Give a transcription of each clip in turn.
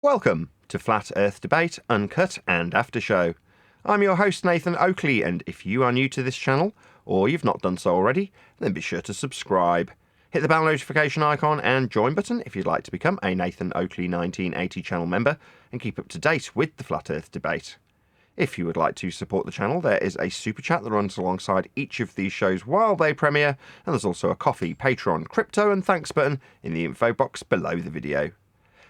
Welcome to Flat Earth Debate, Uncut and After Show. I'm your host Nathan Oakley, and if you are new to this channel, or you've not done so already, then be sure to subscribe. Hit the bell notification icon and join button if you'd like to become a Nathan Oakley 1980 channel member and keep up to date with the Flat Earth Debate. If you would like to support the channel, there is a super chat that runs alongside each of these shows while they premiere, and there's also a coffee, Patreon, crypto and thanks button in the info box below the video.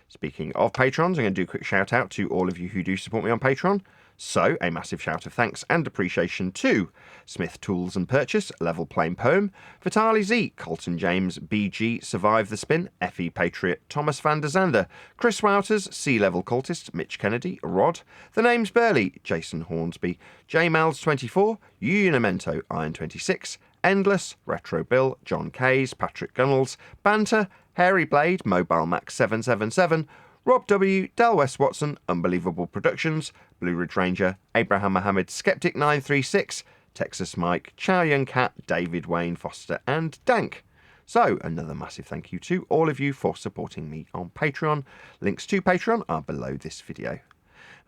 Speaking of patrons, I'm going to do a quick shout out to all of you who do support me on Patreon. So, a massive shout of thanks and appreciation to Smith Tools and Purchase, Level Plain Poem, Vitali Z, Colton James, BG, Survive the Spin, FE Patriot, Thomas van der Zander, Chris Wouters, Sea Level Cultist, Mitch Kennedy, Rod, The Name's Burley, Jason Hornsby, J Mals 24, Unimento, Iron 26, Endless, Retro Bill, John Kays, Patrick Gunnels, Banter, Hairy Blade, Mobile Max 777, Rob W, Del West Watson, Unbelievable Productions, Blue Ridge Ranger, Abraham Mohammed, Skeptic 936, Texas Mike, Chow Young Cat, David Wayne Foster, and Dank. So, another massive thank you to all of you for supporting me on Patreon. Links to Patreon are below this video. And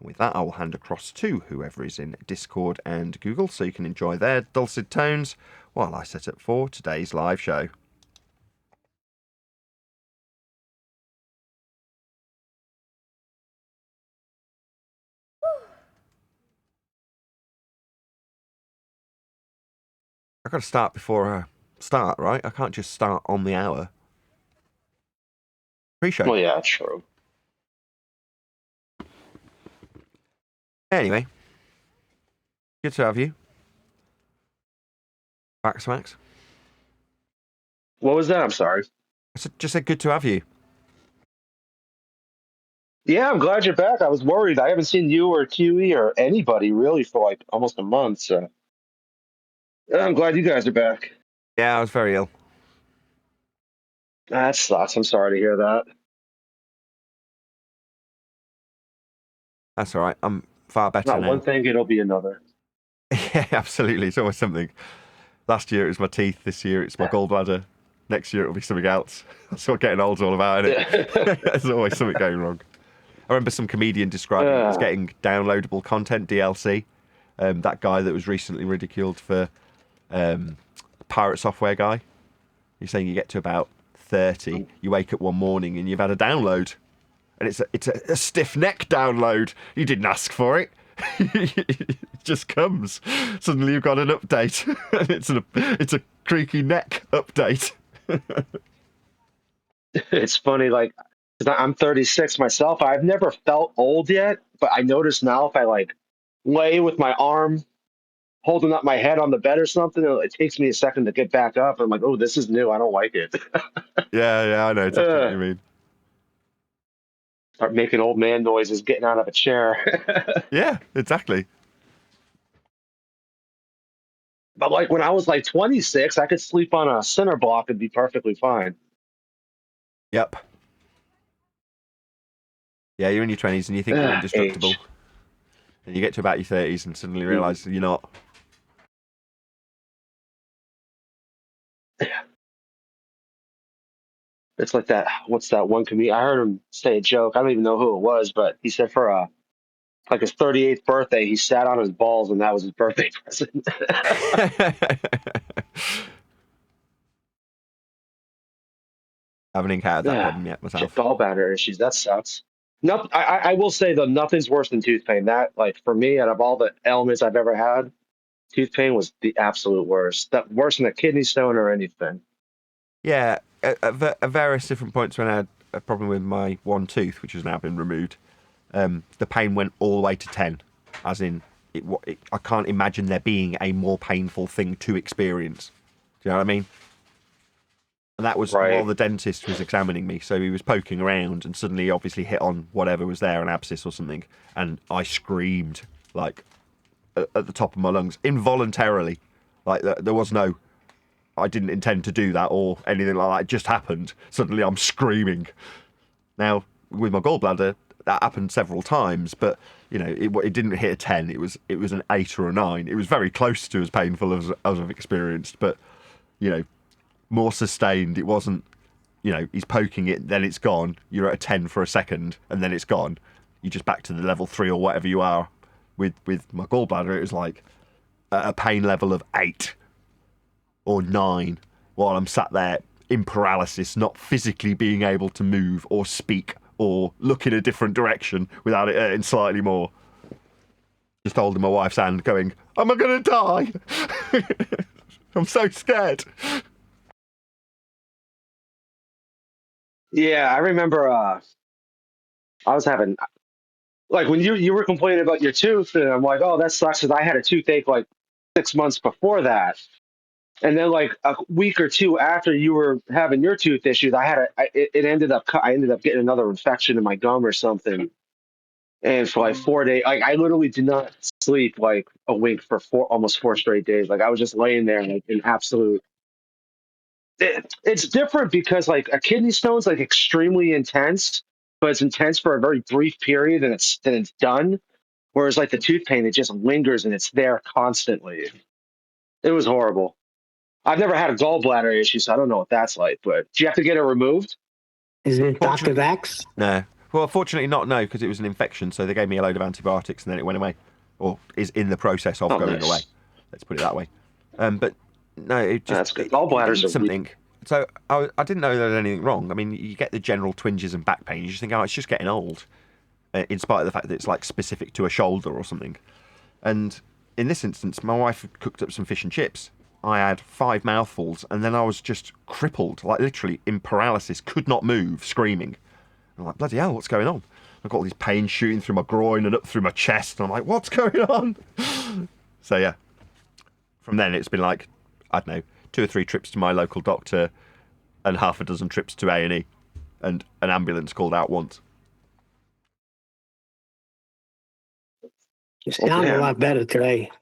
with that, I will hand across to whoever is in Discord and Google so you can enjoy their dulcet tones while I set up for today's live show. I've got to start before I start, right? I can't just start on the hour. Pre-show. Well, yeah, true. Anyway, good to have you. Wax. What was that? I'm sorry. I just said good to have you. Yeah, I'm glad you're back. I was worried. I haven't seen you or QE or anybody really for like almost a month. So I'm glad you guys are back. Yeah, I was very ill. That sucks. I'm sorry to hear that. That's all right. I'm far better Not now. one thing, it'll be another. Yeah, absolutely. It's always something. Last year it was my teeth. This year it's my gallbladder. Next year it'll be something else. That's what getting old's all about, isn't it? There's always something going wrong. I remember some comedian describing it as getting downloadable content, DLC. That guy that was recently ridiculed for pirate software guy. He's saying you get to about 30, you wake up one morning and you've had a download. And it's a stiff neck download. You didn't ask for it. It just comes. Suddenly you've got an update. It's a creaky neck update. It's funny, like, 'cause I'm 36 myself. I've never felt old yet, but I notice now if I like lay with my arm holding up my head on the bed or something, it takes me a second to get back up. I'm like, oh, this is new. I don't like it. Yeah, I know exactly what you mean. Start making old man noises getting out of a chair. Yeah, exactly. But like when I was like 26, I could sleep on a center block and be perfectly fine. Yep. Yeah, you're in your 20s and you think you're indestructible. Age. And you get to about your 30s and suddenly realise you're not. Yeah. It's like that. What's that one comedian? I heard him say a joke. I don't even know who it was, but he said for like his 38th birthday, he sat on his balls and that was his birthday present. Haven't encountered that problem yet myself. Gallbladder issues. That sucks. No, I will say though, nothing's worse than tooth pain. That, like, for me, out of all the ailments I've ever had, tooth pain was the absolute worst. That worse than a kidney stone or anything. Yeah, at various different points when I had a problem with my one tooth, which has now been removed, the pain went all the way to 10. As in, I can't imagine there being a more painful thing to experience. Do you know what I mean? And that was while the dentist was examining me. So he was poking around and suddenly obviously hit on whatever was there, an abscess or something. And I screamed, like, at the top of my lungs, involuntarily. Like, there was no, I didn't intend to do that or anything like that. It just happened. Suddenly I'm screaming. Now, with my gallbladder, that happened several times, but, you know, it didn't hit a 10. It was an 8 or a 9. It was very close to as painful as I've experienced, but, you know, more sustained. It wasn't he's poking it, then it's gone. You're at a 10 for a second, and then it's gone. You're just back to the level 3 or whatever you are. With my gallbladder, it was like a pain level of 8 or 9 while I'm sat there in paralysis, not physically being able to move or speak or look in a different direction without it hurting slightly more. Just holding my wife's hand going, am I going to die? I'm so scared. Yeah, I remember I was having, like, when you were complaining about your tooth, and I'm like, oh, that sucks, because I had a toothache like 6 months before that. And then like a week or two after you were having your tooth issues, it ended up, I ended up getting another infection in my gum or something. And for like 4 days, like I literally did not sleep like a wink for almost 4 straight days. Like I was just laying there like in absolute. It's different because like a kidney stone's like extremely intense, but it's intense for a very brief period, and it's done. Whereas like the tooth pain, it just lingers and it's there constantly. It was horrible. I've never had a gallbladder issue, so I don't know what that's like. But do you have to get it removed? Is it Dr. Fortunately, Vax? no. Well, fortunately not, no, because it was an infection, so they gave me a load of antibiotics and then it went away. Or is in the process of going away. Let's put it that way. But no, it just... That's good. Gallbladders are something. weak. So I didn't know there was anything wrong. I mean, you get the general twinges and back pain. You just think, oh, it's just getting old. In spite of the fact that it's like specific to a shoulder or something. And in this instance, my wife had cooked up some fish and chips. I had 5 mouthfuls, and then I was just crippled, like literally in paralysis, could not move, screaming. I'm like, bloody hell, what's going on? I've got all these pains shooting through my groin and up through my chest, and I'm like, what's going on? So yeah, from then it's been like, I don't know, 2 or 3 trips to my local doctor and half a dozen trips to A&E, and an ambulance called out once. You sound a lot better today.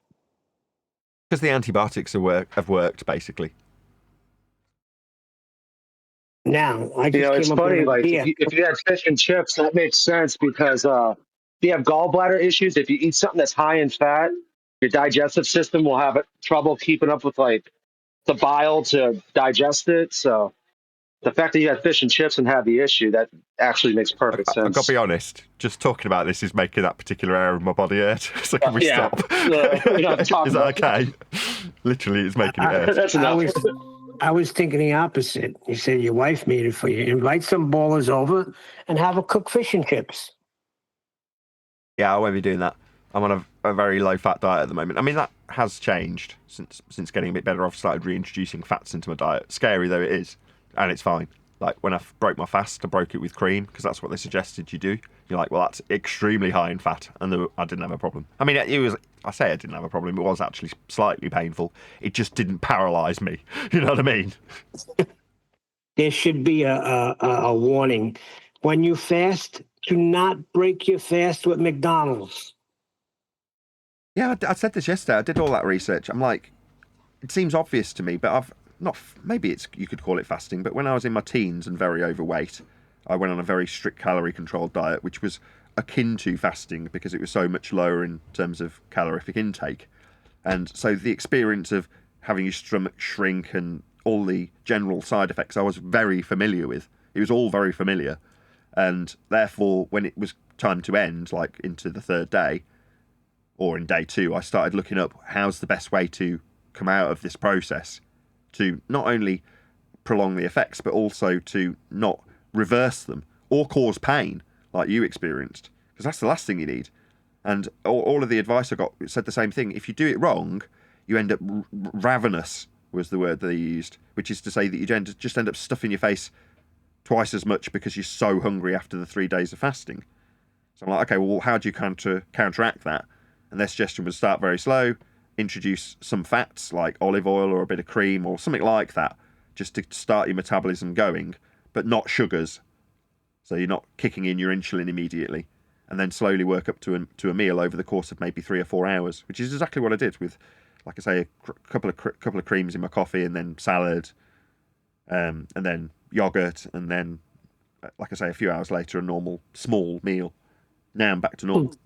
Because the antibiotics have worked, basically. Now, I just it's came up funny. with an Like idea. if you had fish and chips, that makes sense because if you have gallbladder issues, if you eat something that's high in fat, your digestive system will have trouble keeping up with like the bile to digest it. So the fact that you had fish and chips and had the issue, that actually makes perfect sense. I've got to be honest, just talking about this is making that particular area of my body hurt. So can we stop? We don't have to talk Is that okay? Literally, it's making it hurt. That's enough. I was thinking the opposite. You said your wife made it for you. Invite some ballers over and have a cooked fish and chips. Yeah, I won't be doing that. I'm on a very low-fat diet at the moment. I mean, that has changed since getting a bit better. I've started reintroducing fats into my diet. Scary though it is, and it's fine. Like when I broke my fast, I broke it with cream because that's what they suggested you do. You're like, well, that's extremely high in fat, and I didn't have a problem. I mean, it was. I say I didn't have a problem. It was actually slightly painful. It just didn't paralyze me. You know what I mean? There should be a warning. When you fast, do not break your fast with McDonald's. Yeah, I said this yesterday. I did all that research. I'm like, it seems obvious to me, but I've not. Maybe you could call it fasting. But when I was in my teens and very overweight, I went on a very strict calorie-controlled diet, which was akin to fasting because it was so much lower in terms of calorific intake. And so the experience of having your stomach shrink and all the general side effects I was very familiar with. It was all very familiar. And therefore, when it was time to end, like into the 3rd day, or in day 2, I started looking up how's the best way to come out of this process to not only prolong the effects, but also to not reverse them or cause pain like you experienced, because that's the last thing you need. And all of the advice I got said the same thing. If you do it wrong, you end up ravenous, was the word they used, which is to say that you just end up stuffing your face twice as much because you're so hungry after the 3 days of fasting. So I'm like, okay, well, how do you counteract that? And their suggestion was start very slow, introduce some fats like olive oil or a bit of cream or something like that, just to start your metabolism going, but not sugars. So you're not kicking in your insulin immediately, and then slowly work up to a meal over the course of maybe 3 or 4 hours, which is exactly what I did with, like I say, a couple of creams in my coffee, and then salad, and then yogurt, and then, like I say, a few hours later, a normal small meal. Now I'm back to normal.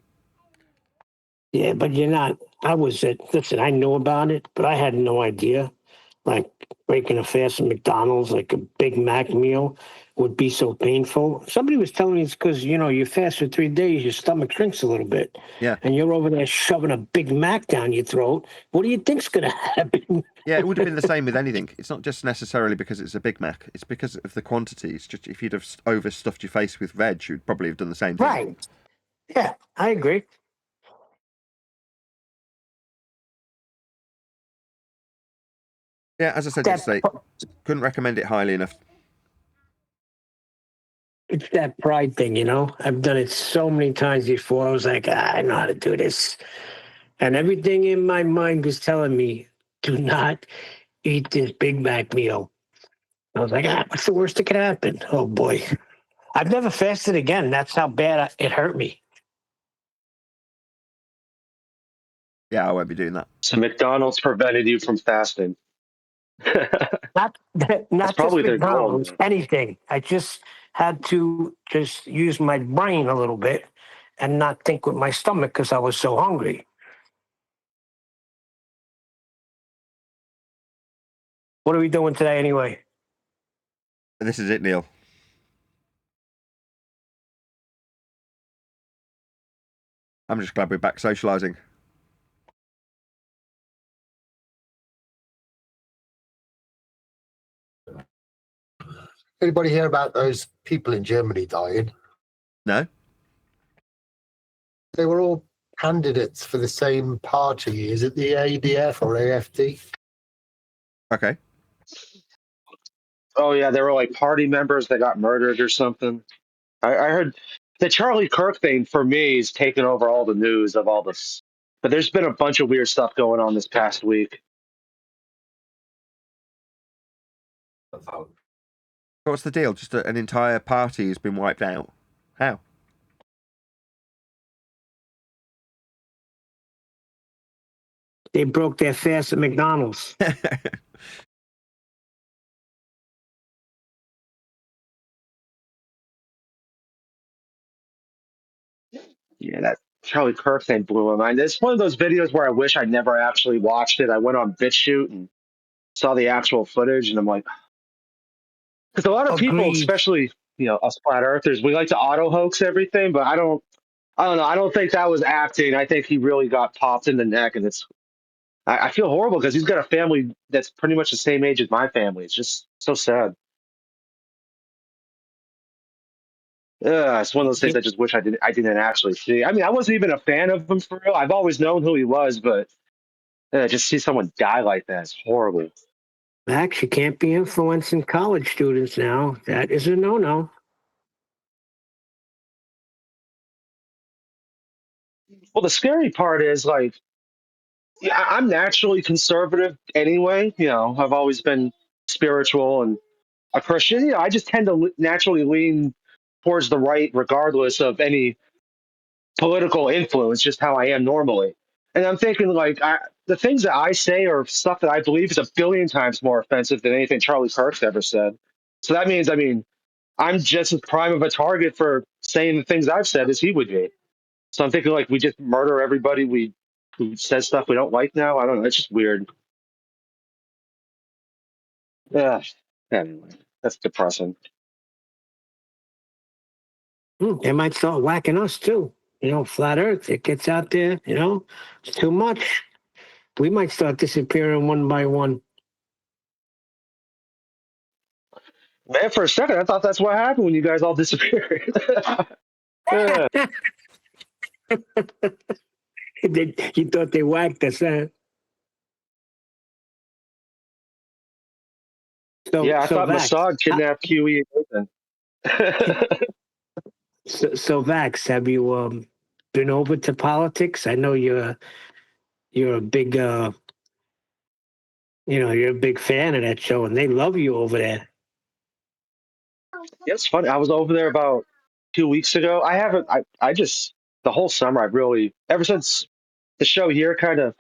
Yeah, but you're not. Listen, I know about it, but I had no idea. like breaking a fast at McDonald's, like a Big Mac meal, would be so painful. Somebody was telling me it's because, you fast for 3 days, your stomach shrinks a little bit. Yeah. And you're over there shoving a Big Mac down your throat. What do you think's going to happen? Yeah, it would have been the same with anything. It's not just necessarily because it's a Big Mac. It's because of the quantity. It's just if you'd have overstuffed your face with veg, you'd probably have done the same thing. Right. Yeah, I agree. Yeah, as I said yesterday, couldn't recommend it highly enough. It's that pride thing, I've done it so many times before. I was like, I know how to do this. And everything in my mind was telling me, do not eat this Big Mac meal. I was like, what's the worst that could happen? Oh, boy. I've never fasted again. That's how bad it hurt me. Yeah, I won't be doing that. So McDonald's prevented you from fasting. Not just probably their goal, McDonald's, man. anything. I just had to just use my brain a little bit and not think with my stomach because I was so hungry. What are we doing today anyway? This is it, Neil. I'm just glad we're back socialising. Anybody hear about those people in Germany dying? No? They were all candidates for the same party. Is it the ADF or AFD? Okay. Oh yeah, they were like party members that got murdered or something. I heard the Charlie Kirk thing for me is taking over all the news of all this. But there's been a bunch of weird stuff going on this past week. What's the deal? Just an entire party has been wiped out. How? They broke their fast at McDonald's. Yeah, that Charlie Kirk thing blew my mind. It's one of those videos where I wish I never actually watched it. I went on BitChute and saw the actual footage, and I'm like, because a lot of people, Agreed. especially us flat earthers, we like to auto hoax everything, but I don't know. I don't think that was acting. I think he really got popped in the neck, and I feel horrible because he's got a family that's pretty much the same age as my family. It's just so sad. Yeah, it's one of those things I just wish I didn't actually see. I mean, I wasn't even a fan of him for real. I've always known who he was, but just see someone die like that is horrible. Max, you can't be influencing college students now. That is a no-no. Well, the scary part is like, yeah, I'm naturally conservative anyway. I've always been spiritual and a Christian. I just tend to naturally lean towards the right, regardless of any political influence, just how I am normally. And I'm thinking, like, the things that I say or stuff that I believe is a billion times more offensive than anything Charlie Kirk's ever said. So that means, I mean, I'm just as prime of a target for saying the things I've said as he would be. So I'm thinking, like, we just murder everybody who says stuff we don't like now. I don't know. It's just weird. Yeah. Anyway, that's depressing. They might start whacking us too. Flat Earth, it gets out there, it's too much. We might start disappearing one by one. Man, for a second, I thought that's what happened when you guys all disappeared. Yeah. You thought they whacked us, huh? Yeah, I thought Vax, Mossad kidnapped QE and Nathan. Vax, have you been over to politics? I know you're a big you're a big fan of that show, and they love you over there. Yeah, it's funny. I was over there about 2 weeks ago. I haven't. I just the whole summer. I've really ever since the show here kind of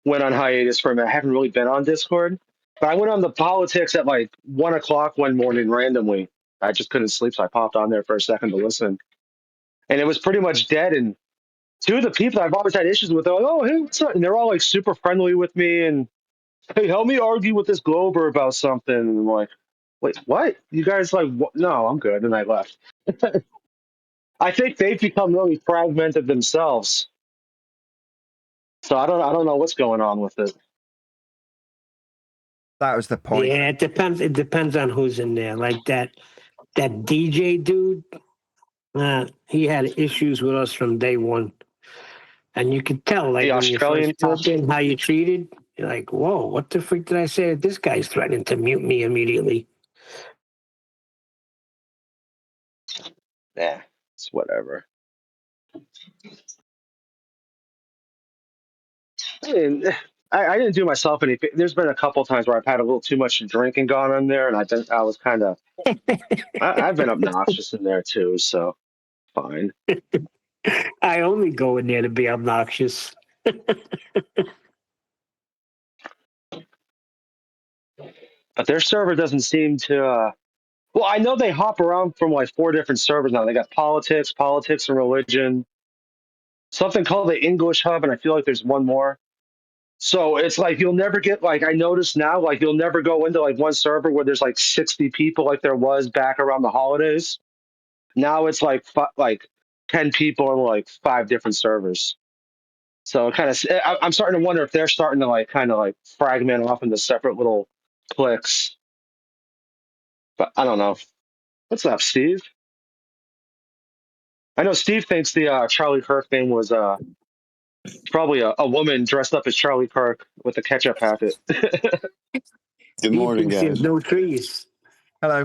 went on hiatus for a minute. I haven't really been on Discord, but I went on the politics at like 1 o'clock one morning randomly. I just couldn't sleep, so I popped on there for a second to listen, and it was pretty much dead. And two of the people I've always had issues with, they're like, "Oh, hey, what's up?" And they're all like super friendly with me, and Hey, help me argue with this Glober about something. And I'm like, wait, what? You guys like? What? No, I'm good. And I left. I think they've become really fragmented themselves. So I don't know what's going on with it. That was the point. Yeah, it depends. It depends on who's in there. Like that DJ dude. He had issues with us from day one, and you could tell, like The when you Australian first kid. popped in, how you treated. You're like, whoa, what the freak did I say? This guy's threatening to mute me immediately. Yeah, it's whatever. I mean, I didn't do myself any. There's been a couple times where I've had a little too much drinking gone on there, and I was kind of. I've been obnoxious in there too, so fine. I only go in there to be obnoxious. But their server doesn't seem to. Well, I know they hop around from like 4 different servers now. They got politics and religion, something called the English Hub, and I feel like there's one more. So it's like you'll never get like I noticed now, like you'll never go into like one server where there's like 60 people like there was back around the holidays. Now it's like like 10 people on like 5 different servers. So it kind of I'm starting to wonder if they're starting to like kind of like fragment off into separate little cliques. But I don't know. What's up, Steve? I know Steve thinks the Charlie Kirk thing was probably a woman dressed up as Charlie Kirk with a ketchup packet. Good He morning, thinks there's guys. no trees. Hello.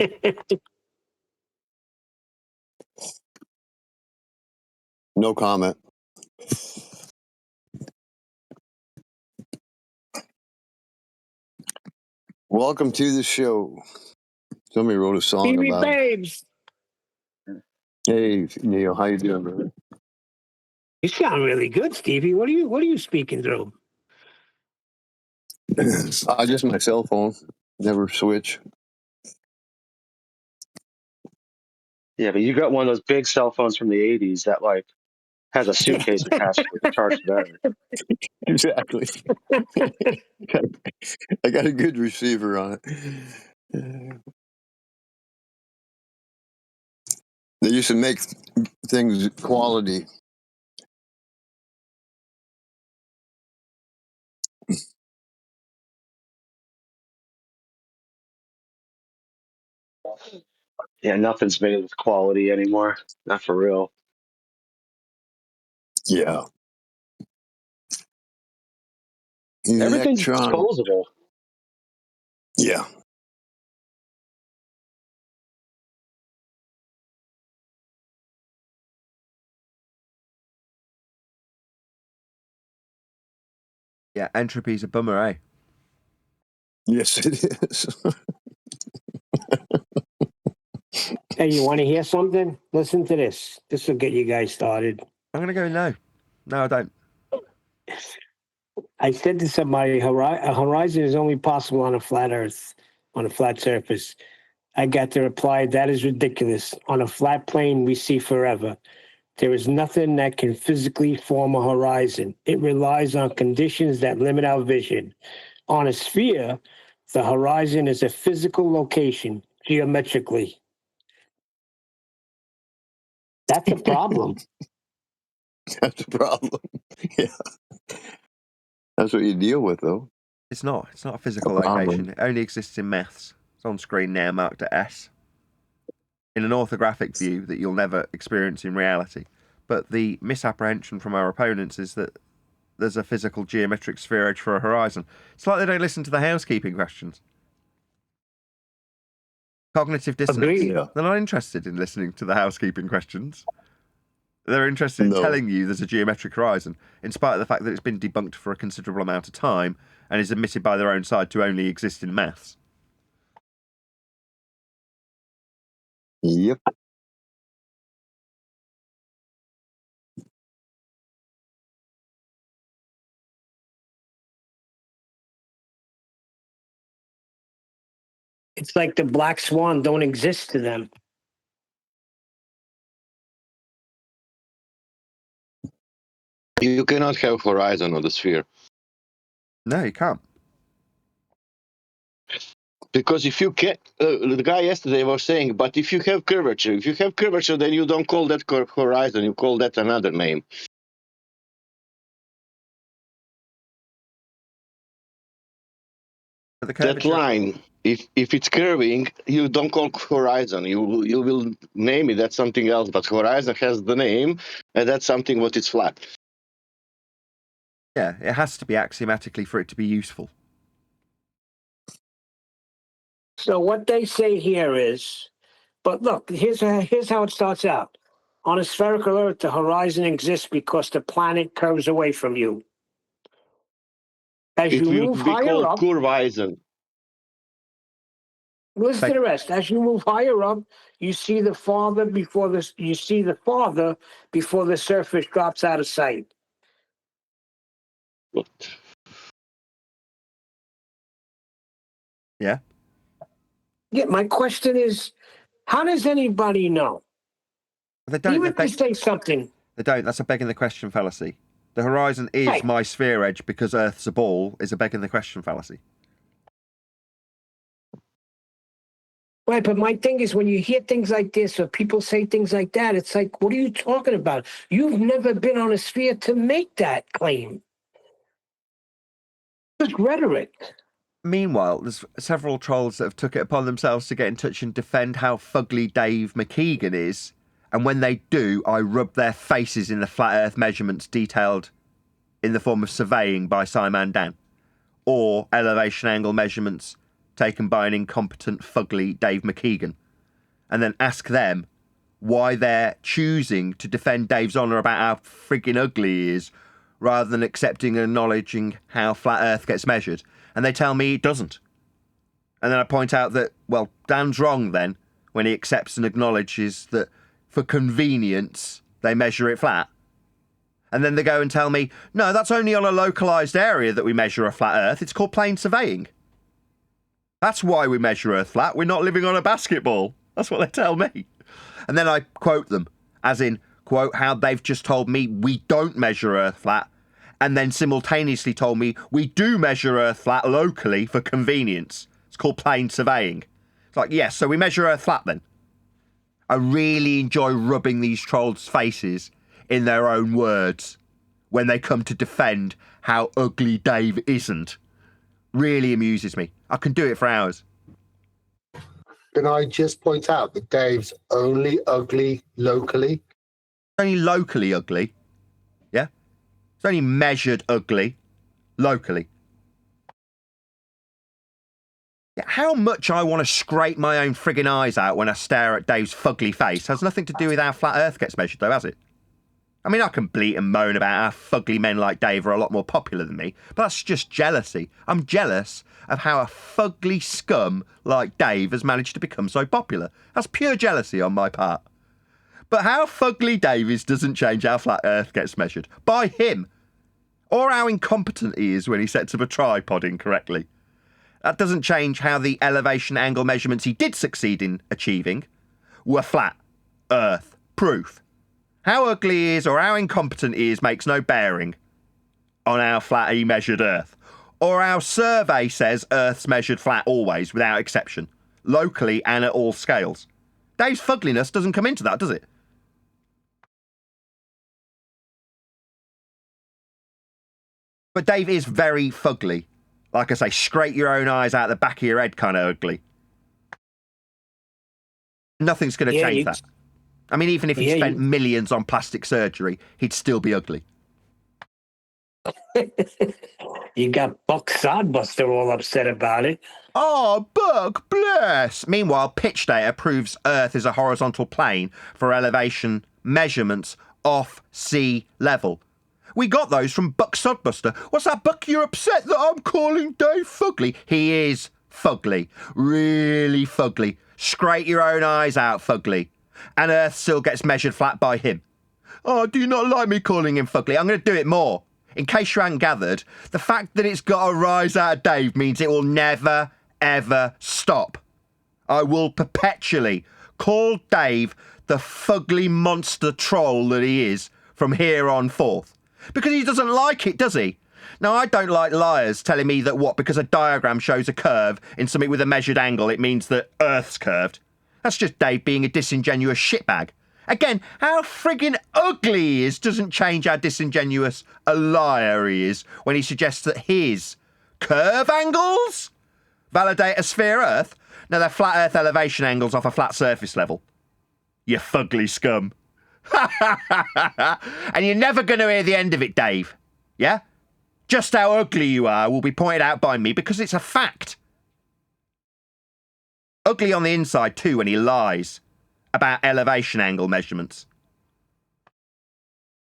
No comment. Welcome to the show. Somebody wrote a song Stevie about it. Babes. Hey, Neil, how you doing, brother? You sound really good, Stevie. What are you speaking through? Just my cell phone. Never switch. Yeah, but you got one of those big cell phones from the '80s that like has a suitcase attached to it to charge the battery. Exactly. I got a good receiver on it. They used to make things quality. Yeah, nothing's made with quality anymore. Not for real. Yeah. Everything's Electronic. disposable. Yeah. Yeah, entropy's a bummer, eh? Yes, it is. Hey, you want to hear something? Listen to this. This will get you guys started. I'm going to go no. No, I don't. I said to somebody, a horizon is only possible on a flat Earth, on a flat surface. I got the reply, that is ridiculous. On a flat plane, we see forever. There is nothing that can physically form a horizon. It relies on conditions that limit our vision. On a sphere, the horizon is a physical location, geometrically. That's a problem. That's the problem. Yeah. That's what you deal with, though. It's not. It's not a physical A problem. location. It only exists in maths. It's on screen now, marked at S. In an orthographic view that you'll never experience in reality. But the misapprehension from our opponents is that there's a physical geometric sphere edge for a horizon. It's like they don't listen to the housekeeping questions. Cognitive dissonance. Agreed. Yeah. They're not interested in listening to the housekeeping questions. They're interested in No. telling you there's a geometric horizon, in spite of the fact that it's been debunked for a considerable amount of time and is admitted by their own side to only exist in maths. Yep. It's like the black swan don't exist to them. You cannot have horizon on the sphere. No, you can't. Because if you can, the guy yesterday was saying, but if you have curvature, then you don't call that horizon, you call that another name. That line, if it's curving, you don't call horizon. You will name it. That's something else. But horizon has the name, and that's something what is flat. Yeah, it has to be axiomatically for it to be useful. So what they say here is, but look, here's how it starts out. On a spherical Earth, the horizon exists because the planet curves away from you. As It you will move be higher called up, horizon. listen to the rest. As you move higher up, you see the farther before the surface drops out of sight. What? Yeah. Yeah, my question is, how does anybody know? They don't. Even if they say something. They don't. That's a begging the question fallacy. The horizon is Right. my sphere edge because Earth's a ball is a begging the question fallacy. Right, but my thing is when you hear things like this or people say things like that, it's like, what are you talking about? You've never been on a sphere to make that claim. It's rhetoric. Meanwhile, there's several trolls that have took it upon themselves to get in touch and defend how fugly Dave McKeegan is, and when they do, I rub their faces in the flat Earth measurements detailed in the form of surveying by Simon Dan, or elevation angle measurements taken by an incompetent fugly Dave McKeegan, and then ask them why they're choosing to defend Dave's honour about how frigging ugly he is, rather than accepting and acknowledging how flat Earth gets measured. And they tell me it doesn't. And then I point out that, well, Dan's wrong then when he accepts and acknowledges that for convenience they measure it flat. And then they go and tell me, no, that's only on a localised area that we measure a flat Earth. It's called plane surveying. That's why we measure Earth flat. We're not living on a basketball. That's what they tell me. And then I quote them, as in, quote, how they've just told me we don't measure Earth flat, and then simultaneously told me we do measure Earth flat locally for convenience. It's called plane surveying. It's like, yes, so we measure Earth flat then. I really enjoy rubbing these trolls' faces in their own words when they come to defend how ugly Dave isn't. Really amuses me. I can do it for hours. Can I just point out that Dave's only ugly locally? Only locally ugly. Yeah? It's only measured ugly locally. Yeah, how much I want to scrape my own friggin' eyes out when I stare at Dave's fugly face has nothing to do with how flat Earth gets measured, though, has it? I mean, I can bleat and moan about how fugly men like Dave are a lot more popular than me, but that's just jealousy. I'm jealous of how a fugly scum like Dave has managed to become so popular. That's pure jealousy on my part. But how fugly Dave is doesn't change how flat Earth gets measured. By him. Or how incompetent he is when he sets up a tripod incorrectly. That doesn't change how the elevation angle measurements he did succeed in achieving were flat Earth proof. How ugly he is or how incompetent he is makes no bearing on how flat he measured Earth. Or our survey says Earth's measured flat always, without exception, locally and at all scales. Dave's fugliness doesn't come into that, does it? But Dave is very fugly. Like I say, scrape your own eyes out the back of your head kind of ugly. Nothing's going to change that. I mean, even if he spent millions on plastic surgery, he'd still be ugly. You got Buck Sodbuster all upset about it. Oh, Buck, bless! Meanwhile, pitch data proves Earth is a horizontal plane for elevation measurements off sea level. We got those from Buck Sodbuster. What's that, Buck? You're upset that I'm calling Dave fugly? He is fugly. Really fugly. Scrape your own eyes out, fugly. And Earth still gets measured flat by him. Oh, do you not like me calling him fugly? I'm going to do it more. In case you hadn't gathered, the fact that it's got a rise out of Dave means it will never, ever stop. I will perpetually call Dave the fugly monster troll that he is from here on forth. Because he doesn't like it, does he? Now, I don't like liars telling me that because a diagram shows a curve in something with a measured angle, it means that Earth's curved. That's just Dave being a disingenuous shitbag. Again, how friggin' ugly he is doesn't change how disingenuous a liar he is when he suggests that his curve angles validate a sphere Earth. Now, they're flat Earth elevation angles off a flat surface level. You fugly scum. And you're never going to hear the end of it, Dave. Yeah? Just how ugly you are will be pointed out by me because it's a fact. Ugly on the inside too when he lies about elevation angle measurements.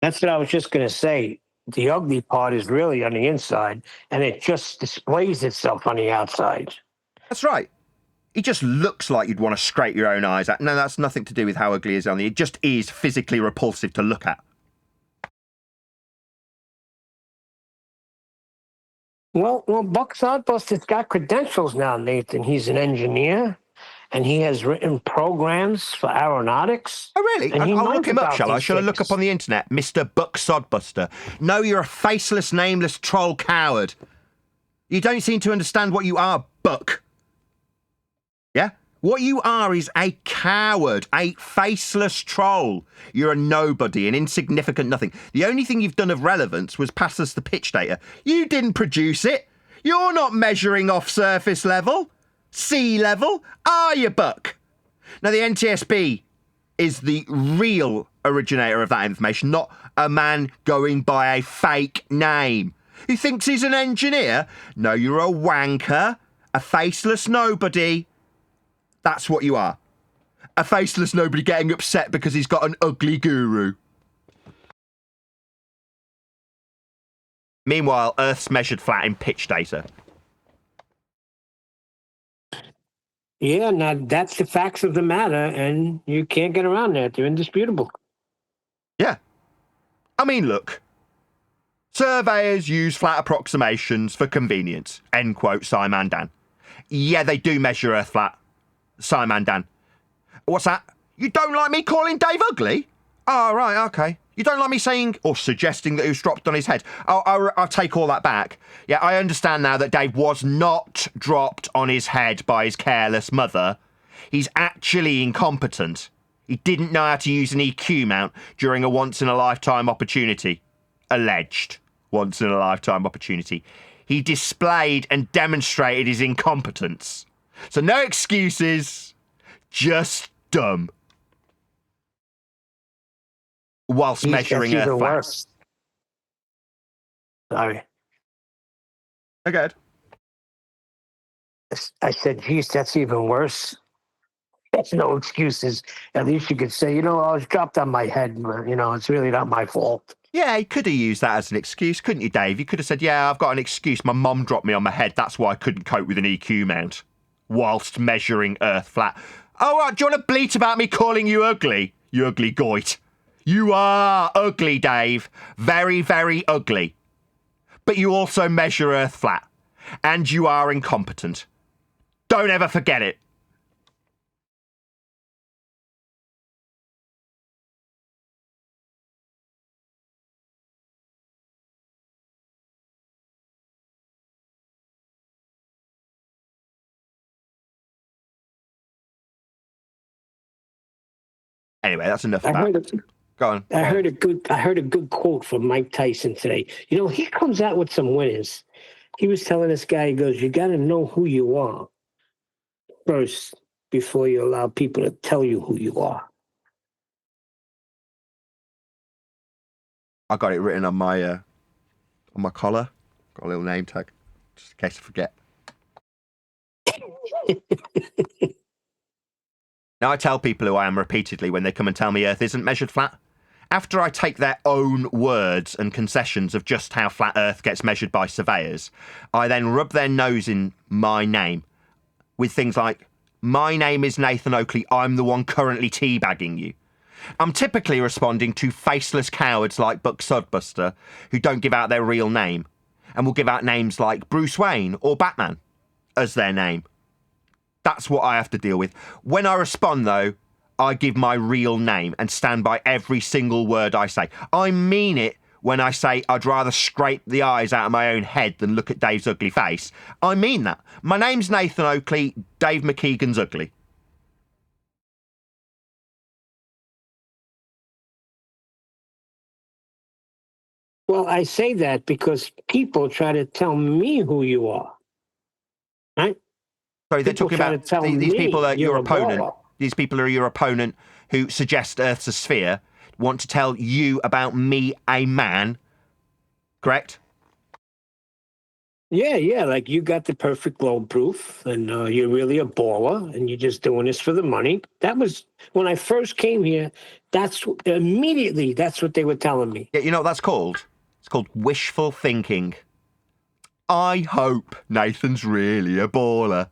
That's what I was just going to say. The ugly part is really on the inside, and it just displays itself on the outside. That's right. He just looks like you'd want to scrape your own eyes at. No, that's nothing to do with how ugly he is on the... It just is physically repulsive to look at. Well, Buck Sodbuster's got credentials now, Nathan. He's an engineer, and he has written programs for aeronautics. Oh, really? And he I'll knows look him up, about shall I? these Shall I look things. up on the internet? Mr. Buck Sodbuster. No, you're a faceless, nameless troll coward. You don't seem to understand what you are, Buck. Yeah? What you are is a coward, a faceless troll. You're a nobody, an insignificant nothing. The only thing you've done of relevance was pass us the pitch data. You didn't produce it. You're not measuring off surface level, sea level, are you, Buck? Now, the NTSB is the real originator of that information, not a man going by a fake name. Who thinks he's an engineer? No, you're a wanker, a faceless nobody. That's what you are. A faceless nobody getting upset because he's got an ugly guru. Meanwhile, Earth's measured flat in pitch data. Yeah, now that's the facts of the matter, and you can't get around that. They're indisputable. Yeah. I mean, look. Surveyors use flat approximations for convenience. End quote, Simon Dan. Yeah, they do measure Earth flat. Simon Dan. What's that? You don't like me calling Dave ugly? Oh, right, okay. You don't like me saying or suggesting that he was dropped on his head? I'll take all that back. Yeah, I understand now that Dave was not dropped on his head by his careless mother. He's actually incompetent. He didn't know how to use an EQ mount during a once-in-a-lifetime opportunity. Alleged once-in-a-lifetime opportunity. He displayed and demonstrated his incompetence. So no excuses, just dumb. Whilst measuring That's Earth even flat. worse. Sorry. Okay. I said, geez, that's even worse. That's no excuses. At least you could say, I was dropped on my head. It's really not my fault. Yeah, he could have used that as an excuse, couldn't you, Dave? You could have said, yeah, I've got an excuse. My mum dropped me on my head. That's why I couldn't cope with an EQ mount. Whilst measuring Earth flat. Oh, right, do you want to bleat about me calling you ugly? You ugly goit. You are ugly, Dave. Very, very ugly. But you also measure Earth flat. And you are incompetent. Don't ever forget it. Anyway, that's enough about it. Go on. I heard a good quote from Mike Tyson today. He comes out with some winners. He was telling this guy, he goes, you got to know who you are first before you allow people to tell you who you are. I got it written on my collar. Got a little name tag, just in case I forget. Now, I tell people who I am repeatedly when they come and tell me Earth isn't measured flat. After I take their own words and concessions of just how flat Earth gets measured by surveyors, I then rub their nose in my name with things like, my name is Nathan Oakley, I'm the one currently teabagging you. I'm typically responding to faceless cowards like Buck Sodbuster who don't give out their real name and will give out names like Bruce Wayne or Batman as their name. That's what I have to deal with. When I respond, though, I give my real name and stand by every single word I say. I mean it when I say I'd rather scrape the eyes out of my own head than look at Dave's ugly face. I mean that. My name's Nathan Oakley. Dave McKeegan's ugly. Well, I say that because people try to tell me who you are. Right? Sorry, they're People talking try about to tell these me people are your you're a opponent. baller. These people are your opponent who suggest Earth's a sphere, want to tell you about me, a man. Correct? Yeah, like you got the perfect globe proof, and you're really a baller, and you're just doing this for the money. That was when I first came here. That's what they were telling me. Yeah, you know what that's called? It's called wishful thinking. I hope Nathan's really a baller.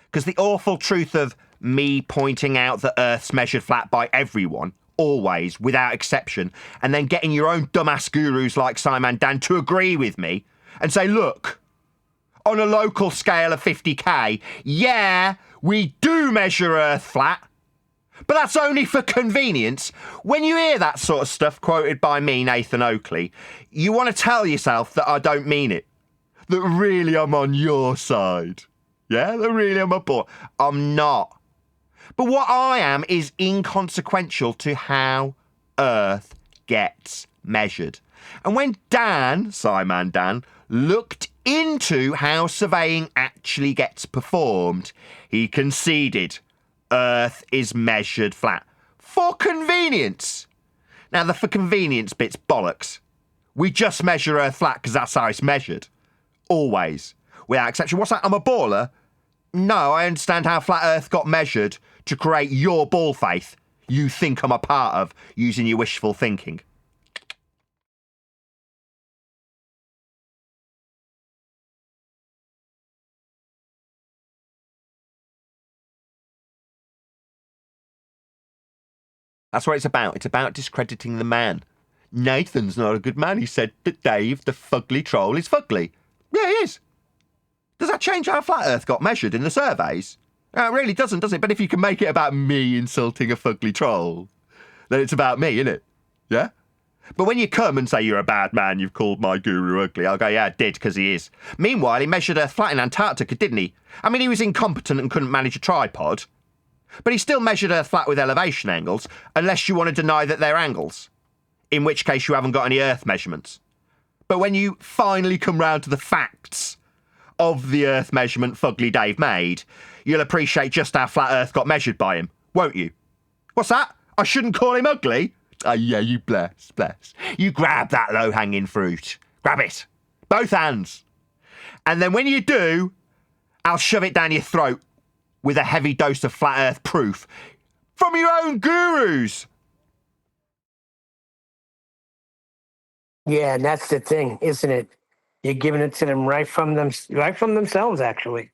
Because the awful truth of me pointing out that Earth's measured flat by everyone, always, without exception, and then getting your own dumbass gurus like Simon Dan to agree with me and say, look, on a local scale of 50k, yeah, we do measure Earth flat, but that's only for convenience. When you hear that sort of stuff quoted by me, Nathan Oakley, you want to tell yourself that I don't mean it. That really I'm on your side. Yeah, that really I'm a boy. I'm not. But what I am is inconsequential to how Earth gets measured. And when Simon Dan, looked into how surveying actually gets performed, he conceded Earth is measured flat. For convenience. Now, the for convenience bit's bollocks. We just measure Earth flat because that's how it's measured. Always. Without exception. What's that? I'm a baller? No, I understand how flat Earth got measured to create your ball faith you think I'm a part of using your wishful thinking. That's what it's about. It's about discrediting the man. Nathan's not a good man. He said that Dave, the fugly troll, is fugly. Yeah, he is. Does that change how flat Earth got measured in the surveys? It really doesn't, does it? But if you can make it about me insulting a fugly troll, then it's about me, innit? Yeah? But when you come and say you're a bad man, you've called my guru ugly, I'll go, yeah, I did, because he is. Meanwhile, he measured Earth flat in Antarctica, didn't he? I mean, he was incompetent and couldn't manage a tripod. But he still measured Earth flat with elevation angles, unless you want to deny that they're angles. In which case you haven't got any Earth measurements. But when you finally come round to the facts of the Earth measurement Fugly Dave made, you'll appreciate just how flat Earth got measured by him, won't you? What's that? I shouldn't call him ugly? Oh, yeah, you bless. You grab that low-hanging fruit. Grab it. Both hands. And then when you do, I'll shove it down your throat with a heavy dose of flat Earth proof from your own gurus. Yeah, and that's the thing, isn't it? You're giving it to them right from themselves, actually.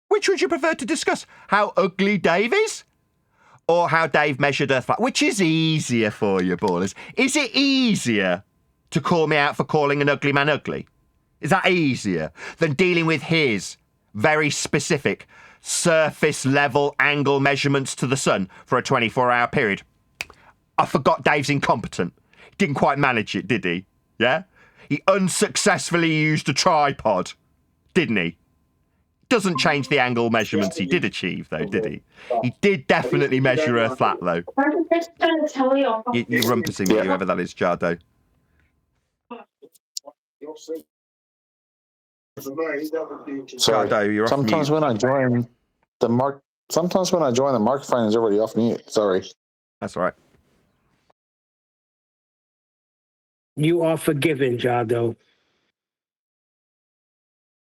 Which would you prefer to discuss? How ugly Dave is? Or how Dave measured Earth flat? Which is easier for you, ballers? Is it easier to call me out for calling an ugly man ugly? Is that easier than dealing with his very specific surface level angle measurements to the sun for a 24-hour period? I forgot Dave's incompetent. He didn't quite manage it, did he? Yeah? He unsuccessfully used a tripod, didn't he? Doesn't change the angle measurements he did achieve, though, did he? He did definitely measure Earth flat, though. You rumpusing me, whoever that is, Jardo. Sorry. Jardo, you're off Sometimes mute. when I join the microphone is already off mute. Sorry. That's all right. You are forgiven, Jardo.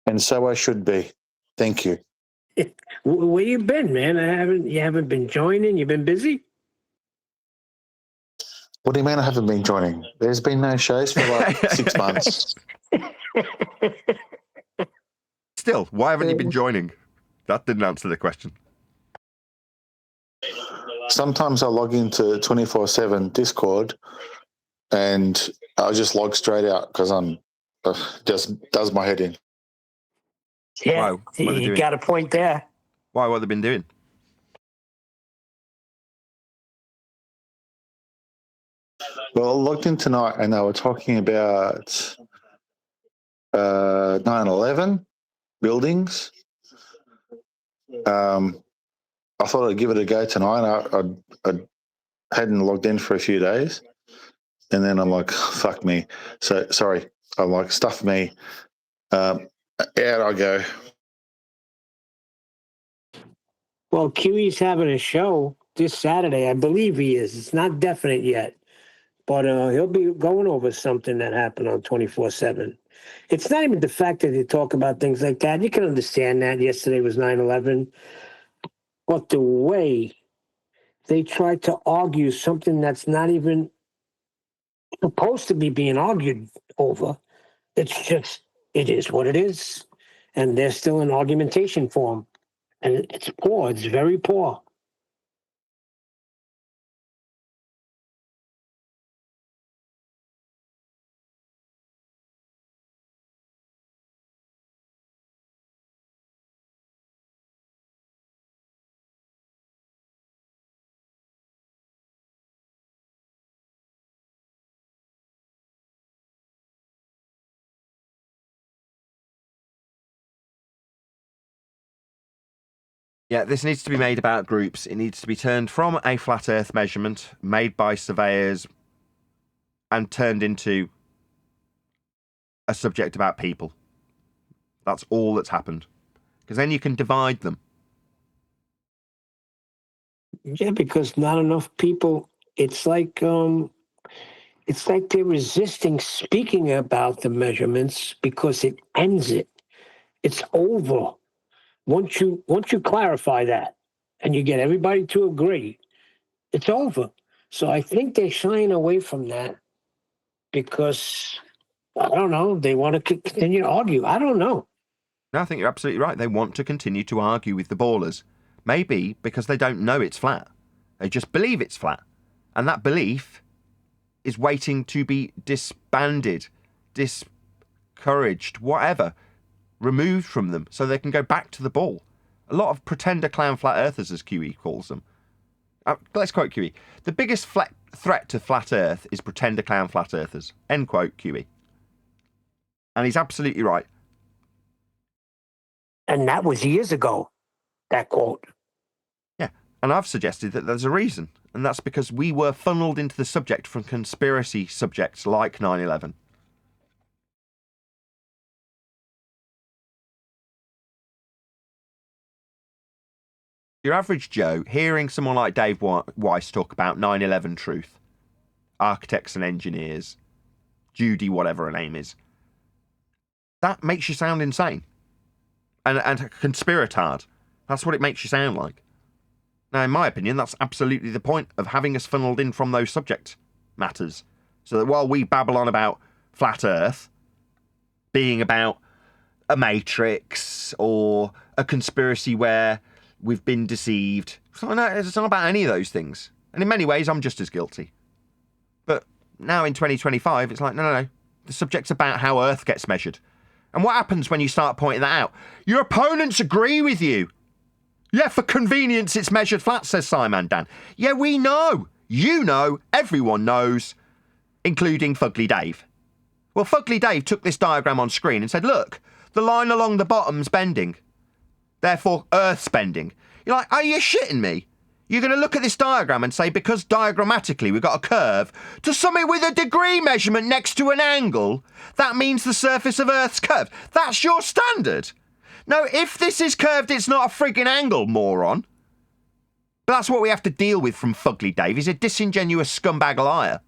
And so I should be. Thank you. Where you been, man? You haven't been joining? You've been busy? What do you mean I haven't been joining? There's been no shows for like 6 months. Still, why haven't you been joining? That didn't answer the question. Sometimes I log into 24/7 Discord and I'll just log straight out because I'm just does my head in. Yeah, Why? What are they you doing? got a point there. Why? What have they been doing? Well, I logged in tonight and they were talking about 9/11 buildings. I thought I'd give it a go tonight. I hadn't logged in for a few days, and then I'm like, fuck me. So sorry, I'm like, stuff me. Out I go. Well, QE's having a show this Saturday. I believe he is. It's not definite yet, but he'll be going over something that happened on 24/7. It's not even the fact that they talk about things like that. You can understand that. Yesterday was 9/11. But the way they tried to argue something that's not even supposed to be being argued over, it's just, it is what it is. And they're still in argumentation form. And it's poor. It's very poor. Yeah, this needs to be made about groups. It needs to be turned from a flat earth measurement made by surveyors and turned into a subject about people. That's all that's happened. Because then you can divide them. Yeah, because not enough people, it's like they're resisting speaking about the measurements because it ends it. It's over. Once you clarify that and you get everybody to agree, it's over. So I think they're shying away from that because, I don't know, they want to continue to argue. I don't know. No, I think you're absolutely right. They want to continue to argue with the ballers. Maybe because they don't know it's flat. They just believe it's flat. And that belief is waiting to be disbanded, discouraged, whatever, removed from them so they can go back to the ball. A lot of pretender clown flat earthers, as QE calls them. Let's quote QE. The biggest threat to flat earth is pretender clown flat earthers. End quote, QE. And he's absolutely right. And that was years ago, that quote. Yeah, and I've suggested that there's a reason, and that's because we were funneled into the subject from conspiracy subjects like 9/11. Your average Joe, hearing someone like Dave Weiss talk about 9/11 truth, architects and engineers, Judy, whatever her name is, that makes you sound insane. And a conspiratard. That's what it makes you sound like. Now, in my opinion, that's absolutely the point of having us funneled in from those subject matters. So that while we babble on about flat Earth being about a matrix or a conspiracy where we've been deceived, it's not about any of those things. And in many ways, I'm just as guilty. But now in 2025, it's like, no. The subject's about how Earth gets measured. And what happens when you start pointing that out? Your opponents agree with you. Yeah, for convenience, it's measured flat, says Simon Dan. Yeah, we know. You know. Everyone knows, including Fugly Dave. Well, Fugly Dave took this diagram on screen and said, look, the line along the bottom's bending. Therefore, Earth's bending. You're like, are you shitting me? You're going to look at this diagram and say, because diagrammatically we've got a curve to something with a degree measurement next to an angle, that means the surface of Earth's curved. That's your standard. No, if this is curved, it's not a frigging angle, moron. But that's what we have to deal with from Fugly Dave. He's a disingenuous scumbag liar.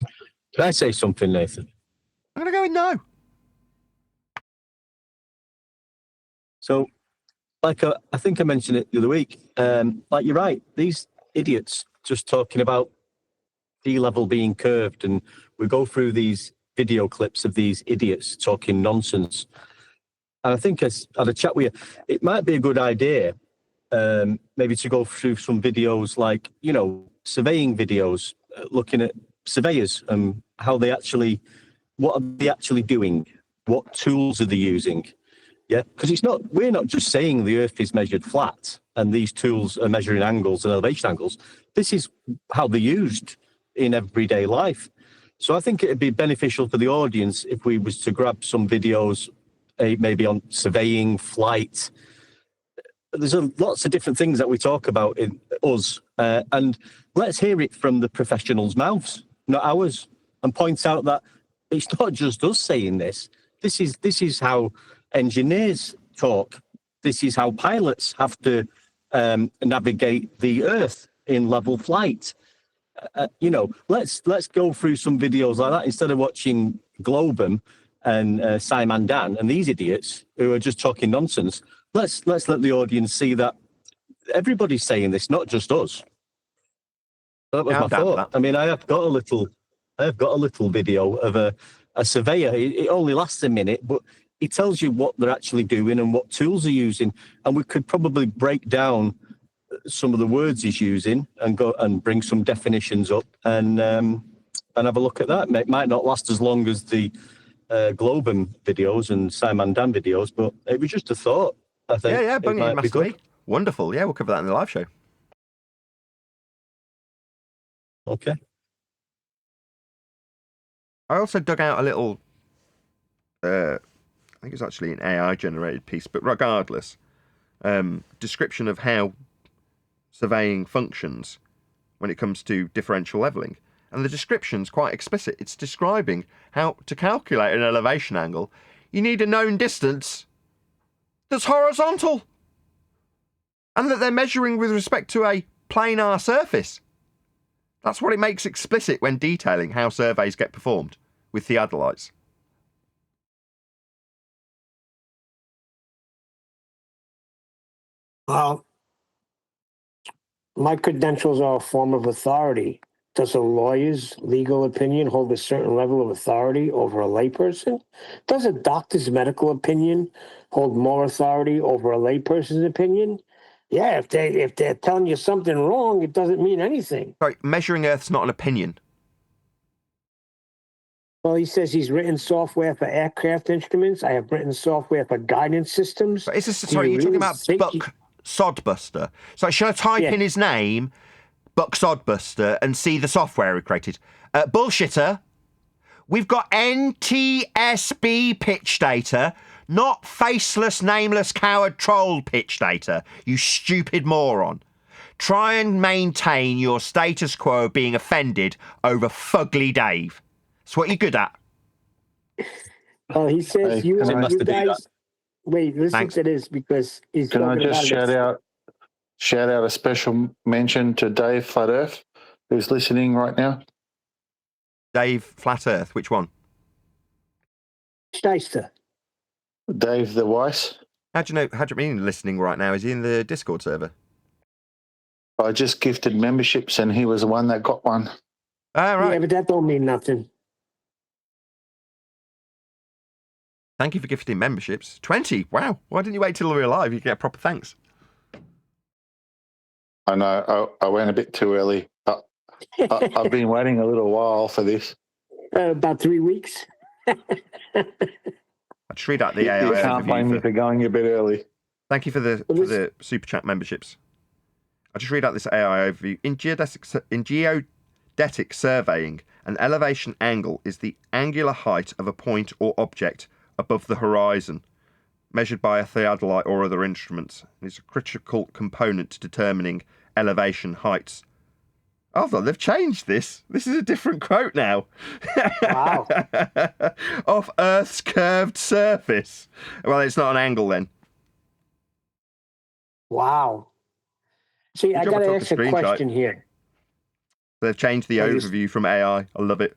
Can I say something, Nathan? I'm going to go with no. So, like I think I mentioned it the other week, like you're right, these idiots just talking about sea level being curved, and we go through these video clips of these idiots talking nonsense. And I think I had a chat with you. It might be a good idea maybe to go through some videos like, surveying videos, looking at surveyors and how they actually, what are they actually doing? What tools are they using? Yeah, because we're not just saying the Earth is measured flat. and these tools are measuring angles and elevation angles, this is how they're used in everyday life. So I think it'd be beneficial for the audience if we was to grab some videos, maybe on surveying, flight. There's lots of different things that we talk about in us, and let's hear it from the professionals' mouths, not ours, and point out that it's not just us saying this. This is how engineers talk. This is how pilots have to navigate the Earth in level flight. Let's go through some videos like that instead of watching Globum and Simon Dan and these idiots who are just talking nonsense. Let's let the audience see that everybody's saying this, not just us. That was my thought. I mean, I have got a little video of a surveyor. It only lasts a minute, but it tells you what they're actually doing and what tools they're using. And we could probably break down some of the words he's using and go and bring some definitions up and have a look at that. It might not last as long as the Globum videos and Simon Dan videos, but it was just a thought. I think. Yeah, bung it massively. Wonderful. Yeah, we'll cover that in the live show. Okay. I also dug out a little, I think it's actually an AI-generated piece, but regardless, description of how surveying functions when it comes to differential levelling. And the description's quite explicit. It's describing how to calculate an elevation angle, you need a known distance that's horizontal, and that they're measuring with respect to a planar surface. That's what it makes explicit when detailing how surveys get performed with theodolites. Well, my credentials are a form of authority. Does a lawyer's legal opinion hold a certain level of authority over a layperson? Does a doctor's medical opinion hold more authority over a layperson's opinion? Yeah, if they're telling you something wrong, it doesn't mean anything. Sorry, measuring Earth's not an opinion. Well, he says he's written software for aircraft instruments. I have written software for guidance systems. But sorry, you're talking about Buck Sodbuster. So should I type in his name, Buck Sodbuster, and see the software he created? Bullshitter. We've got NTSB pitch data, not faceless, nameless, coward troll pitch data, you stupid moron. Try and maintain your status quo of being offended over Fugly Dave. That's what you're good at. Oh, he says you guys. Wait, listen to this because he's. Can I just shout out a special mention to Dave Flat Earth, who's listening right now? Dave Flat Earth, which one? Steister. Dave the Weiss. How do you mean listening right now? Is he in the Discord server? I just gifted memberships and he was the one that got one. Right. Yeah, but that don't mean nothing. Thank you for gifting memberships. 20. Wow. Why didn't you wait till we were live? You get proper thanks. I know. I went a bit too early. I've been waiting a little while for this. About 3 weeks. I just read out the AI. You can't blame me for going a bit early. Thank you for the super chat memberships. I'll just read out this AI overview. In geodetic surveying, an elevation angle is the angular height of a point or object above the horizon, measured by a theodolite or other instruments. It's a critical component to determining elevation heights. Oh, they've changed this. This is a different quote now. Wow. Of Earth's curved surface. Well, it's not an angle then. Wow. See, I got to ask a question here. They've changed the overview from AI. I love it.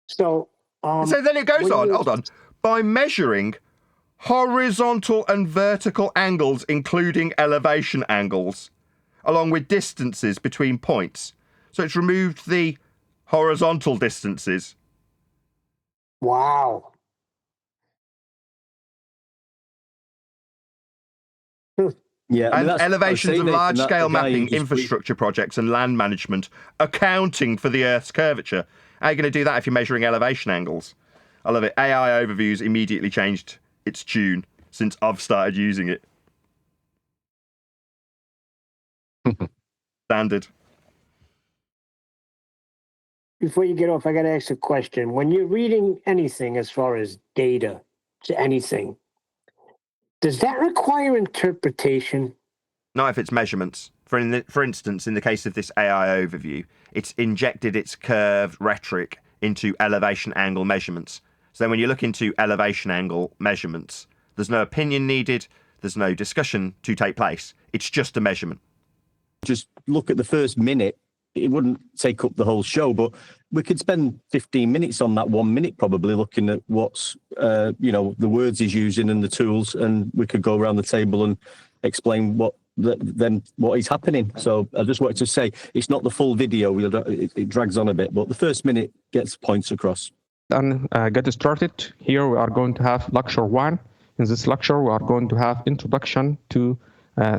So then it goes on. Hold on. By measuring horizontal and vertical angles, including elevation angles, along with distances between points. So it's removed the horizontal distances. Wow. Yeah, and elevations of large-scale mapping, infrastructure projects and land management, accounting for the Earth's curvature. How are you going to do that if you're measuring elevation angles? I love it. AI Overviews immediately changed its tune since I've started using it. Standard. Before you get off, I got to ask a question. When you're reading anything as far as data to anything, does that require interpretation? Not if it's measurements. For instance, in the case of this AI overview, it's injected its curved rhetoric into elevation angle measurements. So then when you look into elevation angle measurements, there's no opinion needed, there's no discussion to take place. It's just a measurement. Just look at the first minute. It wouldn't take up the whole show, but we could spend 15 minutes on that 1 minute probably looking at what's, the words he's using and the tools, and we could go around the table and explain what is happening. So I just wanted to say it's not the full video. It drags on a bit, but the first minute gets points across. And get started. Here we are going to have lecture 1. In this lecture, we are going to have introduction to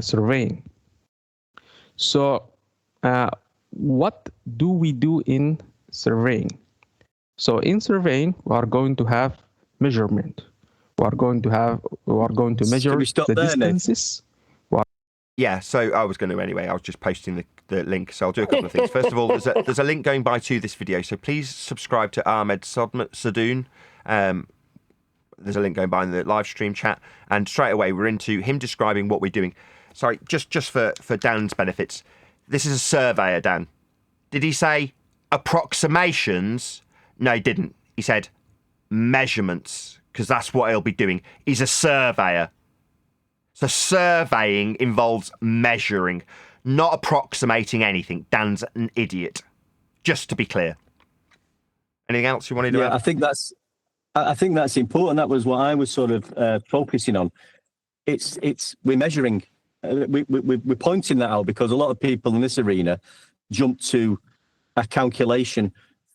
surveying. So what do we do in surveying? So in surveying, we are going to have measurement. We are going to measure the distances. Yeah, so I was going to anyway. I was just posting the link, so I'll do a couple of things. First of all, there's a link going by to this video, so please subscribe to Ahmed Sadoun. There's a link going by in the live stream chat, and straight away we're into him describing what we're doing. Sorry, just for Dan's benefits, this is a surveyor, Dan. Did he say approximations? No, he didn't. He said measurements, because that's what he'll be doing. He's a surveyor. So surveying involves measuring, not approximating anything. Dan's an idiot. Just to be clear. Anything else you wanted to add? I think that's important. That was what I was sort of focusing on. We're measuring. We're pointing that out because a lot of people in this arena jump to a calculation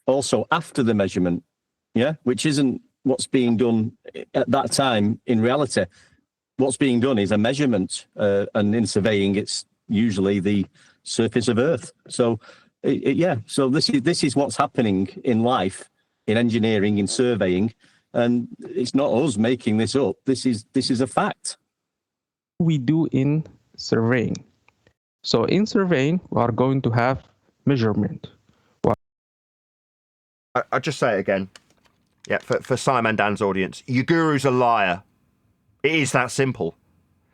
also after the measurement, which isn't what's being done at that time in reality. What's being done is a measurement, and in surveying, it's usually the surface of Earth. So, so this is what's happening in life, in engineering, in surveying, and it's not us making this up. This is a fact. We do in surveying. So in surveying, we are going to have measurement. I'll just say it again. Yeah, for Simon Dan's audience, your guru's a liar. It is that simple.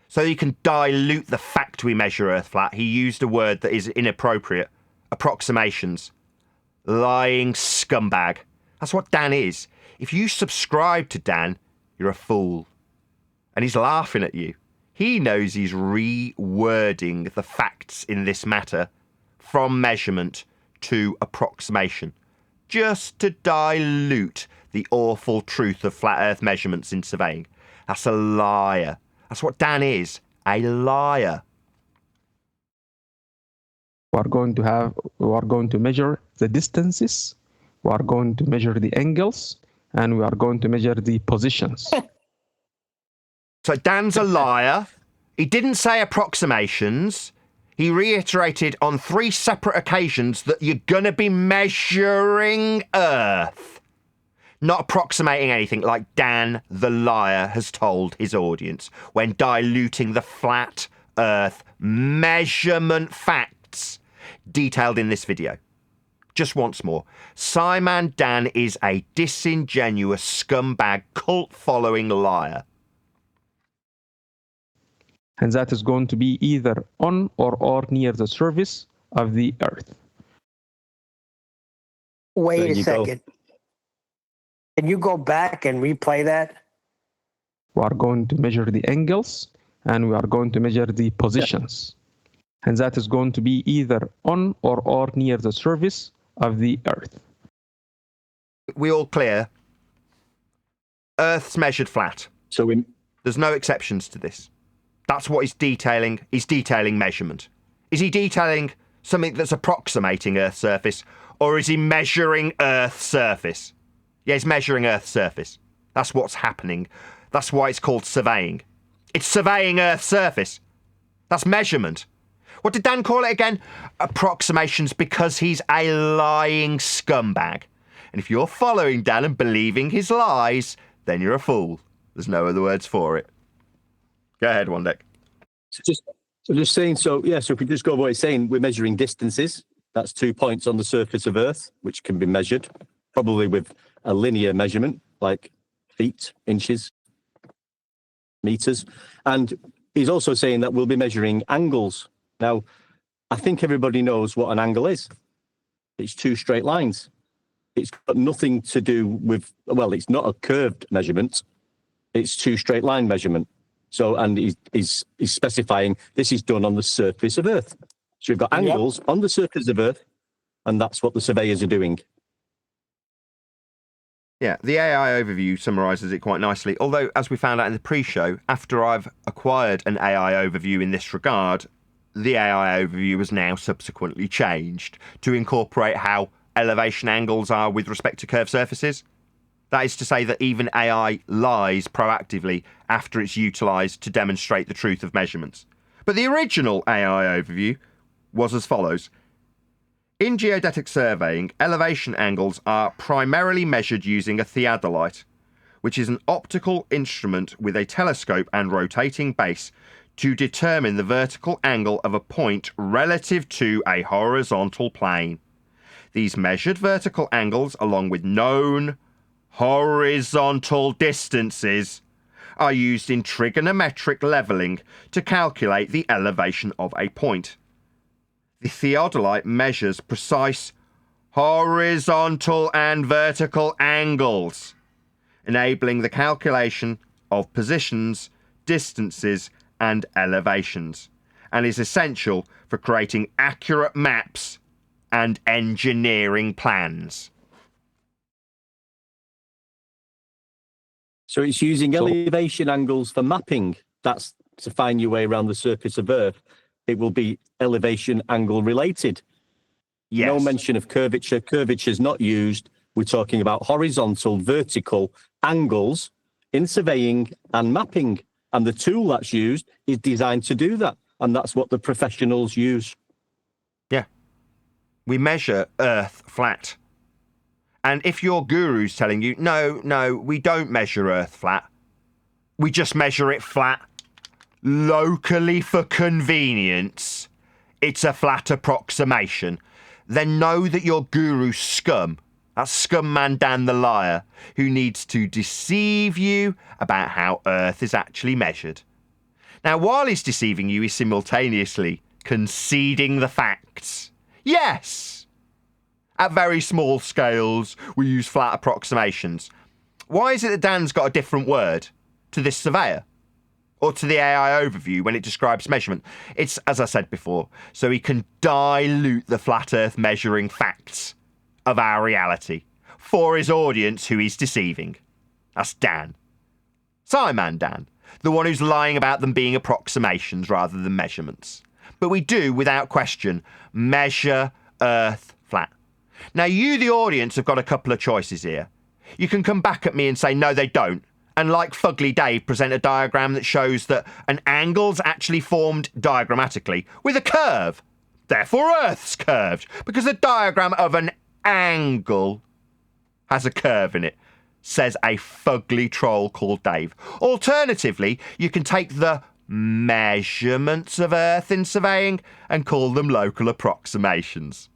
So you can dilute the fact we measure Earth flat. He used a word that is inappropriate. Approximations. Lying scumbag. That's what Dan is. If you subscribe to Dan, you're a fool. And he's laughing at you. He knows he's rewording the facts in this matter from measurement to approximation, just to dilute the awful truth of flat Earth measurements in surveying. That's a liar. That's what Dan is, a liar. We are going to measure the distances, we are going to measure the angles, and we are going to measure the positions. So Dan's a liar. He didn't say approximations. He reiterated on 3 separate occasions that you're going to be measuring Earth, not approximating anything like Dan the liar has told his audience when diluting the flat Earth measurement facts detailed in this video. Just once more, Simon Dan is a disingenuous scumbag cult-following liar. And that is going to be either on or near the surface of the Earth. Wait a second. Can you go back and replay that? We are going to measure the angles, and we are going to measure the positions. And that is going to be either on or near the surface of the Earth. We all clear? Earth's measured flat. So there's no exceptions to this. That's what he's detailing. He's detailing measurement. Is he detailing something that's approximating Earth's surface, or is he measuring Earth's surface? Yeah, he's measuring Earth's surface. That's what's happening. That's why it's called surveying. It's surveying Earth's surface. That's measurement. What did Dan call it again? Approximations, because he's a lying scumbag. And if you're following Dan and believing his lies, then you're a fool. There's no other words for it. Go ahead, Wandek. So So just saying, so if we just go by what it's saying, we're measuring distances. That's 2 points on the surface of Earth, which can be measured, probably with a linear measurement, like feet, inches, meters. And he's also saying that we'll be measuring angles. Now, I think everybody knows what an angle is. It's two straight lines. It's got nothing to do with, well, it's not a curved measurement. It's two straight line measurement. So, and he's specifying this is done on the surface of Earth. So you've got angles on the surface of Earth, and that's what the surveyors are doing. Yeah, the AI overview summarises it quite nicely. Although, as we found out in the pre-show, after I've acquired an AI overview in this regard, the AI overview has now subsequently changed to incorporate how elevation angles are with respect to curved surfaces. That is to say that even AI lies proactively after it's utilised to demonstrate the truth of measurements. But the original AI overview was as follows. In geodetic surveying, elevation angles are primarily measured using a theodolite, which is an optical instrument with a telescope and rotating base to determine the vertical angle of a point relative to a horizontal plane. These measured vertical angles, along with known horizontal distances, are used in trigonometric levelling to calculate the elevation of a point. The theodolite measures precise horizontal and vertical angles, enabling the calculation of positions, distances, and elevations, and is essential for creating accurate maps and engineering plans. So it's using elevation angles for mapping. That's to find your way around the surface of Earth. It will be elevation angle related. Yes. No mention of curvature. Curvature is not used. We're talking about horizontal, vertical angles in surveying and mapping. And the tool that's used is designed to do that. And that's what the professionals use. Yeah. We measure Earth flat. And if your guru's telling you, no, we don't measure Earth flat, we just measure it flat, locally for convenience, it's a flat approximation, then know that your guru's scum. That's scum man Dan the liar, who needs to deceive you about how Earth is actually measured. Now, while he's deceiving you, he's simultaneously conceding the facts. Yes! At very small scales, we use flat approximations. Why is it that Dan's got a different word to this surveyor? Or to the AI overview when it describes measurement? It's, as I said before, so he can dilute the flat Earth measuring facts of our reality for his audience who he's deceiving. That's Dan. Simon Dan, the one who's lying about them being approximations rather than measurements. But we do, without question, measure Earth flat. Now, you, the audience, have got a couple of choices here. You can come back at me and say, no, they don't. And like Fugly Dave, present a diagram that shows that an angle's actually formed diagrammatically with a curve. Therefore, Earth's curved, because the diagram of an angle has a curve in it, says a fugly troll called Dave. Alternatively, you can take the measurements of Earth in surveying and call them local approximations.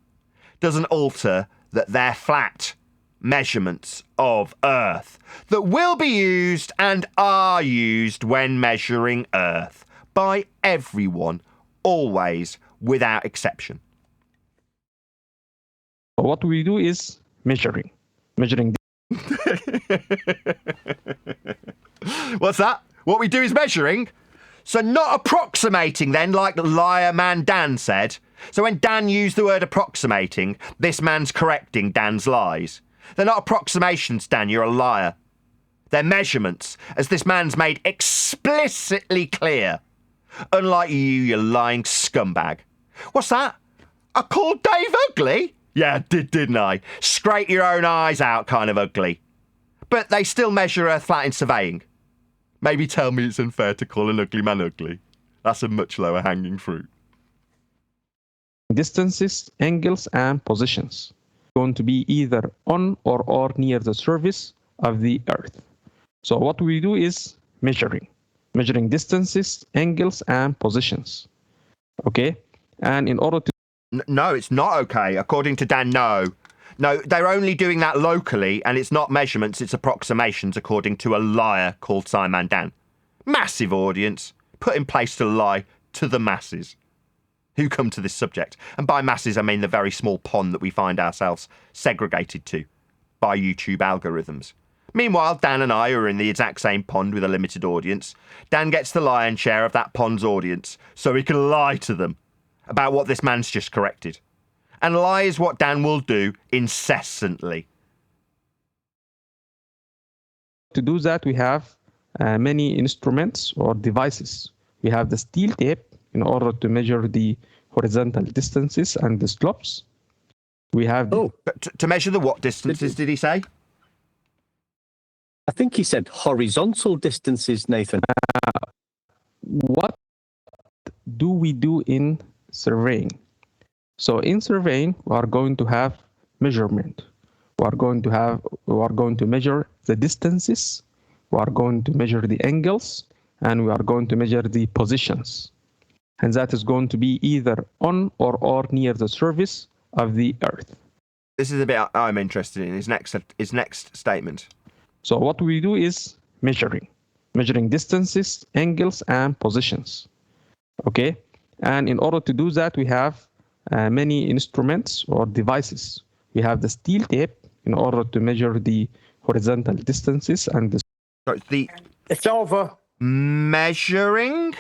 Doesn't alter that they're flat measurements of Earth that will be used and are used when measuring Earth by everyone, always, without exception. What we do is measuring. What's that? What we do is measuring? So not approximating then, like liar man Dan said. So when Dan used the word approximating, this man's correcting Dan's lies. They're not approximations, Dan, you're a liar. They're measurements, as this man's made explicitly clear. Unlike you lying scumbag. What's that? I called Dave ugly? Yeah, I did, didn't I? Scrape your own eyes out kind of ugly. But they still measure Earth flat in surveying. Maybe tell me it's unfair to call an ugly man ugly. That's a much lower hanging fruit. Distances, angles, and positions. Going to be either on or near the surface of the Earth. So what we do is measuring distances, angles, and positions. Okay, and in order to No, it's not okay. According to Dan, no. No, they're only doing that locally, and it's not measurements, it's approximations, according to a liar called Simon Dan. Massive audience, put in place to lie to the masses who come to this subject. And by masses, I mean the very small pond that we find ourselves segregated to by YouTube algorithms. Meanwhile, Dan and I are in the exact same pond with a limited audience. Dan gets the lion's share of that pond's audience, so he can lie to them about what this man's just corrected. And lie is what Dan will do incessantly. To do that, we have many instruments or devices. We have the steel tape in order to measure the horizontal distances and the slopes. We have To measure the what distances, did he say? I think he said horizontal distances, Nathan. What do we do in surveying? So in surveying, we are going to have measurement. We are going to measure the distances. We are going to measure the angles, and we are going to measure the positions. And that is going to be either on or near the surface of the Earth. This is a bit I'm interested in, his next statement. So what we do is measuring distances, angles, and positions. Okay, and in order to do that, we have many instruments or devices. We have the steel tape in order to measure the horizontal distances and the. It's over. Measuring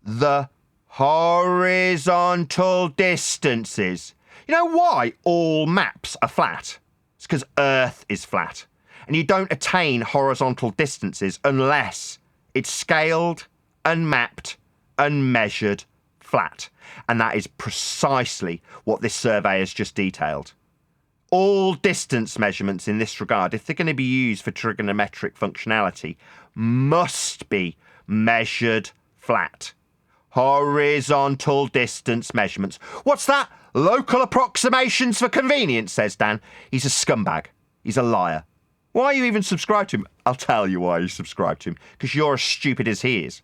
the horizontal distances. You know why all maps are flat? It's because Earth is flat. And you don't attain horizontal distances unless it's scaled and mapped and measured flat. And that is precisely what this survey has just detailed. All distance measurements in this regard, if they're going to be used for trigonometric functionality, must be measured flat. Horizontal distance measurements. What's that? Local approximations for convenience, says Dan. He's a scumbag. He's a liar. Why are you even subscribed to him? I'll tell you why you subscribe to him. Because you're as stupid as he is.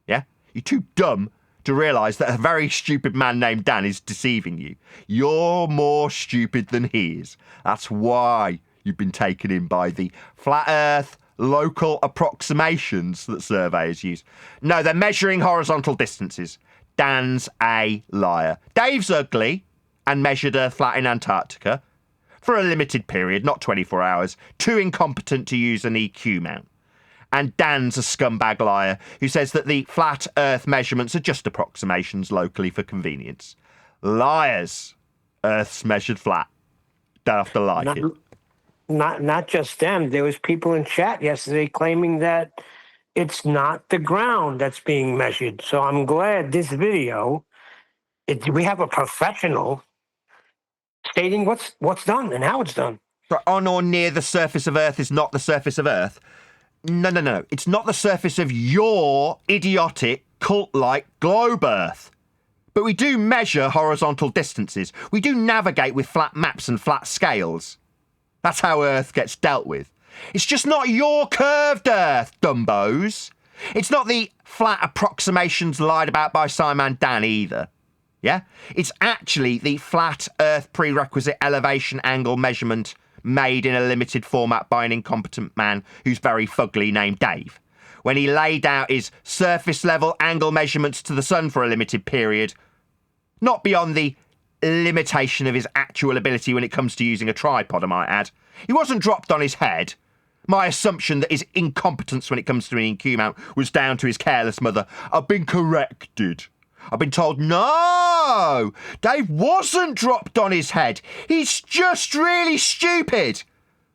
Yeah? You're too dumb to realise that a very stupid man named Dan is deceiving you. You're more stupid than he is. That's why you've been taken in by the flat Earth local approximations that surveyors use. No, they're measuring horizontal distances. Dan's a liar. Dave's ugly and measured Earth flat in Antarctica for a limited period, not 24 hours, too incompetent to use an EQ mount. And Dan's a scumbag liar who says that the flat Earth measurements are just approximations locally for convenience. Liars. Earth's measured flat. Don't have to like it. Not just them. There was people in chat yesterday claiming that it's not the ground that's being measured. So I'm glad this video, we have a professional stating what's done and how it's done. So on or near the surface of Earth is not the surface of Earth. No. It's not the surface of your idiotic, cult-like globe Earth. But we do measure horizontal distances. We do navigate with flat maps and flat scales. That's how Earth gets dealt with. It's just not your curved Earth, dumbos. It's not the flat approximations lied about by Simon Dan either. Yeah? It's actually the flat Earth prerequisite elevation angle measurement made in a limited format by an incompetent man who's very fugly named Dave. When he laid out his surface level angle measurements to the sun for a limited period, not beyond the limitation of his actual ability when it comes to using a tripod, I might add. He wasn't dropped on his head. My assumption that his incompetence when it comes to an EQ mount was down to his careless mother. I've been corrected. I've been told, no, Dave wasn't dropped on his head. He's just really stupid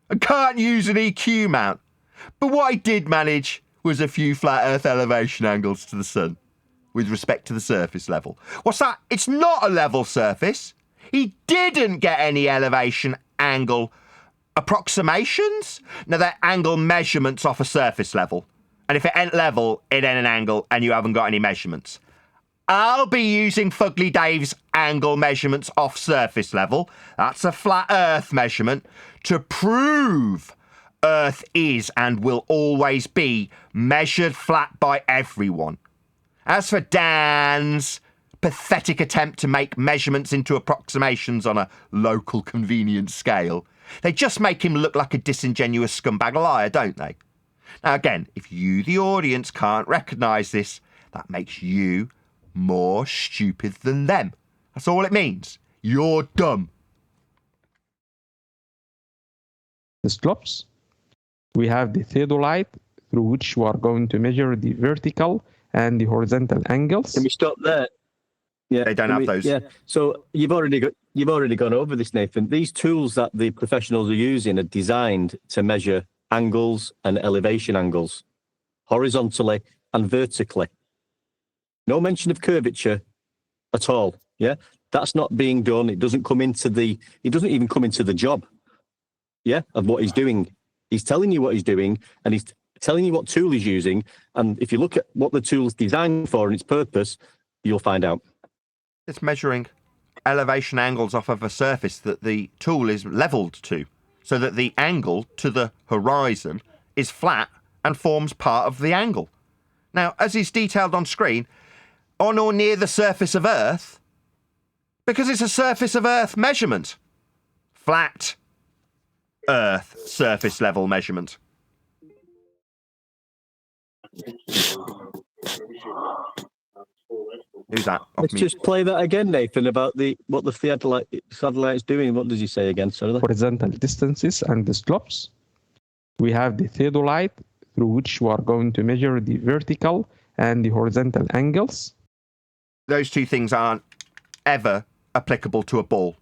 and can't use an EQ mount. But what he did manage was a few flat Earth elevation angles to the sun with respect to the surface level. What's that? It's not a level surface. He didn't get any elevation angle approximations. Now, they're angle measurements off a surface level. And if it ain't level, it ain't an angle and you haven't got any measurements. I'll be using Fugly Dave's angle measurements off surface level. That's a flat Earth measurement to prove Earth is and will always be measured flat by everyone. As for Dan's pathetic attempt to make measurements into approximations on a local convenience scale. They just make him look like a disingenuous scumbag liar, don't they? Now again, if you, the audience, can't recognise this, that makes you more stupid than them. That's all it means. You're dumb. The slopes. We have the theodolite, through which we are going to measure the vertical and the horizontal angles. Can we stop there? Yeah, They don't have those. Yeah. So you've already gone over this, Nathan. These tools that the professionals are using are designed to measure angles and elevation angles, horizontally and vertically. No mention of curvature at all. Yeah, that's not being done. It doesn't even come into the job. Yeah, of what he's doing. He's telling you what he's doing, and he's telling you what tool he's using. And if you look at what the tool's designed for and its purpose, you'll find out. It's measuring elevation angles off of a surface that the tool is levelled to, so that the angle to the horizon is flat and forms part of the angle. Now, as is detailed on screen, on or near the surface of Earth, because it's a surface of Earth measurement. Flat Earth surface level measurement. Who's that? Let's just play that again, Nathan, about what the satellite's doing. What does he say again? Sorry. Horizontal distances and the slopes. We have the theodolite, through which we are going to measure the vertical and the horizontal angles. Those two things aren't ever applicable to a ball.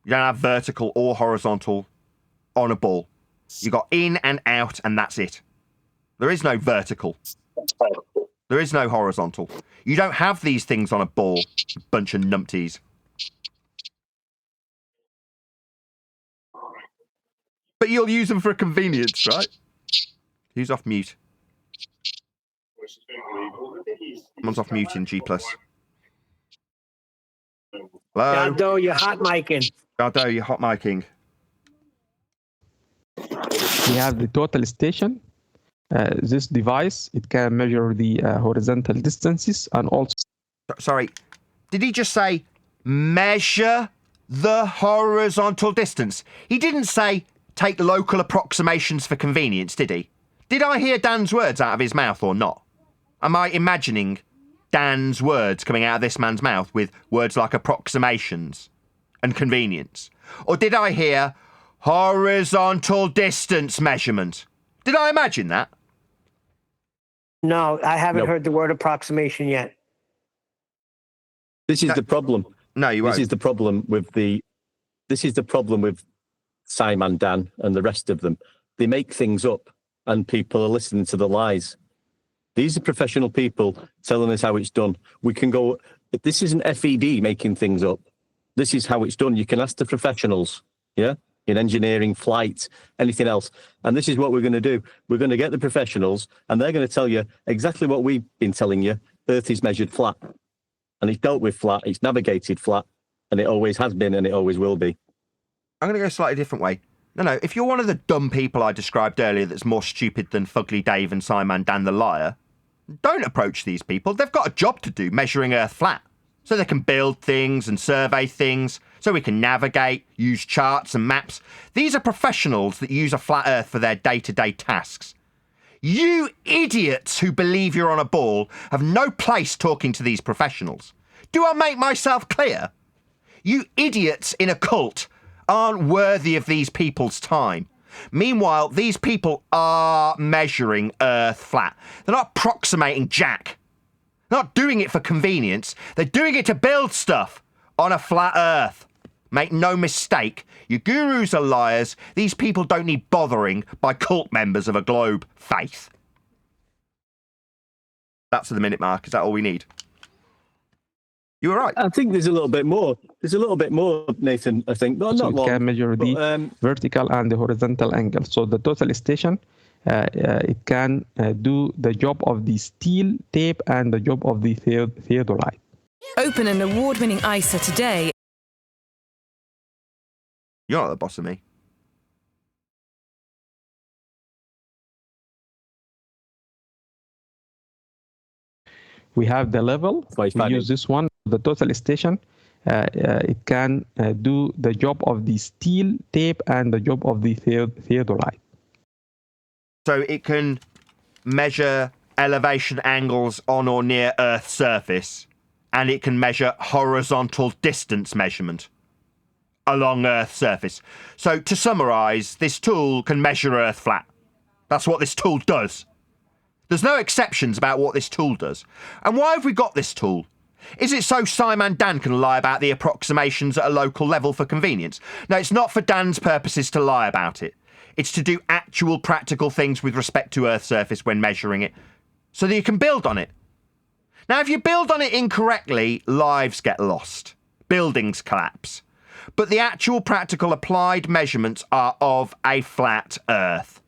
You don't have vertical or horizontal on a ball. You got in and out, and that's it. There is no vertical. There is no horizontal. You don't have these things on a ball, you bunch of numpties. But you'll use them for convenience, right? Who's off mute? Someone's off mute in G+. Hello? Dardo, you're hot micing. Dardo, you're hot micing. We have the total station. This device, it can measure the horizontal distances and also... Sorry, did he just say measure the horizontal distance? He didn't say take local approximations for convenience, did he? Did I hear Dan's words out of his mouth or not? Am I imagining Dan's words coming out of this man's mouth with words like approximations and convenience? Or did I hear horizontal distance measurement? Did I imagine that? No, I haven't heard the word approximation yet. This is the problem. No, you won't. This is the problem with Simon, Dan, and the rest of them. They make things up, and people are listening to the lies. These are professional people telling us how it's done. We can go. This isn't FED making things up. This is how it's done. You can ask the professionals. Yeah. In engineering, flight, anything else. And this is what we're going to do. We're going to get the professionals, and they're going to tell you exactly what we've been telling you. Earth is measured flat, and it's dealt with flat, it's navigated flat, and it always has been, and it always will be. I'm going to go a slightly different way. No, if you're one of the dumb people I described earlier that's more stupid than Fugly Dave and Simon Dan the liar, don't approach these people. They've got a job to do measuring Earth flat, so they can build things and survey things, so we can navigate, use charts and maps. These are professionals that use a flat Earth for their day-to-day tasks. You idiots who believe you're on a ball have no place talking to these professionals. Do I make myself clear? You idiots in a cult aren't worthy of these people's time. Meanwhile, these people are measuring Earth flat. They're not approximating jack. They're not doing it for convenience. They're doing it to build stuff on a flat Earth. Make no mistake, your gurus are liars. These people don't need bothering by cult members of a globe faith. That's the minute mark. Is that all we need? You were right. I think there's a little bit more. There's a little bit more, Nathan, I think. No, so not it long. can measure the vertical and the horizontal angle. So the total station, it can do the job of the steel tape and the job of the theodolite. Open an award-winning ISA today. You're not the boss of me. We have the level. We use this one. The total station, it can do the job of the steel tape and the job of the theodolite. So it can measure elevation angles on or near Earth's surface, and it can measure horizontal distance measurement along Earth's surface. So to summarise, this tool can measure Earth flat. That's what this tool does. There's no exceptions about what this tool does. And why have we got this tool? Is it so Simon Dan can lie about the approximations at a local level for convenience? No, it's not for Dan's purposes to lie about it. It's to do actual practical things with respect to Earth's surface when measuring it, so that you can build on it. Now, if you build on it incorrectly, lives get lost. Buildings collapse. But the actual practical applied measurements are of a flat Earth.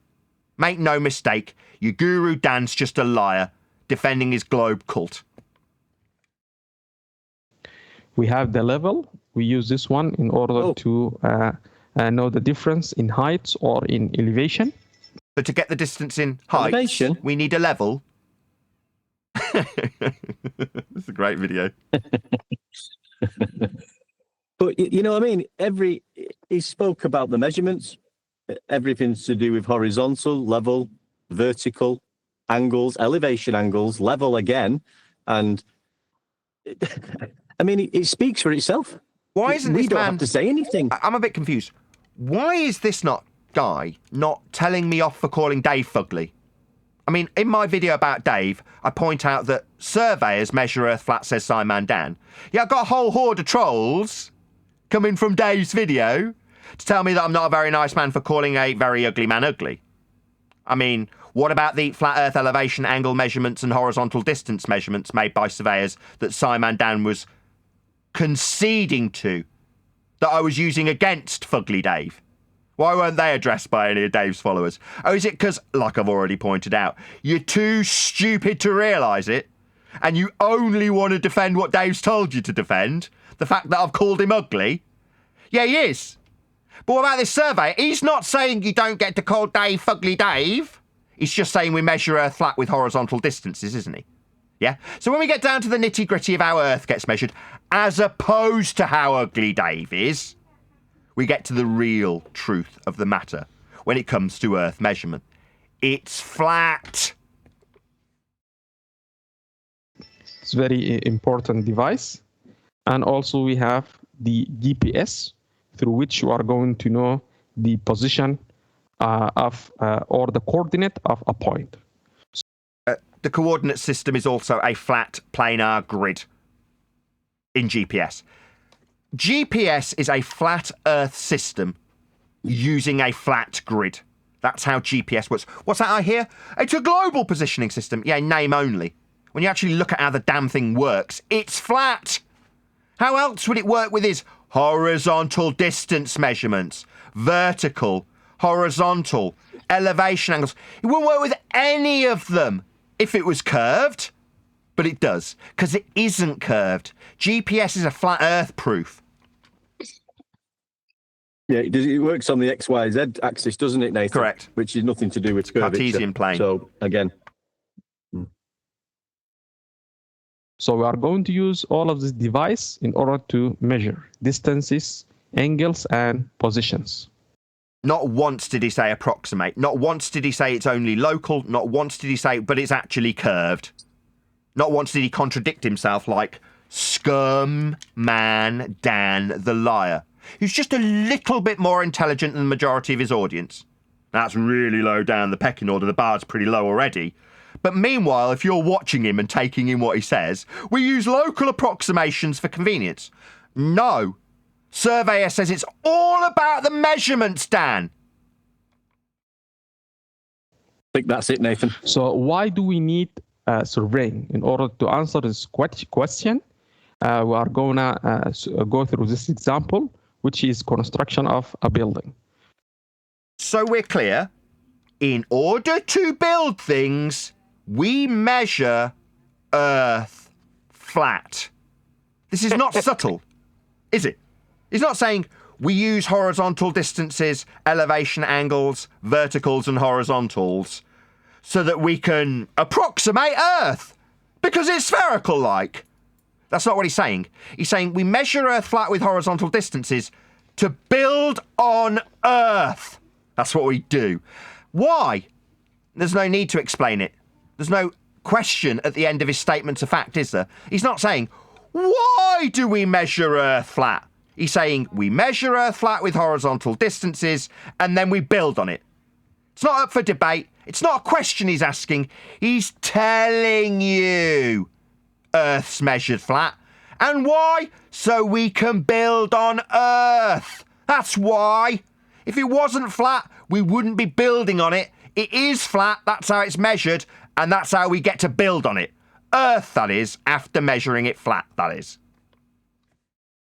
Make no mistake, your guru Dan's just a liar, defending his globe cult. We have the level. We use this one in order to know the difference in heights or in elevation. So to get the distance in heights, Elevation? we need a level. This is a great video. But you know what I mean? He spoke about the measurements, everything's to do with horizontal, level, vertical, angles, elevation angles, level again. And I mean, it speaks for itself. Why isn't we this don't man... have to say anything. I'm a bit confused. Why is this guy not telling me off for calling Dave Fugly? I mean, in my video about Dave, I point out that surveyors measure Earth flat, says Simon Dan. Yeah, I've got a whole horde of trolls coming from Dave's video to tell me that I'm not a very nice man for calling a very ugly man ugly. I mean, what about the flat Earth elevation angle measurements and horizontal distance measurements made by surveyors that Simon Dan was conceding to, that I was using against Fugly Dave? Why weren't they addressed by any of Dave's followers? Oh, is it because, like I've already pointed out, you're too stupid to realise it, and you only want to defend what Dave's told you to defend? The fact that I've called him ugly? Yeah, he is. But what about this survey? He's not saying you don't get to call Dave Fugly Dave. He's just saying we measure Earth flat with horizontal distances, isn't he? Yeah? So when we get down to the nitty-gritty of how Earth gets measured, as opposed to how ugly Dave is, we get to the real truth of the matter when it comes to Earth measurement. It's flat. It's a very important device. And also we have the GPS, through which you are going to know the position of or the coordinate of a point. The coordinate system is also a flat planar grid in GPS. GPS is a flat Earth system using a flat grid. That's how GPS works. What's that I hear? It's a global positioning system. Yeah, name only. When you actually look at how the damn thing works, it's flat. How else would it work with his horizontal distance measurements, vertical, horizontal, elevation angles? It wouldn't work with any of them if it was curved. But it does, because it isn't curved. GPS is a flat Earth proof. Yeah, it works on the XYZ axis, doesn't it, Nathan? Correct. Which is nothing to do with curvature. Cartesian plane. So, again. So we are going to use all of this device in order to measure distances, angles, and positions. Not once did he say approximate. Not once did he say it's only local. Not once did he say, but it's actually curved. Not once did he contradict himself like Scum Man Dan the liar, who's just a little bit more intelligent than the majority of his audience. That's really low down the pecking order. The bar's pretty low already. But meanwhile, if you're watching him and taking in what he says, we use local approximations for convenience. No. Surveyor says it's all about the measurements, Dan. I think that's it, Nathan. So why do we need surveying? In order to answer this question, we are going to go through this example, which is construction of a building. So we're clear. In order to build things, we measure Earth flat. This is not subtle, is it? He's not saying we use horizontal distances, elevation angles, verticals and horizontals so that we can approximate Earth because it's spherical like. That's not what he's saying. He's saying we measure Earth flat with horizontal distances to build on Earth. That's what we do. Why? There's no need to explain it. There's no question at the end of his statement of fact, is there? He's not saying, why do we measure Earth flat? He's saying we measure Earth flat with horizontal distances and then we build on it. It's not up for debate. It's not a question he's asking. He's telling you Earth's measured flat. And why? So we can build on Earth. That's why. If it wasn't flat, we wouldn't be building on it. It is flat. That's how it's measured. And that's how we get to build on it. Earth, that is, after measuring it flat, that is.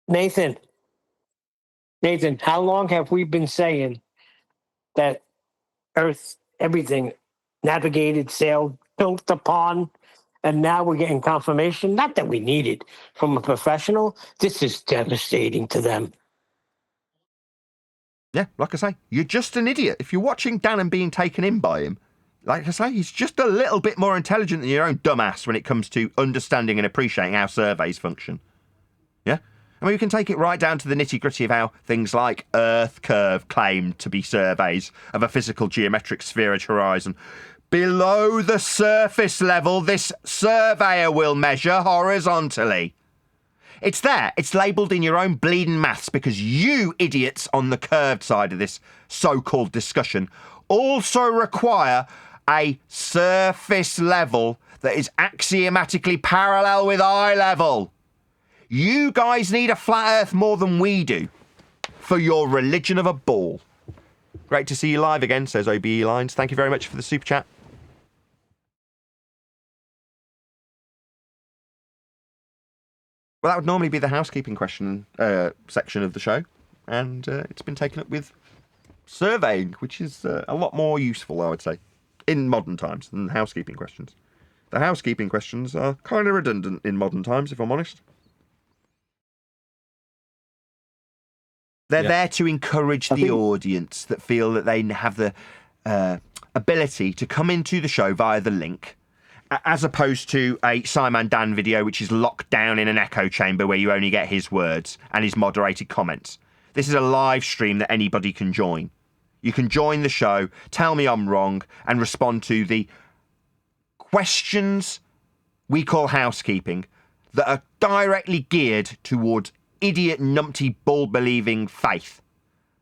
Nathan, how long have we been saying that Earth, everything, navigated, sailed, built upon, and now we're getting confirmation? Not that we need it from a professional. This is devastating to them. Yeah, like I say, you're just an idiot. If you're watching Dan and being taken in by him, like I say, he's just a little bit more intelligent than your own dumbass when it comes to understanding and appreciating how surveys function. Yeah? I mean, we can take it right down to the nitty-gritty of how things like Earth curve claim to be surveys of a physical geometric spheroid horizon. Below the surface level, this surveyor will measure horizontally. It's there. It's labelled in your own bleeding maths because you idiots on the curved side of this so-called discussion also require a surface level that is axiomatically parallel with eye level. You guys need a flat Earth more than we do for your religion of a ball. Great to see you live again, says OBE Lines. Thank you very much for the super chat. Well, that would normally be the housekeeping question section of the show, and it's been taken up with surveying, which is a lot more useful, I would say, in modern times than housekeeping questions. The housekeeping questions are kind of redundant in modern times, if I'm honest. They're there to encourage the audience that feel that they have the ability to come into the show via the link, as opposed to a Simon Dan video, which is locked down in an echo chamber where you only get his words and his moderated comments. This is a live stream that anybody can join. You can join the show, tell me I'm wrong, and respond to the questions we call housekeeping that are directly geared towards idiot numpty bull-believing faith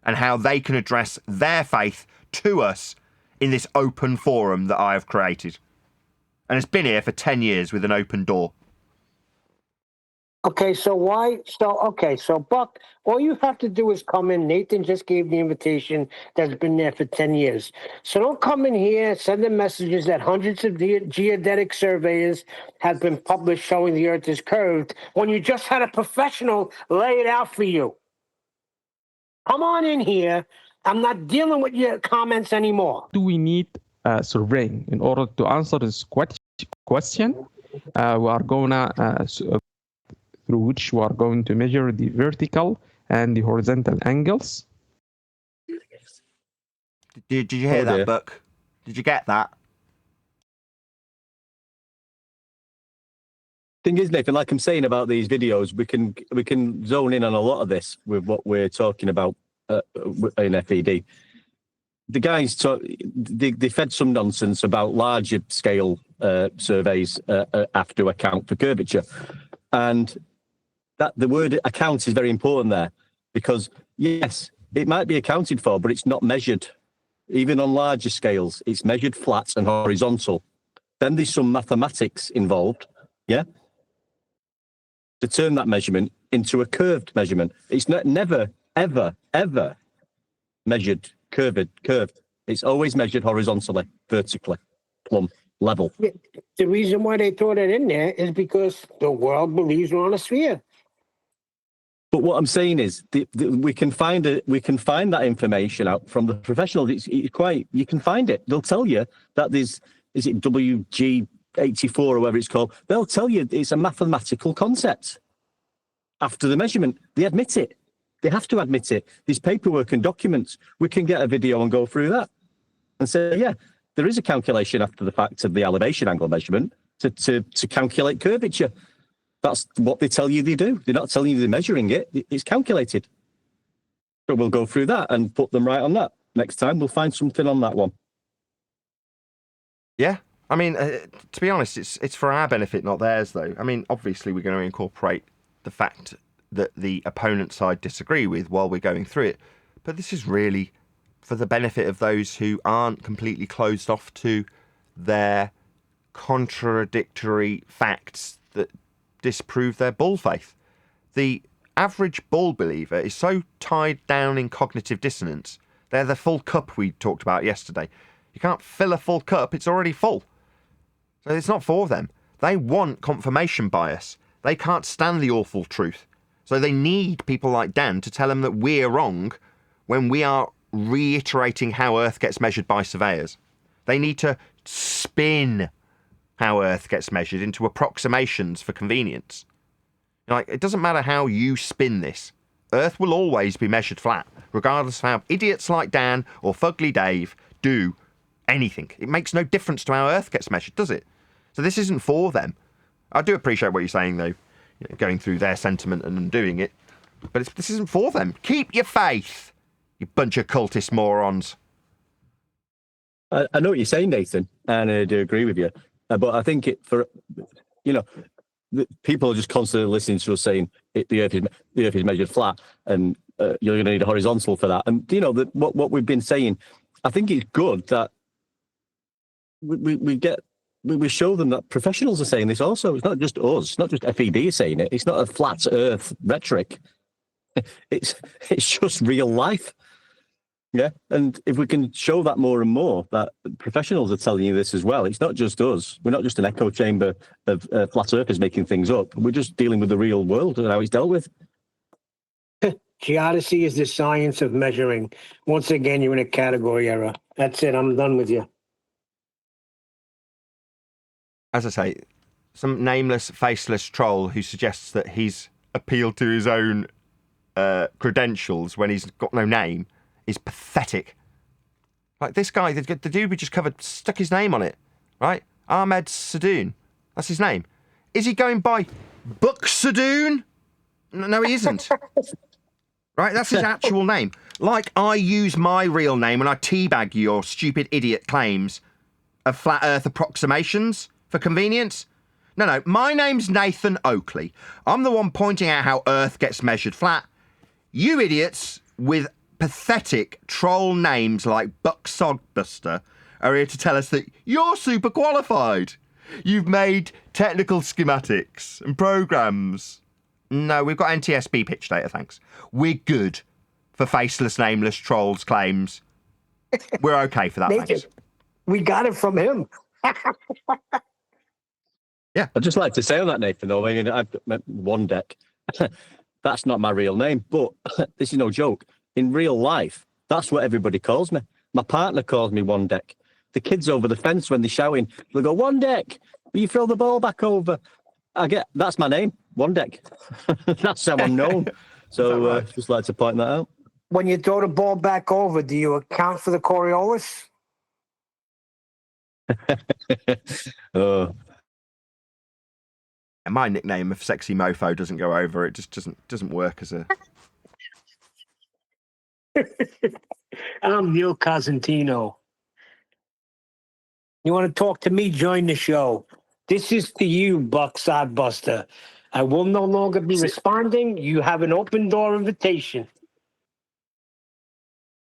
and how they can address their faith to us in this open forum that I have created. And it's been here for 10 years with an open door. Okay, so Buck, all you have to do is come in. Nathan just gave the invitation that's been there for 10 years. So don't come in here, send them messages that hundreds of geodetic surveys have been published showing the Earth is curved when you just had a professional lay it out for you. Come on in here. I'm not dealing with your comments anymore. Do we need surveying in order to answer this question? We are going to... through which we are going to measure the vertical and the horizontal angles. Did you hear that, Buck? Did you get that? Thing is, Nathan, like I'm saying about these videos, we can zone in on a lot of this with what we're talking about in FED. The guys they fed some nonsense about larger scale surveys have to account for curvature, and that the word account is very important there, because yes, it might be accounted for, but it's not measured. Even on larger scales, it's measured flat and horizontal. Then there's some mathematics involved, yeah, to turn that measurement into a curved measurement. It's never, ever measured curved. It's always measured horizontally, vertically, plumb, level. The reason why they throw that in there is because the world believes we're on a sphere. But what I'm saying is, we can find that information out from the professionals. You can find it. They'll tell you that is it WG84 or whatever it's called. They'll tell you it's a mathematical concept. After the measurement, they admit it. They have to admit it. There's paperwork and documents. We can get a video and go through that and say, yeah, there is a calculation after the fact of the elevation angle measurement to calculate curvature. That's what they tell you they do. They're not telling you they're measuring it. It's calculated. So we'll go through that and put them right on that. Next time, we'll find something on that one. Yeah. I mean, to be honest, it's for our benefit, not theirs, though. I mean, obviously, we're going to incorporate the fact that the opponent side disagree with while we're going through it. But this is really for the benefit of those who aren't completely closed off to their contradictory facts that disprove their bull faith. The average bull believer is so tied down in cognitive dissonance. They're the full cup we talked about yesterday. You can't fill a full cup, it's already full. So it's not for them. They want confirmation bias. They can't stand the awful truth. So they need people like Dan to tell them that we're wrong when we are reiterating how Earth gets measured by surveyors. They need to spin how Earth gets measured into approximations for convenience. Like, it doesn't matter how you spin this. Earth will always be measured flat, regardless of how idiots like Dan or Fugly Dave do anything. It makes no difference to how Earth gets measured, does it? So this isn't for them. I do appreciate what you're saying, though, going through their sentiment and undoing it. But this isn't for them. Keep your faith, you bunch of cultist morons. I know what you're saying, Nathan, and I do agree with you. But I think people are just constantly listening to us saying the Earth is measured flat, and you're going to need a horizontal for that. And what we've been saying, I think it's good that we show them that professionals are saying this also. It's not just us. It's not just FED saying it. It's not a flat Earth rhetoric. It's just real life. Yeah, and if we can show that more and more, that professionals are telling you this as well. It's not just us. We're not just an echo chamber of flat earthers making things up. We're just dealing with the real world and how it's dealt with. Geodesy is the science of measuring. Once again, you're in a category error. That's it. I'm done with you. As I say, some nameless, faceless troll who suggests that he's appealed to his own credentials when he's got no name is pathetic. Like this guy, the dude we just covered, stuck his name on it, right? Ahmed Sadoun. That's his name. Is he going by Buck Sadoun? No, he isn't. Right? That's his actual name. Like I use my real name when I teabag your stupid idiot claims of flat earth approximations for convenience. No, my name's Nathan Oakley. I'm the one pointing out how Earth gets measured flat. You idiots with pathetic troll names like Buck Sodbuster are here to tell us that you're super qualified. You've made technical schematics and programs. No, we've got NTSB pitch data, thanks. We're good for faceless, nameless trolls' claims. We're okay for that, thanks. We got it from him. Yeah, I'd just like to say on that, Nathan, though, I mean, I've got one deck. That's not my real name, but this is no joke. In real life, that's what everybody calls me. My partner calls me One Deck. The kids over the fence, when they're shouting, they'll go, One Deck, will you throw the ball back over? That's my name, One Deck. That's how I'm known. So right? Just like to point that out. When you throw the ball back over, do you account for the Coriolis? Oh. And my nickname of Sexy Mofo doesn't go over. It just doesn't work as a... I'm Neil Cosentino. You want to talk to me? Join the show. This is to you, Buck Sodbuster. I will no longer be responding. You have an open door invitation.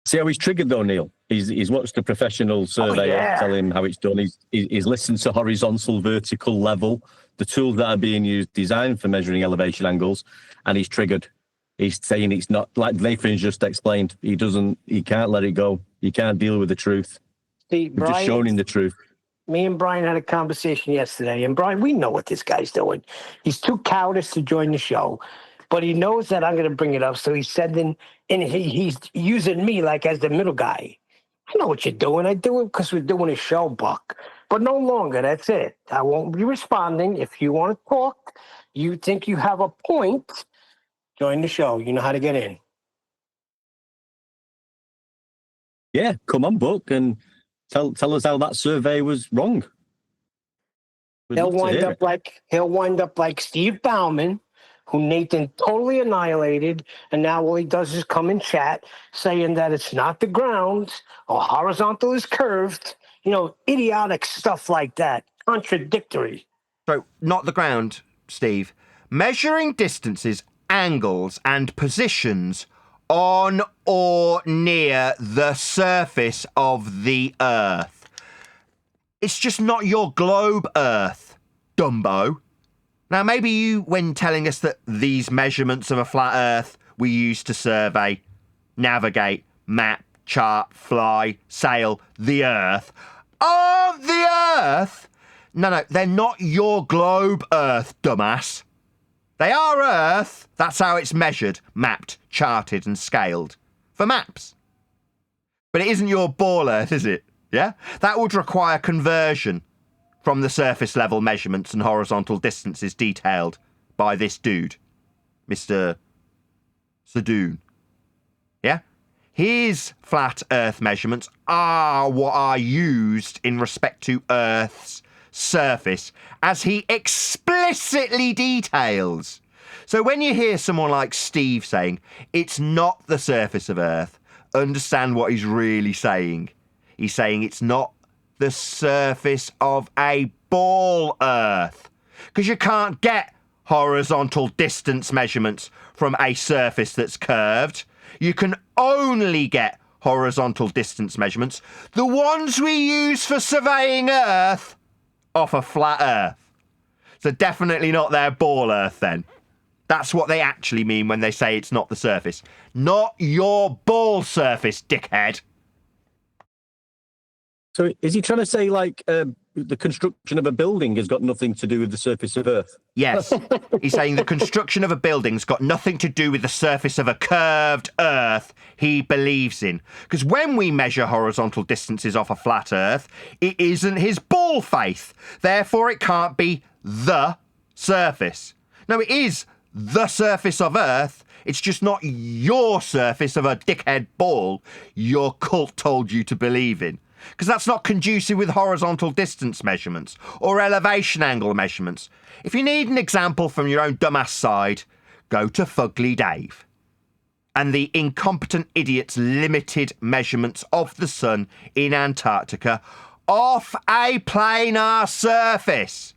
See how he's triggered though, Neil? He's watched the professional surveyor tell him how it's done. He's listened to horizontal, vertical, level, the tools that are being used, designed for measuring elevation angles, and he's triggered. He's saying it's not, like Nathan's just explained, he can't let it go. He can't deal with the truth. See, We've just shown him the truth. Me and Brian had a conversation yesterday, and Brian, we know what this guy's doing. He's too cowardice to join the show, but he knows that I'm going to bring it up, so he's sending, and he's using me like as the middle guy. I know what you're doing. I do it because we're doing a show, Buck, but no longer. That's it. I won't be responding. If you want to talk, you think you have a point, join the show. You know how to get in. Yeah, come on, Buck, and tell us how that survey was wrong. We'd He'll love to wind hear up like Steve Bauman, who Nathan totally annihilated, and now all he does is come in chat saying that it's not the ground or horizontal is curved. You know, idiotic stuff like that. Contradictory. So, not the ground, Steve. Measuring distances, angles, and positions on or near the surface of the Earth. It's just not your globe, Earth, Dumbo. Now, maybe you, when telling us that these measurements of a flat Earth we use to survey, navigate, map, chart, fly, sail the Earth, aren't the Earth? No, they're not your globe, Earth, dumbass. They are Earth. That's how it's measured, mapped, charted, and scaled. For maps. But it isn't your ball Earth, is it? Yeah? That would require conversion from the surface level measurements and horizontal distances detailed by this dude, Mr. Sadoon. Yeah? His flat Earth measurements are what are used in respect to Earth's surface, as he explicitly details. So when you hear someone like Steve saying, it's not the surface of Earth, understand what he's really saying. He's saying it's not the surface of a ball Earth, because you can't get horizontal distance measurements from a surface that's curved. You can only get horizontal distance measurements, the ones we use for surveying Earth, off a flat Earth. So definitely not their ball Earth then. That's what they actually mean when they say it's not the surface. Not your ball surface, dickhead. So is he trying to say, like, the construction of a building has got nothing to do with the surface of Earth? Yes. He's saying the construction of a building's got nothing to do with the surface of a curved Earth he believes in. Because when we measure horizontal distances off a flat Earth, it isn't his ball faith. Therefore, it can't be the surface. No, it is the surface of Earth. It's just not your surface of a dickhead ball your cult told you to believe in. Because that's not conducive with horizontal distance measurements or elevation angle measurements. If you need an example from your own dumbass side, go to Fugly Dave and the incompetent idiot's limited measurements of the sun in Antarctica off a planar surface.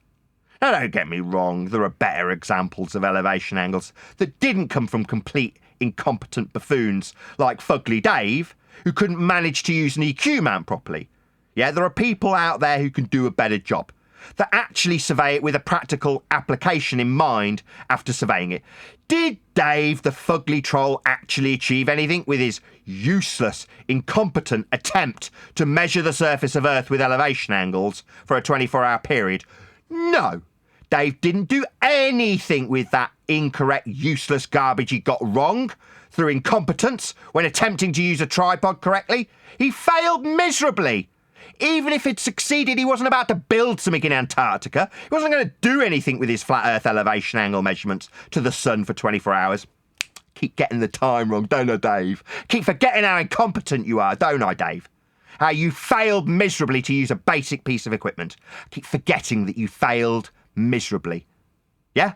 Now, don't get me wrong, there are better examples of elevation angles that didn't come from complete incompetent buffoons like Fugly Dave, who couldn't manage to use an EQ mount properly. Yeah, there are people out there who can do a better job, that actually survey it with a practical application in mind after surveying it. Did Dave, the Fugly troll, actually achieve anything with his useless, incompetent attempt to measure the surface of Earth with elevation angles for a 24-hour period? No. Dave didn't do anything with that incorrect, useless garbage he got wrong through incompetence when attempting to use a tripod correctly. He failed miserably. Even if he'd succeeded, he wasn't about to build something in Antarctica. He wasn't going to do anything with his flat Earth elevation angle measurements to the sun for 24 hours. Keep getting the time wrong, don't I, Dave? Keep forgetting how incompetent you are, don't I, Dave? How you failed miserably to use a basic piece of equipment. Keep forgetting that you failed miserably. Yeah?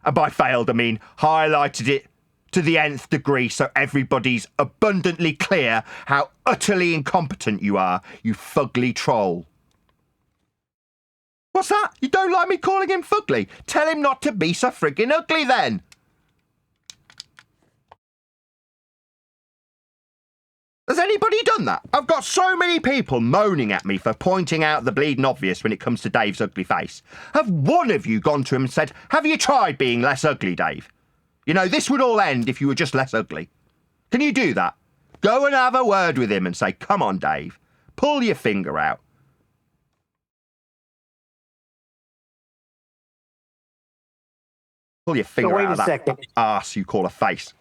And by failed, I mean highlighted it to the nth degree so everybody's abundantly clear how utterly incompetent you are, you fugly troll. What's that? You don't like me calling him fugly? Tell him not to be so friggin' ugly then. Has anybody done that? I've got so many people moaning at me for pointing out the bleeding obvious when it comes to Dave's ugly face. Have one of you gone to him and said, have you tried being less ugly, Dave? You know, this would all end if you were just less ugly. Can you do that? Go and have a word with him and say, come on, Dave, pull your finger out. Pull your finger out of that arse you call a face.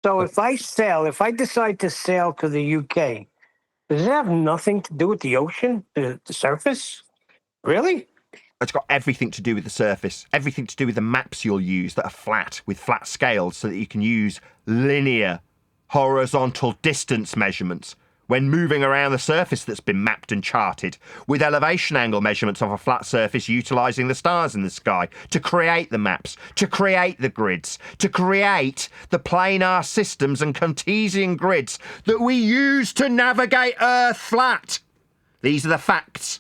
So if I decide to sail to the UK, does it have nothing to do with the ocean, the surface? Really? It's got everything to do with the surface, everything to do with the maps you'll use that are flat, with flat scales, so that you can use linear, horizontal distance measurements when moving around the surface that's been mapped and charted, with elevation angle measurements of a flat surface utilising the stars in the sky to create the maps, to create the grids, to create the planar systems and Cartesian grids that we use to navigate Earth flat. These are the facts.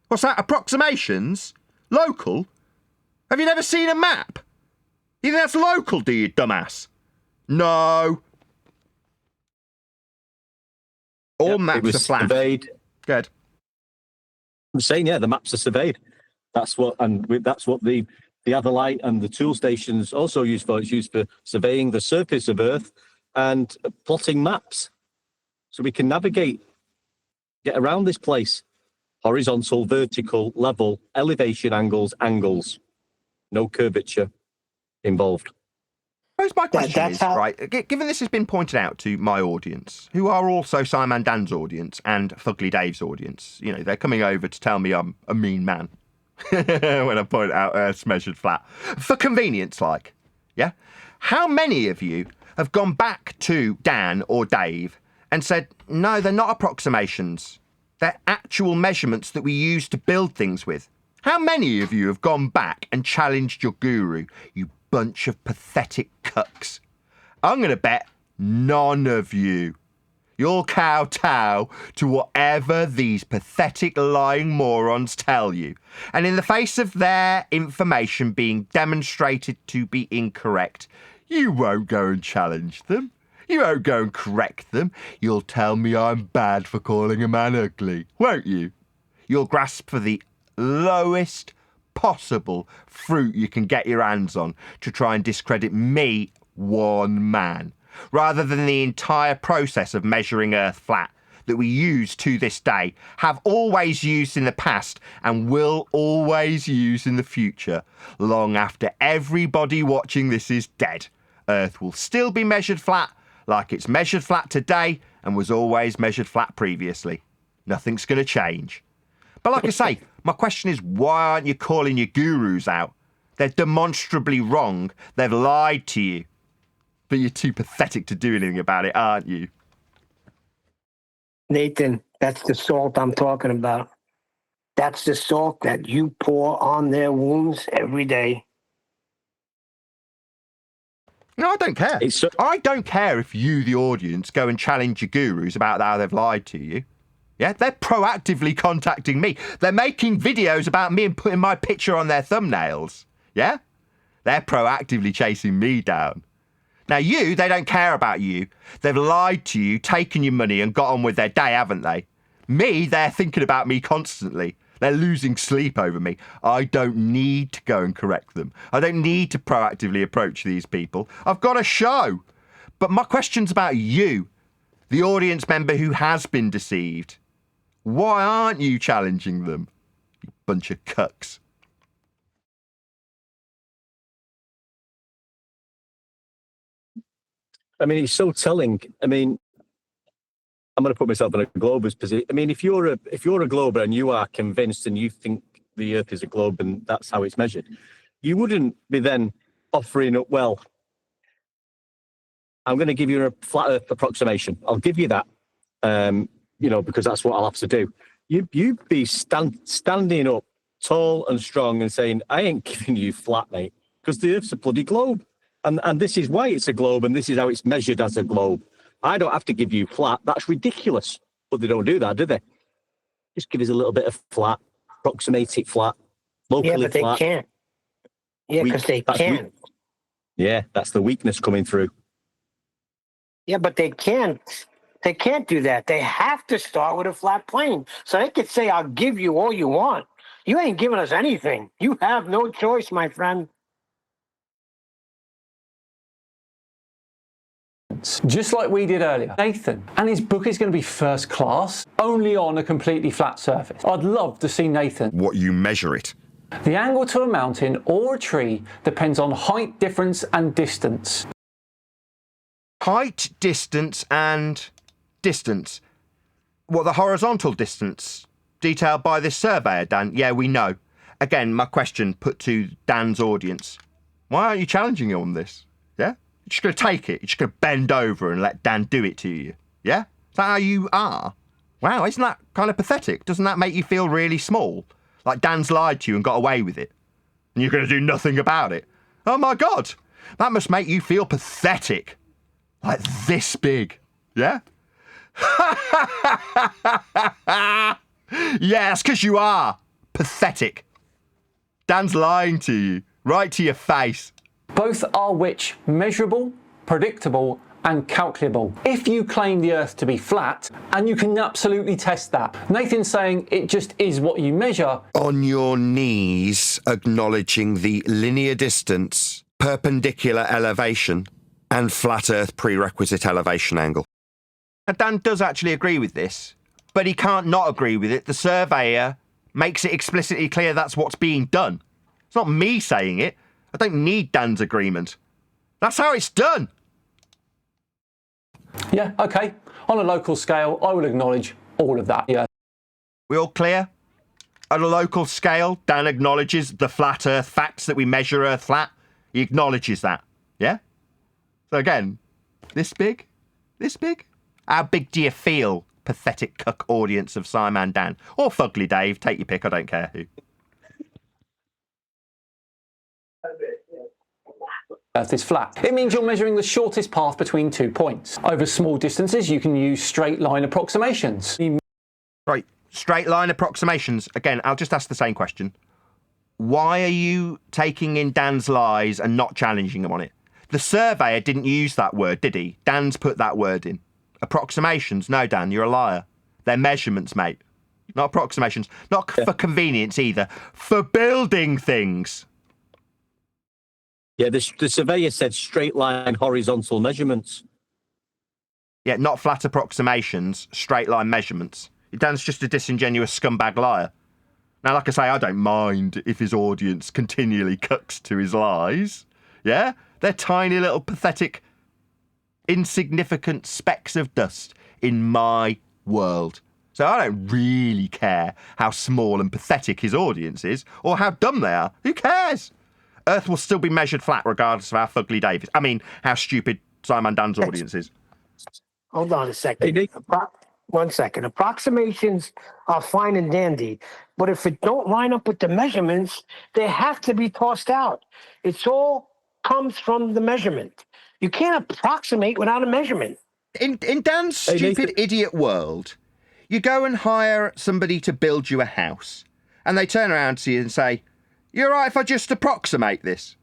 What's that, approximations? Local? Have you never seen a map? You think that's local, do you, dumbass? No. All maps are flat. Surveyed. Good. I'm saying, yeah, the maps are surveyed. That's what the other Lite and the tool stations also used for. It's used for surveying the surface of Earth and plotting maps, so we can navigate, get around this place. Horizontal, vertical, level, elevation angles, no curvature involved. Suppose my question is, right, given this has been pointed out to my audience, who are also Simon Dan's audience and Fugly Dave's audience, you know, they're coming over to tell me I'm a mean man when I point out Earth's measured flat. For convenience, like, yeah? How many of you have gone back to Dan or Dave and said, no, they're not approximations. They're actual measurements that we use to build things with? How many of you have gone back and challenged your guru, you bunch of pathetic cucks? I'm going to bet none of you. You'll kowtow to whatever these pathetic lying morons tell you. And in the face of their information being demonstrated to be incorrect, you won't go and challenge them. You won't go and correct them. You'll tell me I'm bad for calling a man ugly, won't you? You'll grasp for the lowest possible fruit you can get your hands on to try and discredit me, one man, rather than the entire process of measuring Earth flat that we use to this day, have always used in the past and will always use in the future, long after everybody watching this is dead. Earth will still be measured flat like it's measured flat today and was always measured flat previously. Nothing's going to change. But like I say, my question is, why aren't you calling your gurus out? They're demonstrably wrong. They've lied to you. But you're too pathetic to do anything about it, aren't you? Nathan, that's the salt I'm talking about. That's the salt that you pour on their wounds every day. No, I don't care. I don't care if you, the audience, go and challenge your gurus about how they've lied to you. Yeah, they're proactively contacting me. They're making videos about me and putting my picture on their thumbnails. Yeah? They're proactively chasing me down. Now they don't care about you. They've lied to you, taken your money and got on with their day, haven't they? Me, they're thinking about me constantly. They're losing sleep over me. I don't need to go and correct them. I don't need to proactively approach these people. I've got a show. But my question's about you, the audience member who has been deceived. Why aren't you challenging them, you bunch of cucks? I mean, it's so telling. I mean, I'm going to put myself in a glober's position. I mean, if you're a glober and you are convinced and you think the Earth is a globe and that's how it's measured, you wouldn't be then offering up, well, I'm going to give you a flat Earth approximation. I'll give you that, because that's what I'll have to do. You'd be standing up tall and strong and saying, I ain't giving you flat, mate, because the Earth's a bloody globe. And this is why it's a globe and this is how it's measured as a globe. I don't have to give you flat. That's ridiculous. But they don't do that, do they? Just give us a little bit of flat, approximate it flat, locally flat. Yeah, but they can't. Yeah, because they can't. Yeah, that's the weakness coming through. Yeah, but they can't. They can't do that. They have to start with a flat plane. So they could say, I'll give you all you want. You ain't giving us anything. You have no choice, my friend. Just like we did earlier. Nathan, and his book is going to be first class, only on a completely flat surface. I'd love to see Nathan. What you measure it. The angle to a mountain or a tree depends on height difference and distance. Height, distance, and distance. What, the horizontal distance detailed by this surveyor, Dan? Yeah, we know. Again, my question put to Dan's audience. Why aren't you challenging him on this? Yeah? You're just going to take it. You're just going to bend over and let Dan do it to you. Yeah? that how you are? Wow, isn't that kind of pathetic? Doesn't that make you feel really small? Like Dan's lied to you and got away with it, and you're going to do nothing about it? Oh my God, that must make you feel pathetic. Like this big, yeah? Yeah, it's because you are pathetic. Dan's lying to you, right to your face. Both are which measurable, predictable, and calculable. If you claim the Earth to be flat, and you can absolutely test that, Nathan's saying it just is what you measure. On your knees, acknowledging the linear distance, perpendicular elevation, and flat Earth prerequisite elevation angle. And Dan does actually agree with this, but he can't not agree with it. The surveyor makes it explicitly clear that's what's being done. It's not me saying it. I don't need Dan's agreement. That's how it's done. Yeah, okay. On a local scale, I would acknowledge all of that, yeah. We all clear? On a local scale, Dan acknowledges the flat Earth facts that we measure Earth flat. He acknowledges that, yeah? So again, this big? This big? How big do you feel, pathetic cuck audience of Simon Dan? Or Fugly Dave, take your pick, I don't care who. Earth is flat. It means you're measuring the shortest path between 2 points. Over small distances, you can use straight line approximations. Right, straight line approximations. Again, I'll just ask the same question. Why are you taking in Dan's lies and not challenging him on it? The surveyor didn't use that word, did he? Dan's put that word in. Approximations. No, Dan, you're a liar. They're measurements, mate. Not approximations. Not for convenience either. For building things. Yeah, the surveyor said straight line horizontal measurements. Yeah, not flat approximations, straight line measurements. Dan's just a disingenuous scumbag liar. Now, like I say, I don't mind if his audience continually cucks to his lies. Yeah? They're tiny little pathetic, insignificant specks of dust in my world. So I don't really care how small and pathetic his audience is or how dumb they are. Who cares? Earth will still be measured flat regardless of how Fugly Dave is. I mean, how stupid Simon Dan's audience is. Hold on a second. 1 second. Approximations are fine and dandy, but if it don't line up with the measurements, they have to be tossed out. It's all comes from the measurement. You can't approximate without a measurement. In Dan's stupid idiot world, you go and hire somebody to build you a house, and they turn around to you and say, "You're right if I just approximate this."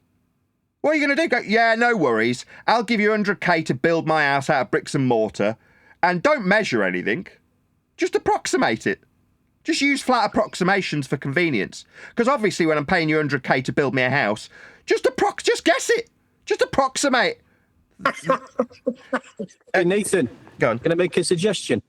What are you going to do? Go, "Yeah, no worries. I'll give you 100k to build my house out of bricks and mortar, and don't measure anything. Just approximate it. Just use flat approximations for convenience. Because obviously when I'm paying you 100k to build me a house, just guess it. Just approximate." Hey, Nathan, go on. Can I make a suggestion?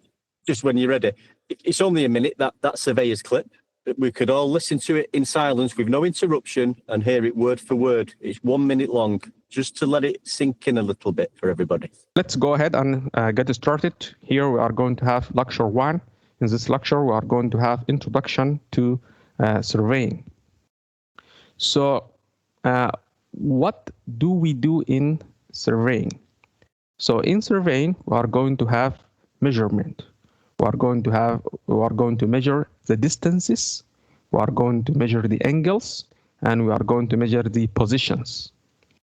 Just when you're ready. It's only a minute, that surveyor's clip. We could all listen to it in silence with no interruption and hear it word for word. It's 1 minute long, just to let it sink in a little bit for everybody. Let's go ahead and get started. Here we are going to have lecture 1. In this lecture, we are going to have introduction to surveying. So what do we do in surveying? So in surveying, we are going to have measurement. We are going to measure the distances, we are going to measure the angles, and we are going to measure the positions.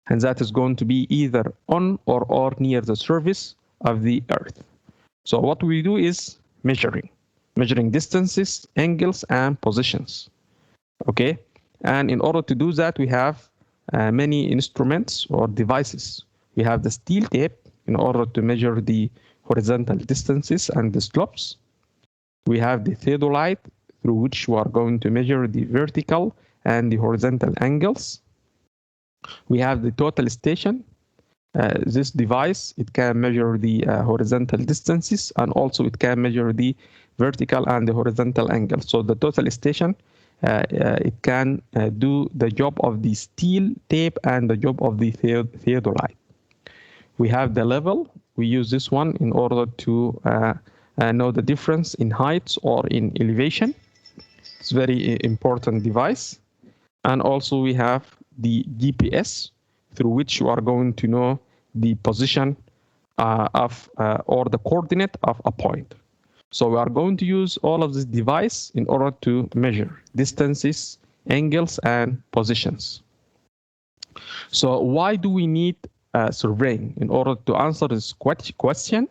And that is going to be either on or near the surface of the Earth. So what we do is measuring distances, angles, and positions. Okay, and in order to do that, we have many instruments or devices. We have the steel tape in order to measure the horizontal distances and the slopes. We have the theodolite, through which we are going to measure the vertical and the horizontal angles. We have the total station. This device, it can measure the horizontal distances, and also it can measure the vertical and the horizontal angles. So the total station, it can do the job of the steel tape and the job of the theodolite. We have the level. We use this one in order to know the difference in heights or in elevation. It's a very important device. And also we have the GPS, through which you are going to know the position or the coordinate of a point. So we are going to use all of this device in order to measure distances, angles, and positions. So why do we need surveying? In order to answer this question,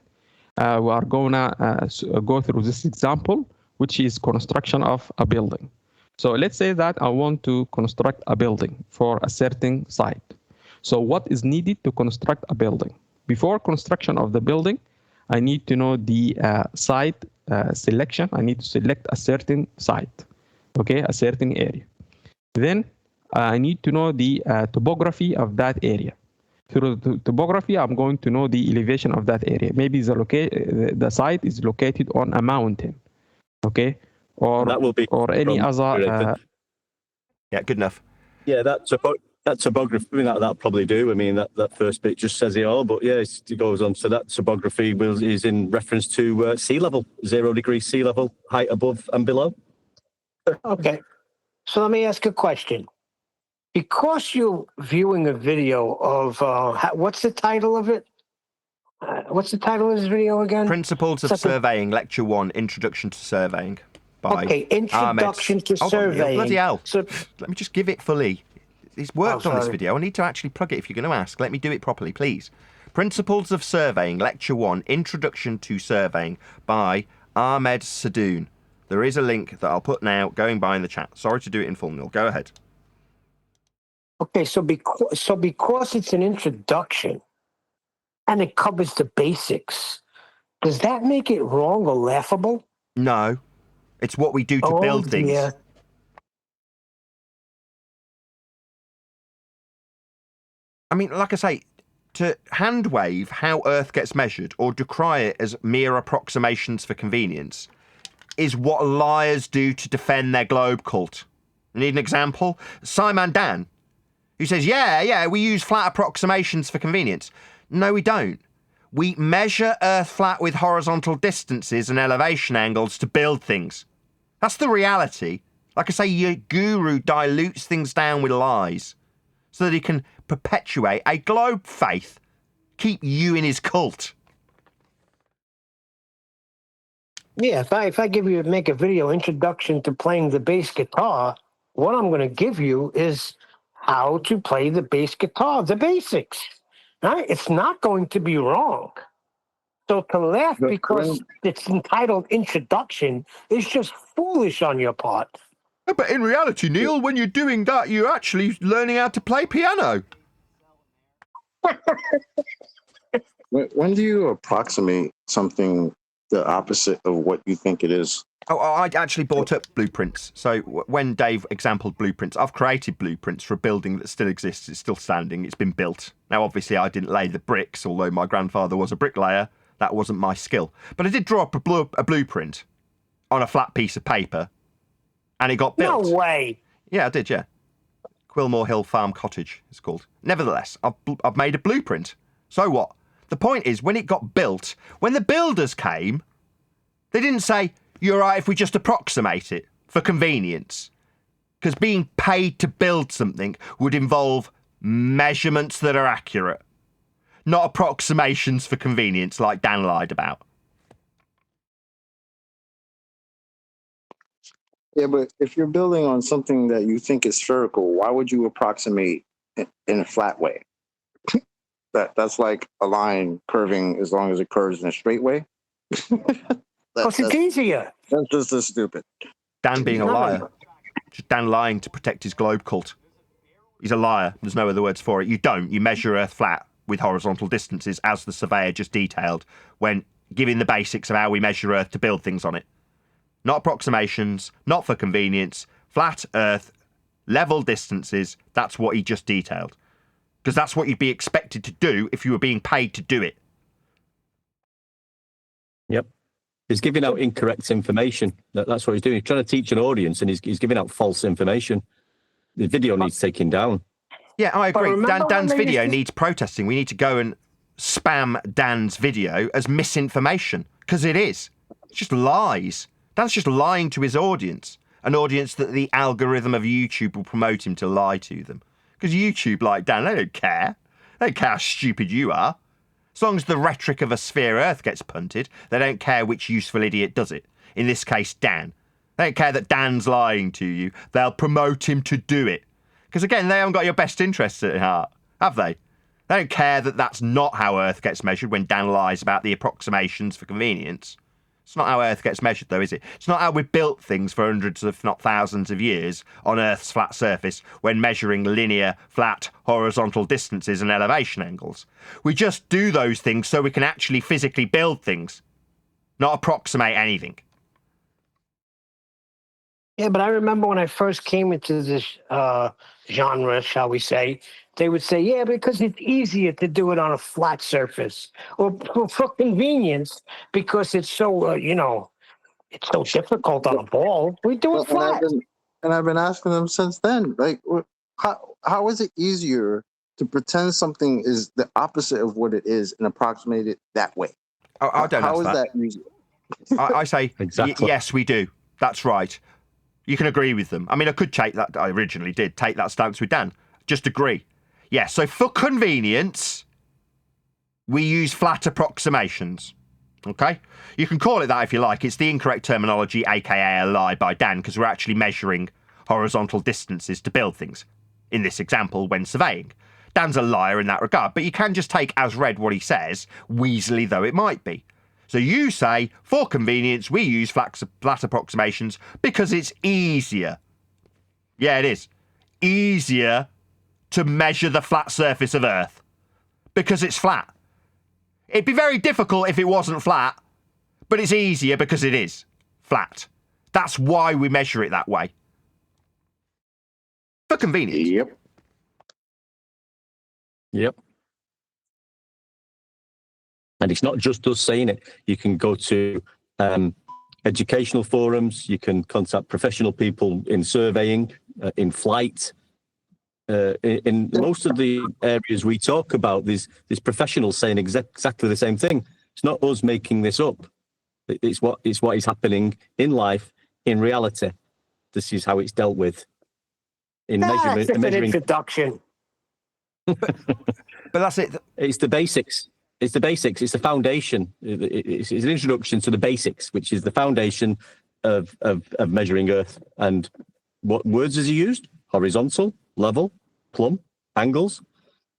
we are going to go through this example, which is construction of a building. So let's say that I want to construct a building for a certain site. So what is needed to construct a building? Before construction of the building, I need to know the site selection. I need to select a certain site, okay, a certain area. Then I need to know the topography of that area. Through the topography, I'm going to know the elevation of that area. Maybe the site is located on a mountain, okay, or that will be or any other. Yeah, good enough. Yeah, that topography, I mean, that'll probably do. I mean, that first bit just says it all, but yeah, it goes on. So that topography is in reference to sea level, 0 degrees sea level, height above and below. Okay. So let me ask a question. Because you're viewing a video of, what's the title of it? What's the title of this video again? Principles of Surveying, Lecture 1, Introduction to Surveying. By Introduction to Surveying. Bloody hell. So, let me just give it fully. He's worked on this video. I need to actually plug it if you're going to ask. Let me do it properly, please. Principles of Surveying, Lecture 1, Introduction to Surveying by Ahmed Sadoun. There is a link that I'll put now going by in the chat. Sorry to do it in full, Neil. Go ahead. Okay, so because it's an introduction and it covers the basics, does that make it wrong or laughable? No. It's what we do to build things. Yeah. I mean, like I say, to hand wave how Earth gets measured or decry it as mere approximations for convenience is what liars do to defend their globe cult. You need an example? Simon Dan, who says, yeah, we use flat approximations for convenience. No, we don't. We measure Earth flat with horizontal distances and elevation angles to build things. That's the reality. Like I say, your guru dilutes things down with lies so that he can perpetuate a globe faith, keep you in his cult. Yeah, if I make a video introduction to playing the bass guitar, what I'm going to give you is how to play the bass guitar, the basics. Right? It's not going to be wrong. So to laugh because it's entitled Introduction is just foolish on your part. But in reality, Neil, when you're doing that, you're actually learning how to play piano. When do you approximate something the opposite of what you think it is? Oh, I actually bought up blueprints. So when Dave exampled blueprints, I've created blueprints for a building that still exists. It's still standing. It's been built. Now, obviously, I didn't lay the bricks, although my grandfather was a bricklayer. That wasn't my skill. But I did draw up a blueprint on a flat piece of paper, and it got built. No way. Yeah, I did, yeah. Quilmore Hill Farm Cottage, it's called. Nevertheless, I've made a blueprint. So what? The point is, when it got built, when the builders came, they didn't say, you're right if we just approximate it for convenience. Because being paid to build something would involve measurements that are accurate, not approximations for convenience like Dan lied about. Yeah, but if you're building on something that you think is spherical, why would you approximate in a flat way? That's like a line curving as long as it curves in a straight way. Because it's easier. That's just as stupid. Dan being a liar. Just Dan lying to protect his globe cult. He's a liar. There's no other words for it. You don't. You measure Earth flat with horizontal distances, as the surveyor just detailed, when giving the basics of how we measure Earth to build things on it. Not approximations, not for convenience. Flat Earth, level distances. That's what he just detailed. Because that's what you'd be expected to do if you were being paid to do it. Yep. He's giving out incorrect information. That's what he's doing. He's trying to teach an audience, and he's giving out false information. The video needs taking down. Yeah, I agree. Dan's video needs protesting. We need to go and spam Dan's video as misinformation, because it is. It's just lies. Dan's just lying to his audience, an audience that the algorithm of YouTube will promote him to lie to them. Because YouTube, like Dan, they don't care. They don't care how stupid you are. As long as the rhetoric of a sphere Earth gets punted, they don't care which useful idiot does it. In this case, Dan. They don't care that Dan's lying to you. They'll promote him to do it. Because again, they haven't got your best interests at heart, have they? They don't care that that's not how Earth gets measured when Dan lies about the approximations for convenience. It's not how Earth gets measured, though, is it? It's not how we built things for hundreds, if not thousands of years on Earth's flat surface when measuring linear, flat, horizontal distances and elevation angles. We just do those things so we can actually physically build things, not approximate anything. Yeah, but I remember when I first came into this genre, shall we say, they would say, yeah, because it's easier to do it on a flat surface, or for convenience, because it's so, it's so difficult on a ball. We do it flat. And I've been asking them since then, like, how is it easier to pretend something is the opposite of what it is and approximate it that way? I don't know. How is that easier? I say, Exactly. yes, we do. That's right. You can agree with them. I mean, I could take that. I originally did take that stance with Dan. Just agree. Yeah, so for convenience, we use flat approximations. Okay? You can call it that if you like. It's the incorrect terminology, aka a lie by Dan, because we're actually measuring horizontal distances to build things. In this example, when surveying. Dan's a liar in that regard, but you can just take as read what he says, weaselly though it might be. So you say, for convenience, we use flat approximations because it's easier. Yeah, it is. Easier to measure the flat surface of Earth. Because it's flat. It'd be very difficult if it wasn't flat, but it's easier because it is flat. That's why we measure it that way. For convenience. Yep. And it's not just us saying it. You can go to educational forums. You can contact professional people in surveying, in flight. In most of the areas we talk about, there's professionals saying exactly the same thing. It's not us making this up. It's what is happening in life, in reality. This is how it's dealt with. In measurement, That's measuring. an introduction. But that's it. It's the basics. It's the basics. It's the foundation. It's an introduction to the basics, which is the foundation of measuring Earth. And what words has he used? Horizontal, level, plumb, angles.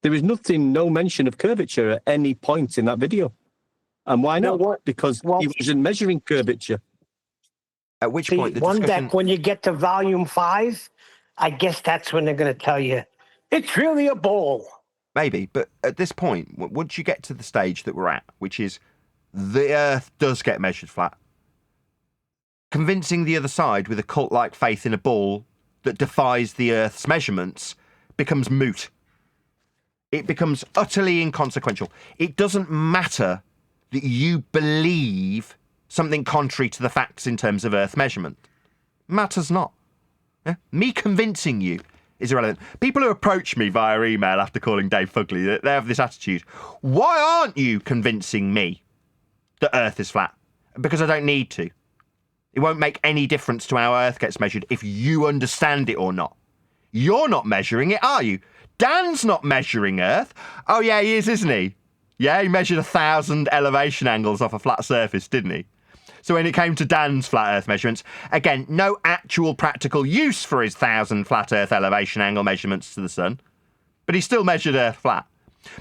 There is no mention of curvature at any point in that video. And why not? Because he wasn't measuring curvature. At which point the one discussion... deck, when you get to volume 5, I guess that's when they're going to tell you, it's really a bowl. Maybe, but at this point, once you get to the stage that we're at, which is the Earth does get measured flat, convincing the other side with a cult-like faith in a ball that defies the Earth's measurements becomes moot. It becomes utterly inconsequential. It doesn't matter that you believe something contrary to the facts in terms of Earth measurement. Matters not. Yeah? Me convincing you is irrelevant. People who approach me via email after calling Dave Fugly, they have this attitude. Why aren't you convincing me that Earth is flat? Because I don't need to. It won't make any difference to how Earth gets measured if you understand it or not. You're not measuring it, are you? Dan's not measuring Earth. Oh yeah, he is, isn't he? Yeah, he measured 1,000 elevation angles off a flat surface, didn't he? So when it came to Dan's flat Earth measurements, again, no actual practical use for his 1,000 flat Earth elevation angle measurements to the sun. But he still measured Earth flat.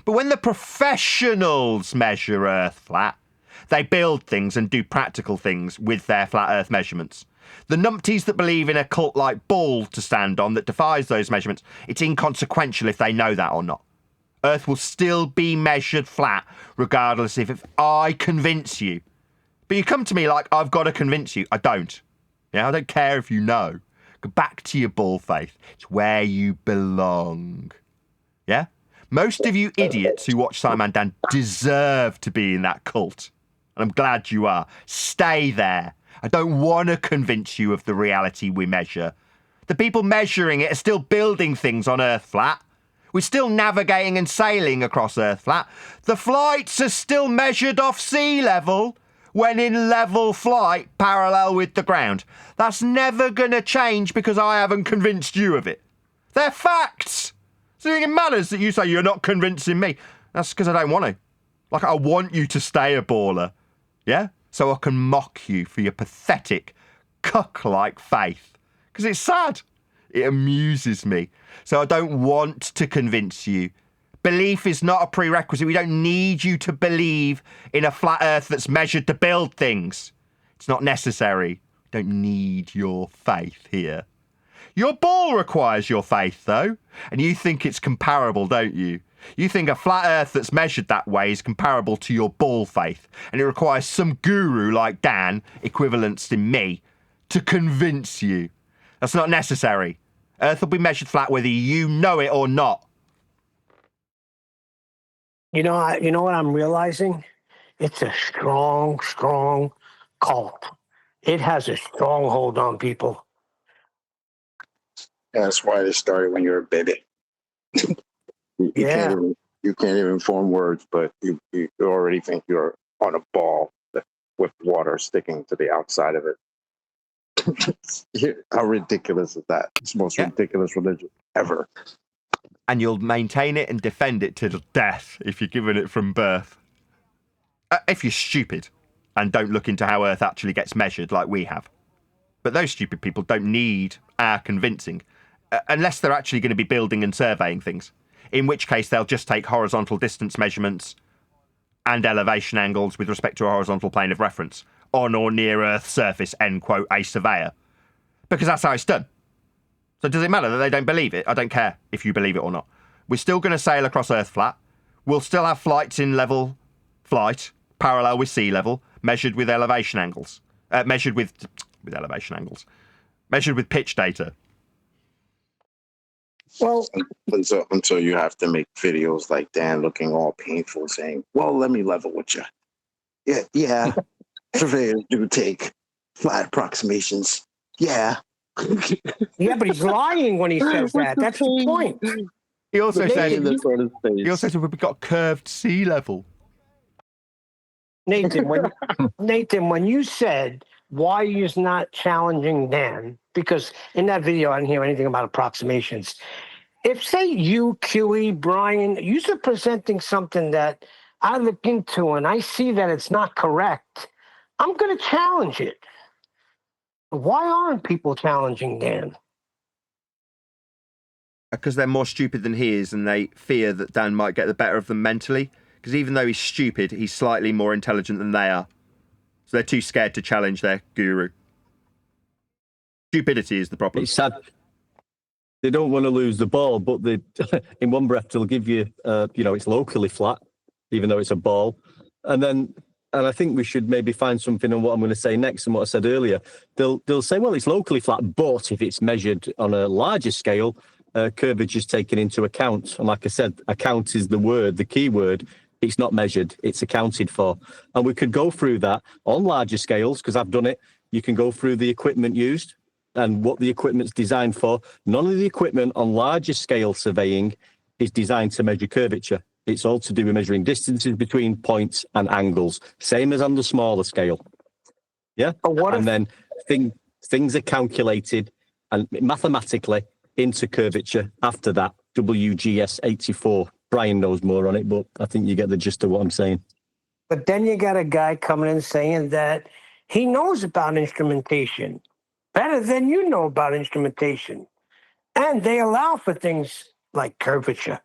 But when the professionals measure Earth flat, they build things and do practical things with their flat Earth measurements. The numpties that believe in a cult-like ball to stand on that defies those measurements, it's inconsequential if they know that or not. Earth will still be measured flat, regardless if I convince you. But you come to me like, I've got to convince you. I don't. Yeah, I don't care if you know. Go back to your ball faith. It's where you belong. Yeah? Most of you idiots who watch Simon Dan deserve to be in that cult. And I'm glad you are. Stay there. I don't want to convince you of the reality we measure. The people measuring it are still building things on Earth flat. We're still navigating and sailing across Earth flat. The flights are still measured off sea level when in level flight parallel with the ground. That's never going to change because I haven't convinced you of it. They're facts. So it matters that you say you're not convincing me. That's because I don't want to. Like, I want you to stay a baller, yeah? So I can mock you for your pathetic, cuck-like faith. Because it's sad. It amuses me. So I don't want to convince you. Belief is not a prerequisite. We don't need you to believe in a flat earth that's measured to build things. It's not necessary. We don't need your faith here. Your ball requires your faith, though. And you think it's comparable, don't you? You think a flat earth that's measured that way is comparable to your ball faith. And it requires some guru like Dan, equivalents in me, to convince you. That's not necessary. Earth will be measured flat whether you know it or not. You know what I'm realizing? It's a strong, strong cult. It has a stronghold on people. That's why it started when you're a baby. You can't even form words, but you already think you're on a ball with water sticking to the outside of it. How ridiculous is that? It's the most ridiculous religion ever. And you'll maintain it and defend it to death if you're given it from birth. If you're stupid and don't look into how Earth actually gets measured like we have. But those stupid people don't need our convincing, unless they're actually going to be building and surveying things, in which case they'll just take horizontal distance measurements and elevation angles with respect to a horizontal plane of reference on or near Earth's surface, end quote, a surveyor. Because that's how it's done. So does it matter that they don't believe it? I don't care if you believe it or not. We're still going to sail across Earth flat. We'll still have flights in level flight, parallel with sea level, measured with elevation angles. Measured with elevation angles. Measured with pitch data. Well, until you have to make videos like Dan looking all painful saying, well, let me level with you. Yeah. Surveyors do take flat approximations. Yeah. Yeah, but he's lying when he says that. That's the point. He also said we've got curved sea level. Nathan, when you said why you're not challenging Dan, because in that video I didn't hear anything about approximations. If, say, you, QE, Brian, you're presenting something that I look into and I see that it's not correct, I'm going to challenge it. Why aren't people challenging Dan? Because they're more stupid than he is and they fear that Dan might get the better of them mentally. Because even though he's stupid, he's slightly more intelligent than they are. So they're too scared to challenge their guru. Stupidity is the problem. It's sad. They don't want to lose the ball, but they, in one breath, they'll give you, it's locally flat, even though it's a ball. And I think we should maybe find something on what I'm going to say next and what I said earlier. They'll say, well, it's locally flat, but if it's measured on a larger scale, curvature is taken into account. And like I said, account is the key word. It's not measured, it's accounted for. And we could go through that on larger scales, because I've done it. You can go through the equipment used and what the equipment's designed for. None of the equipment on larger scale surveying is designed to measure curvature. It's all to do with measuring distances between points and angles, same as on the smaller scale. Yeah? Then things are calculated and mathematically into curvature after that. WGS 84. Brian knows more on it, but I think you get the gist of what I'm saying. But then you got a guy coming in saying that he knows about instrumentation better than you know about instrumentation. And they allow for things like curvature.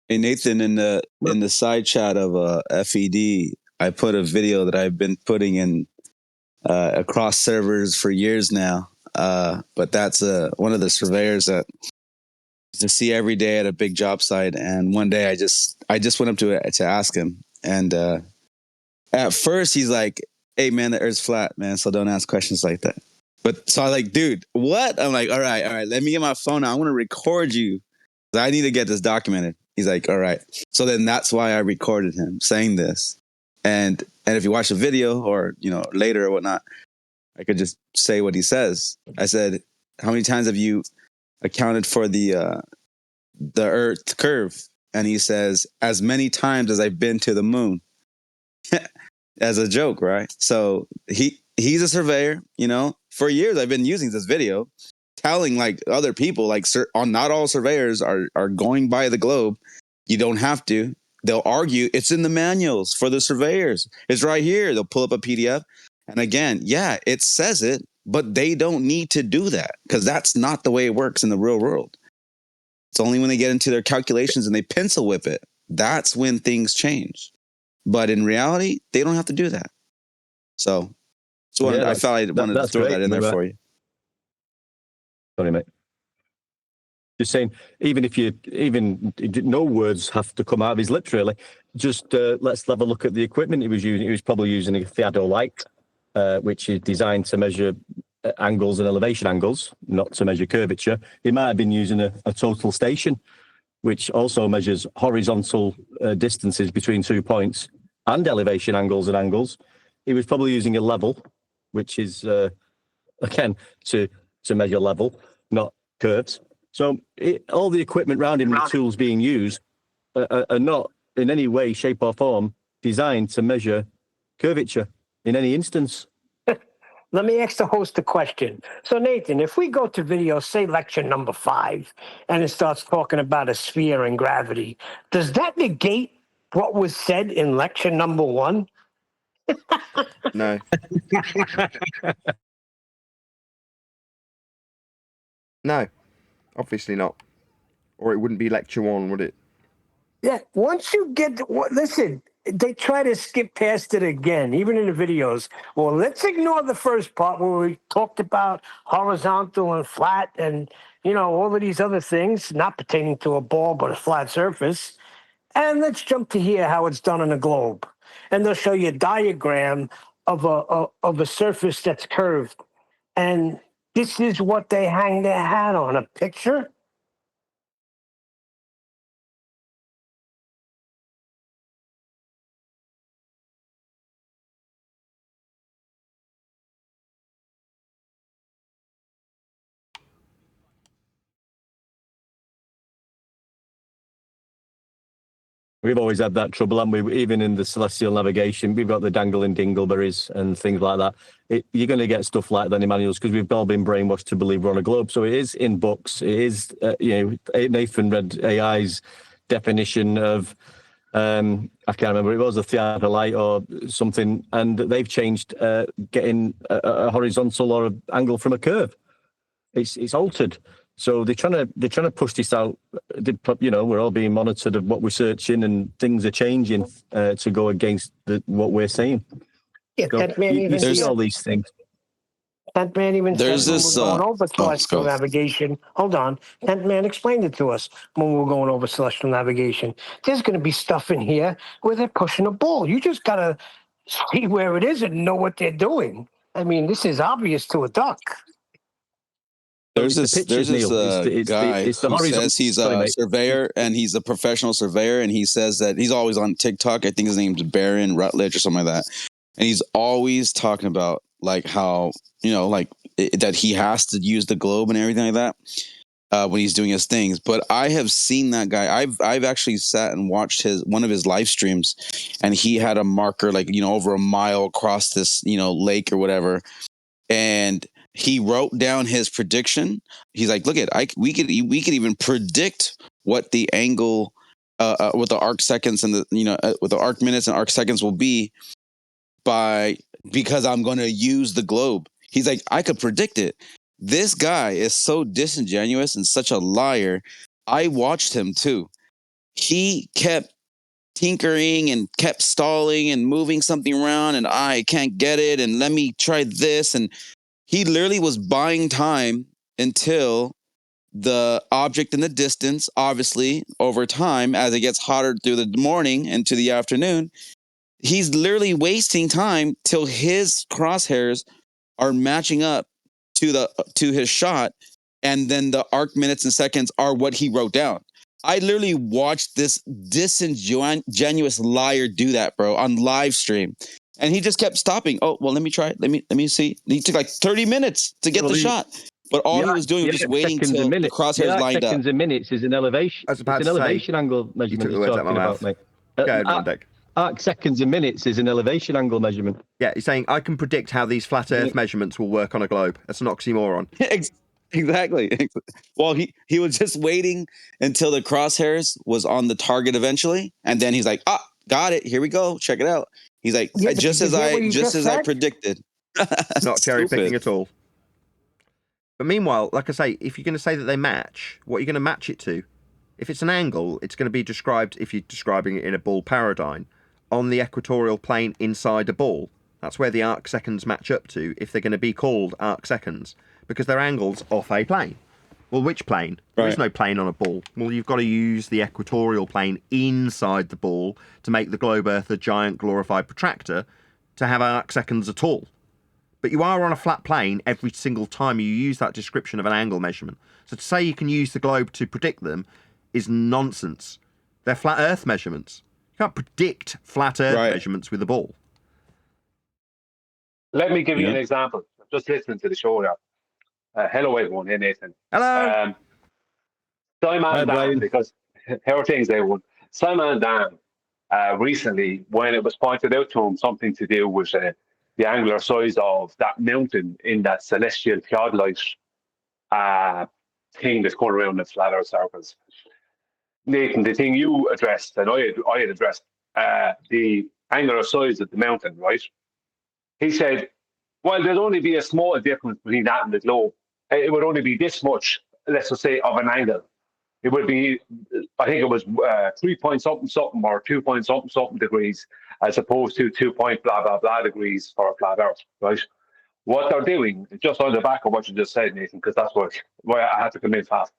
Hey Nathan, in the side chat of FED, I put a video that I've been putting in across servers for years now. But that's one of the surveyors that to see every day at a big job site. And one day I just went up to ask him. And at first he's like, hey man, the earth's flat, man. So don't ask questions like that. But so I was like, dude, what? I'm like, all right. Let me get my phone out. I want to record you. I need to get this documented. He's like, all right. So then that's why I recorded him saying this. And if you watch the video or, later or whatnot, I could just say what he says. I said, how many times have you accounted for the Earth curve? And he says, as many times as I've been to the moon. As a joke, right? So he's a surveyor, For years I've been using this video, telling like other people, like not all surveyors are going by the globe. You don't have to. They'll argue it's in the manuals for the surveyors. It's right here. They'll pull up a PDF. And again, yeah, it says it, but they don't need to do that because that's not the way it works in the real world. It's only when they get into their calculations and they pencil whip it. That's when things change. But in reality, they don't have to do that. So I felt I wanted to throw that in there for you. Sorry, mate. Just saying, even no words have to come out of his lips, really. Just let's have a look at the equipment he was using. He was probably using a Lite, which is designed to measure angles and elevation angles, not to measure curvature. He might have been using a total station, which also measures horizontal distances between 2 points and elevation angles and angles. He was probably using a level, which is, again, to measure level, not curves. So all the equipment around him, the tools being used, are not in any way, shape or form designed to measure curvature in any instance. Let me ask the host a question. So, Nathan, if we go to video, say lecture number 5, and it starts talking about a sphere and gravity, does that negate what was said in lecture number 1? No. No, obviously not. Or it wouldn't be lecture 1, would it? Yeah, once you get, listen, they try to skip past it again, even in the videos. Well, let's ignore the first part where we talked about horizontal and flat and, all of these other things, not pertaining to a ball, but a flat surface. And let's jump to here, how it's done on a globe. And they'll show you a diagram of a surface that's curved. And this is what they hang their hat on, a picture. We've always had that trouble, haven't we? Even in the celestial navigation, we've got the dangling dingleberries and things like that. You're going to get stuff like that in manuals because we've all been brainwashed to believe we're on a globe. So it is in books. It is, Nathan read AI's definition of, I can't remember, it was a theodolite or something, and they've changed getting a horizontal or an angle from a curve. It's altered. So they're trying to push this out. We're all being monitored of what we're searching, and things are changing to go against what we're saying. Yeah, so that man you see all these things. That man even There's said when this, we were going over celestial navigation. Hold on. That man explained it to us when we were going over celestial navigation. There's going to be stuff in here where they're pushing a ball. You just got to see where it is and know what they're doing. I mean, this is obvious to a duck. There's this guy who says he's a surveyor and he's a professional surveyor, and he says that he's always on TikTok. I think his name's Baron Rutledge or something like that. And he's always talking about like how, that he has to use the globe and everything like that when he's doing his things. But I have seen that guy. I've actually sat and watched one of his live streams, and he had a marker like, over a mile across this, lake or whatever. And he wrote down his prediction. He's like, "Look we could even predict what the angle, what the arc seconds and what the arc minutes and arc seconds will be because I'm going to use the globe." He's like, "I could predict it." This guy is so disingenuous and such a liar. I watched him too. He kept tinkering and kept stalling and moving something around, and I can't get it, and let me try this, and he literally was buying time until the object in the distance, obviously, over time, as it gets hotter through the morning and to the afternoon, he's literally wasting time till his crosshairs are matching up to his shot, and then the arc minutes and seconds are what he wrote down. I literally watched this disingenuous liar do that, bro, on live stream. And he just kept stopping. Oh, well, let me try it. Let me see. He took like 30 minutes to get the shot. But all he was doing was just waiting till the crosshairs lined up. Seconds and minutes is an elevation. It's an elevation angle measurement you're talking about, mate. Arc seconds and minutes is an elevation angle measurement. Yeah, he's saying, I can predict how these flat Earth measurements will work on a globe. That's an oxymoron. Exactly. Well, he was just waiting until the crosshairs was on the target eventually, and then he's like, "Ah, got it. Here we go. Check it out." He's like, Yeah, but "Just did as you hear I what he just just as I said? predicted." Not cherry picking Stupid. at all. But meanwhile, like I say, if you're going to say that they match, what are you going to match it to? If it's an angle, it's going to be described, if you're describing it in a ball paradigm, on the equatorial plane inside a ball. That's where the arc seconds match up to, if they're going to be called arc seconds, because they're angles off a plane. Well, which plane? There is no plane on a ball. Well, you've got to use the equatorial plane inside the ball to make the globe Earth a giant glorified protractor to have arc seconds at all. But you are on a flat plane every single time you use that description of an angle measurement. So to say you can use the globe to predict them is nonsense. They're flat Earth measurements. You can't predict flat Earth measurements with a ball. Let me give you an example. Just listening to the show now. Hello, everyone. Hey, Nathan. Hello. Simon Dan, because how are things, everyone? Simon Dan, recently, when it was pointed out to him something to do with the angular size of that mountain in that celestial theodolite thing that's going around in flat Earth circles. Nathan, the thing you addressed, and I had addressed, the angular size of the mountain, right? He said, well, there'd only be a small difference between that and the globe. It would only be this much, let's just say, of an angle. It would be, I think it was 3 point something something or 2 point something something degrees, as opposed to 2 point blah blah blah degrees for a flat Earth, right? What they're doing, just on the back of what you just said, Nathan, because that's why I had to come in fast,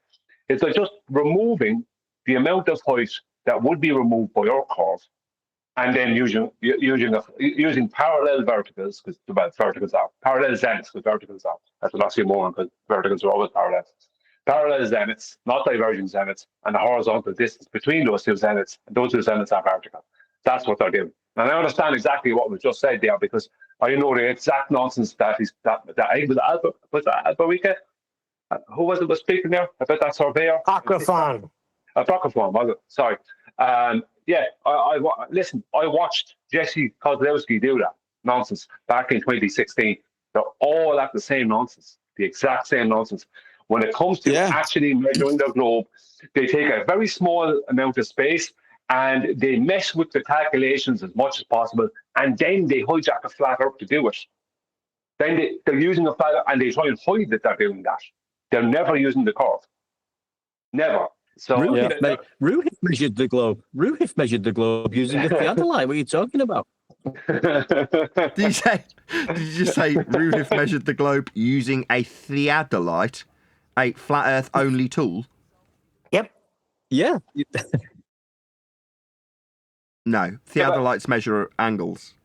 is they're just removing the amount of height that would be removed by our curve, and then using parallel verticals, because verticals are parallel zeniths, because verticals are, that's an oxymoron, because verticals are always parallel. Parallel zeniths, not diverging zeniths, and the horizontal distance between those two zeniths, and those two zeniths are vertical. That's what they're doing. And I understand exactly what was just said there, because I know the exact nonsense that was Alba, who was it was speaking there about that surveyor? Aquafon. Aquafon, was it? Sorry. Yeah, listen, I watched Jesse Kozlowski do that nonsense back in 2016. They're all at the same nonsense, the exact same nonsense. When it comes to actually measuring the globe, they take a very small amount of space and they mess with the calculations as much as possible, and then they hijack a flat Earth to do it. Then they're using a flat Earth and they try and hide that they're doing that. They're never using the curve. Never. So Ruhif measured the globe. Ruhif measured the globe using a theodolite. What are you talking about? Did you just say Ruhif measured the globe using a theodolite, a flat Earth only tool? Yep. Yeah. No, theodolites measure angles.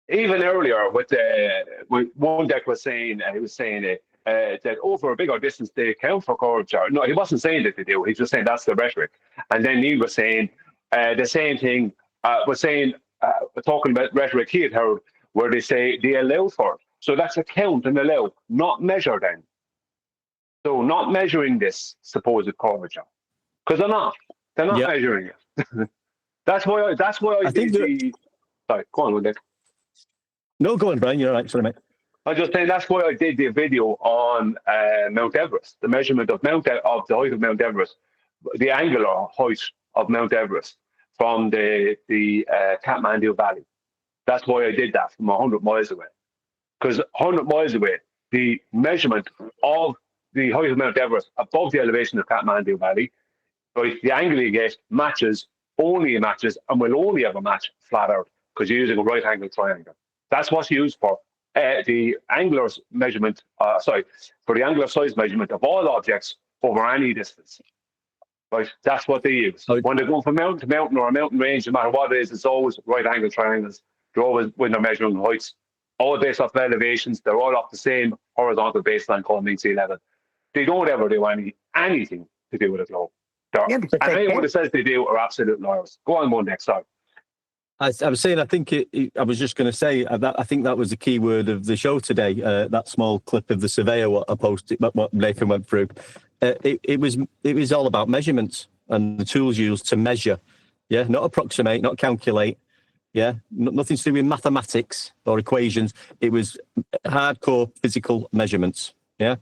Even earlier, with one deck was saying, he was saying that over a bigger distance they account for curvature. No, he wasn't saying that they do. He's just saying that's the rhetoric. And then Neil was saying the same thing. Talking about rhetoric he had heard, where they say they allow for it. So that's a count and allow, not measure then. So not measuring this supposed curvature, because they're not measuring it. That's why I think sorry, go on with it. No, go on, Brian. You're all right. Sorry, mate. I'm just saying that's why I did the video on Mount Everest, the measurement of the height of Mount Everest, the angular height of Mount Everest from the Kathmandu Valley. That's why I did that from 100 miles away. Because 100 miles away, the measurement of the height of Mount Everest above the elevation of Kathmandu Valley, right, the angle you get only matches, and will only ever match flat Earth, because you're using a right angle triangle. That's what's used for the angular measurement, for the angular size measurement of all objects over any distance. Right, that's what they use. When they go from mountain to mountain or a mountain range, no matter what it is, it's always right angle triangles. They're always, when they're measuring heights, all based off elevations, they're all off the same horizontal baseline called mean sea level. They don't ever do anything to do with a globe. And anyone that says they do are absolute liars. Go on one next time. I was saying, I think I was just going to say that I think that was the key word of the show today. That small clip of the surveyor what I posted, what Nathan went through. It was all about measurements and the tools used to measure. Yeah, not approximate, not calculate. Yeah, nothing to do with mathematics or equations. It was hardcore physical measurements. Yeah,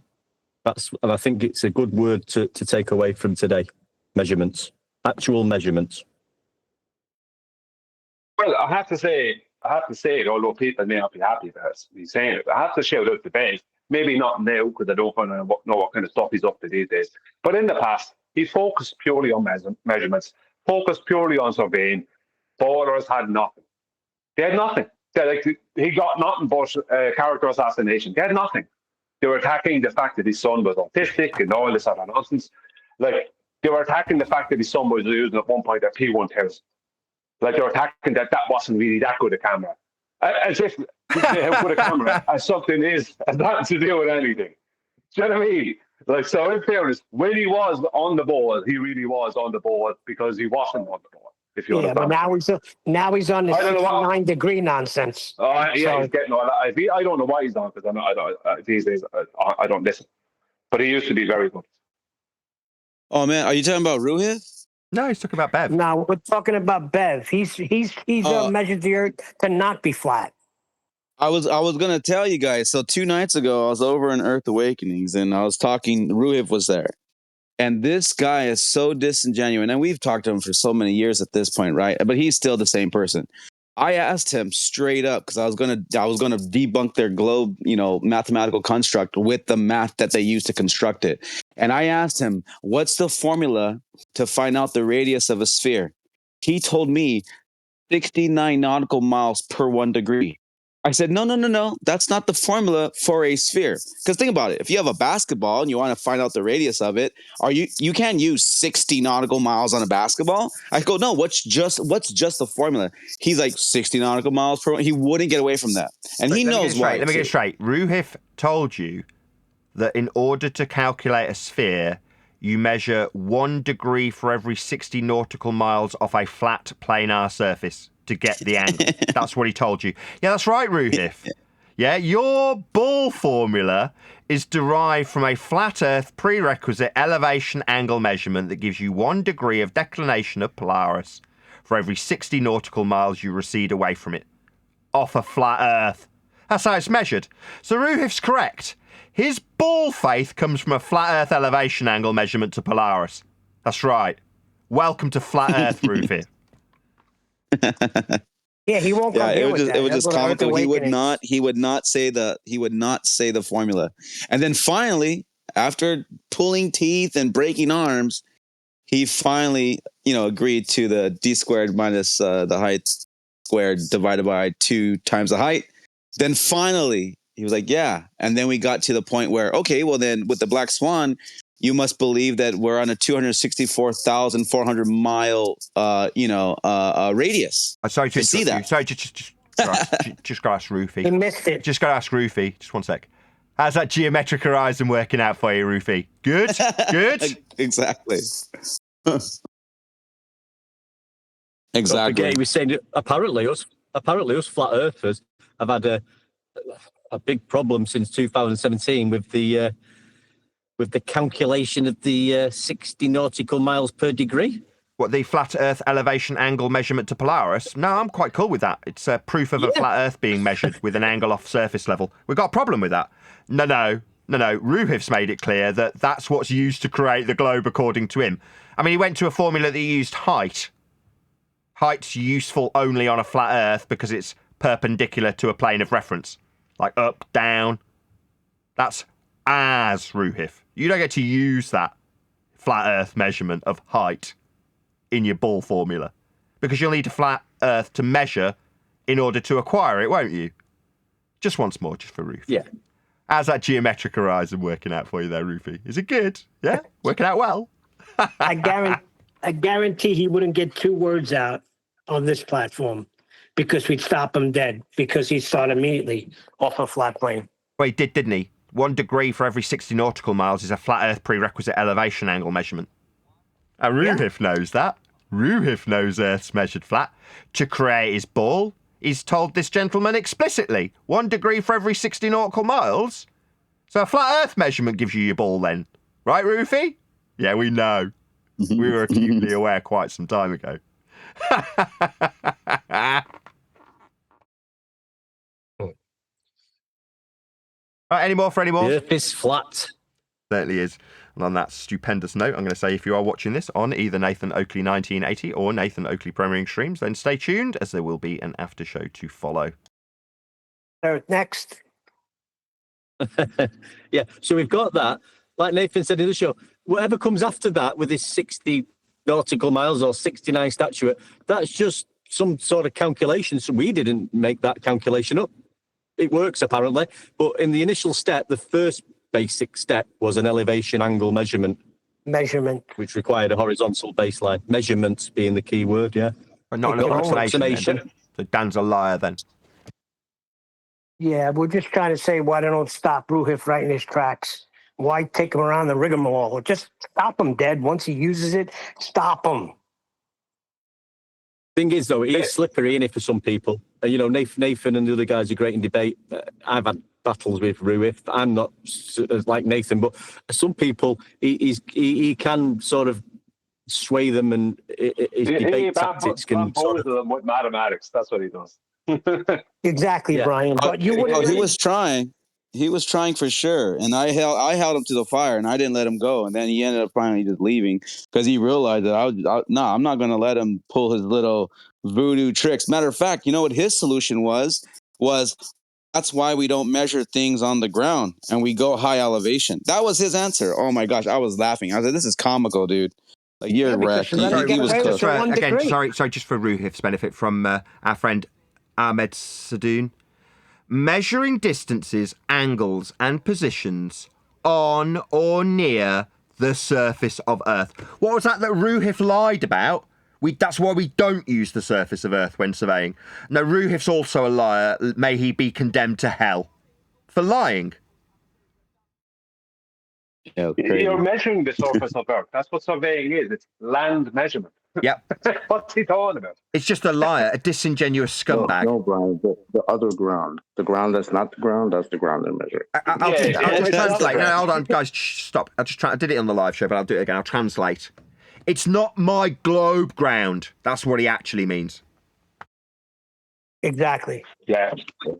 and I think it's a good word to take away from today. Measurements, actual measurements. Well, I have to say it, although people may not be happy about me saying it. I have to shout out the Ben. Maybe not now, because I don't know what kind of stuff he's up to these days. But in the past, he focused purely on measurements, focused purely on surveying. Ballers had nothing. They had nothing. He got nothing but character assassination. They had nothing. They were attacking the fact that his son was autistic and all this other nonsense. Like, they were attacking the fact that his son was using at one point a P1000. Like, they were attacking that wasn't really that good a camera. As if how good a camera as something is has nothing to do with anything. Do you know what I mean? Like, so in fairness, when he was on the ball, he really was on the ball because he wasn't on the ball. If you understand. But now he's on the 69-degree nonsense. Yeah, so he's getting all that. I don't know why he's on, because these days I don't listen. But he used to be very good. Oh man, are you talking about Ruhith? No, he's talking about Bev. No, we're talking about Bev. He's measured the Earth to not be flat. I was gonna tell you guys. So 2 nights ago, I was over in Earth Awakenings, and I was talking. Ruhith was there, and this guy is so disingenuous. And we've talked to him for so many years at this point, right? But he's still the same person. I asked him straight up, because I was gonna debunk their globe, mathematical construct with the math that they use to construct it. And I asked him, what's the formula to find out the radius of a sphere? He told me 69 nautical miles per 1 degree. I said, no. That's not the formula for a sphere. Because think about it. If you have a basketball and you want to find out the radius of it, you can't use 60 nautical miles on a basketball. I go, no, what's just the formula? He's like 60 nautical miles per. He wouldn't get away from that. And he knows why. Let me get it straight. Ruhith told you that in order to calculate a sphere, you measure 1 degree for every 60 nautical miles off a flat planar surface to get the angle. That's what he told you. Yeah, that's right, Ruhith. Yeah, your ball formula is derived from a flat Earth prerequisite elevation angle measurement that gives you 1 degree of declination of Polaris for every 60 nautical miles you recede away from it, off a flat Earth. That's how it's measured. So Ruhith's correct. His ball faith comes from a flat Earth elevation angle measurement to Polaris. That's right. Welcome to flat Earth, Ruhith. Yeah, he won't. Yeah, it was just comical. He would not say the formula. And then finally, after pulling teeth and breaking arms, he finally, agreed to the d squared minus the height squared divided by 2 times the height. Then finally, he was like, yeah. And then we got to the point where, okay, well then with the Black Swan, you must believe that we're on a 264,400 mile, radius. Sorry to see that. Sorry, just gotta ask Rufy. He missed it. Just gotta ask Rufy. Just 1 sec. How's that geometric horizon working out for you, Rufy? Good? Good? Exactly. Exactly. Again, he was saying apparently us flat earthers have had a big problem since 2017 with the calculation of the 60 nautical miles per degree. What, the flat Earth elevation angle measurement to Polaris? No, I'm quite cool with that. It's proof of a flat Earth being measured with an angle off surface level. We've got a problem with that. No. Ruhith's made it clear that that's what's used to create the globe according to him. I mean, he went to a formula that used height. Height's useful only on a flat Earth because it's perpendicular to a plane of reference. Like up, down. That's as Ruhith. You don't get to use that flat Earth measurement of height in your ball formula because you'll need a flat Earth to measure in order to acquire it, won't you? Just once more, just for Ruhith. Yeah. How's that geometric horizon working out for you there, Rufy? Is it good? Yeah? Working out well? I guarantee he wouldn't get 2 words out on this platform because we'd stop him dead because he'd start immediately off a flat plane. Well, he did, didn't he? 1 degree for every 60 nautical miles is a flat Earth prerequisite elevation angle measurement. Ruhith knows that. Ruhith knows Earth's measured flat. To create his ball, he's told this gentleman explicitly 1 degree for every 60 nautical miles. So a flat Earth measurement gives you your ball then. Right, Rufy? Yeah, we know. We were acutely aware quite some time ago. Right, any more for any more? The Earth is flat. Certainly is. And on that stupendous note, I'm going to say if you are watching this on either Nathan Oakley 1980 or Nathan Oakley Premiering Streams, then stay tuned as there will be an after show to follow. Next. Yeah, so we've got that. Like Nathan said in the show, whatever comes after that with this 60 nautical miles or 69 statute, that's just some sort of calculation. So we didn't make that calculation up. It works apparently, but in the initial step, the first basic step was an elevation angle measurement, which required a horizontal baseline. Measurement being the key word, yeah. But not an approximation. So Dan's a liar then. Yeah, we're just trying to say why they don't stop Ruhif right in his tracks. Why take him around the rigmarole? Just stop him dead. Once he uses it, stop him. Thing is, though, it is slippery, isn't it, for some people? You know, Nathan and the other guys are great in debate. I've had battles with Ruhif. I'm not like Nathan, but some people, he can sort of sway them, and his debate tactics can sort of them with mathematics. That's what he does. Exactly, yeah. Brian. But he was trying. He was trying for sure, and I held him to the fire, and I didn't let him go. And then he ended up finally just leaving because he realized that I'm not going to let him pull his little voodoo tricks. Matter of fact, you know what his solution was that's why we don't measure things on the ground and we go high elevation. That was his answer. Oh my gosh, I was laughing. I was like, "This is comical, dude." Like you're wrecked. He was close. Again, sorry, just for Ruhif's benefit, from our friend Ahmed Sadoun. Measuring distances, angles, and positions on or near the surface of Earth. What was that Ruhif lied about? That's why we don't use the surface of Earth when surveying. No, Ruhif's also a liar. May he be condemned to hell for lying. Yeah, you're measuring the surface of Earth. That's what surveying is. It's land measurement. Yep. What's he talking about? It's just a liar, a disingenuous scumbag. No, Brian, the other ground. The ground that's not the ground, that's the ground they're measuring. I'll translate. No, hold on, guys. Stop. I did it on the live show, but I'll do it again. I'll translate. It's not my globe ground. That's what he actually means. Exactly. Yeah.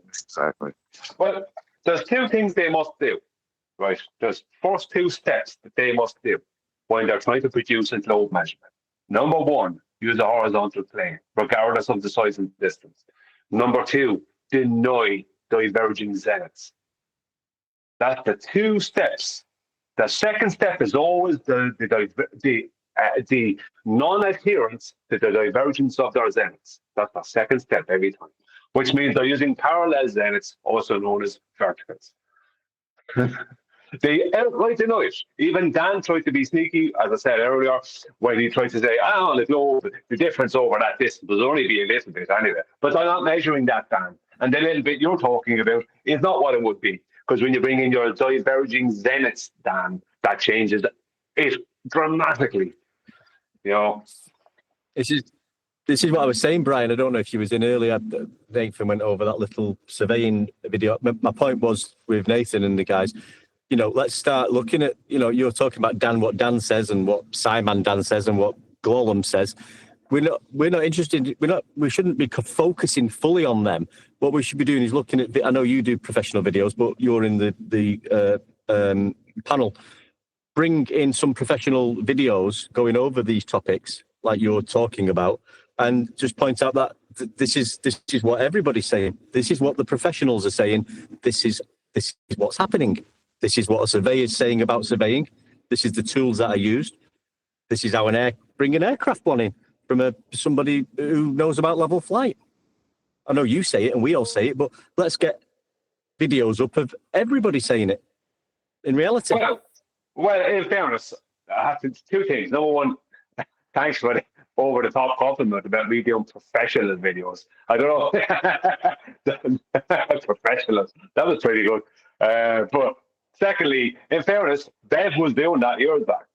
Exactly. Well, there's two things they must do, right? There's first two steps that they must do when they're trying to produce a globe measurement. Number one, use a horizontal plane, regardless of the size and distance. Number two, deny diverging zeniths. That's the two steps. The second step is always the non-adherence to the divergence of their zeniths. That's the second step every time, which means they're using parallel zeniths, also known as verticals. They outright deny it. Even Dan tried to be sneaky, as I said earlier, when he tried to say, the difference over that distance was only be a little bit anyway. But they're not measuring that, Dan. And the little bit you're talking about is not what it would be. Because when you bring in your diverging zeniths, Dan, that changes it dramatically. You know? This is what I was saying, Brian. I don't know if you was in earlier. Nathan went over that little surveying video. My point was with Nathan and the guys, you know, let's start looking at, you know, you're talking about Dan, what Dan says and what Simon Dan says and what Glolum says. We're not interested. We shouldn't be focusing fully on them. What we should be doing is looking at. I know you do professional videos, but you're in the panel. Bring in some professional videos going over these topics like you're talking about, and just point out that this is what everybody's saying. This is what the professionals are saying. This is what's happening. This is what a surveyor is saying about surveying. This is the tools that are used. This is how bring an aircraft one in from somebody who knows about level flight. I know you say it and we all say it, but let's get videos up of everybody saying it in reality. Well, in fairness, I have two things. Number one, thanks for the over-the-top compliment about me doing professional videos. I don't know. Professionals. That was pretty good. But secondly, in fairness, Bev was doing that years back.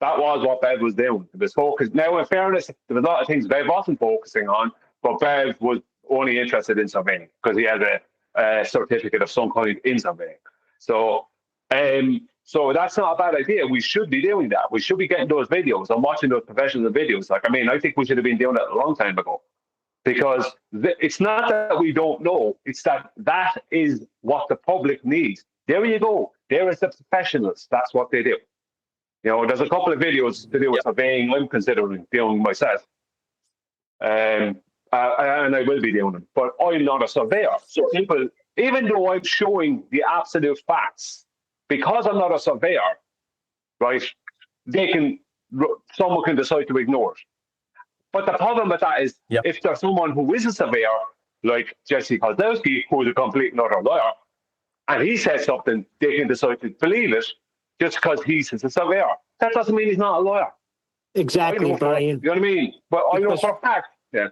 That was what Bev was doing. It was focused. Now, in fairness, there was a lot of things Bev wasn't focusing on, but Bev was only interested in surveying because he had a certificate of some kind in surveying. So that's not a bad idea. We should be doing that. We should be getting those videos and watching those professional videos. Like, I mean, I think we should have been doing that a long time ago. Because it's not that we don't know, it's that that is what the public needs. There you go. There is the professionals. That's what they do. You know, there's a couple of videos to do with surveying I'm considering doing myself. And I will be doing them. But I'm not a surveyor. So people, even though I'm showing the absolute facts, because I'm not a surveyor, right, someone can decide to ignore it. But the problem with that is, if there's someone who is a surveyor, like Jesse Kozlowski, who's a complete and utter liar, and he says something, they can decide to believe it just because he's a surveyor. That doesn't mean he's not a lawyer. Exactly, Brian. You know what I mean? But I know for a fact. Yeah.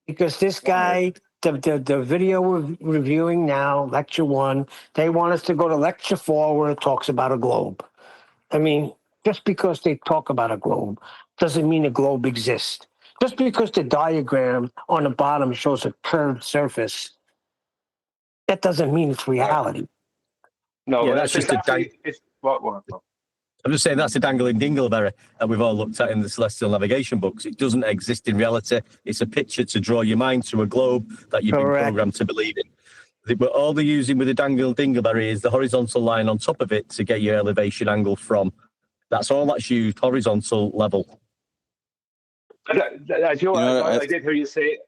Because this guy, the video we're reviewing now, lecture 1, they want us to go to lecture 4 where it talks about a globe. I mean, just because they talk about a globe doesn't mean a globe exists. Just because the diagram on the bottom shows a curved surface, that doesn't mean it's reality. No, that's just I'm just saying that's a dangling dingleberry that we've all looked at in the celestial navigation books. It doesn't exist in reality. It's a picture to draw your mind to a globe that you've been programmed to believe in. But all they're using with the dangling dingleberry is the horizontal line on top of it to get your elevation angle from. That's all that's used, horizontal level. I did hear you say,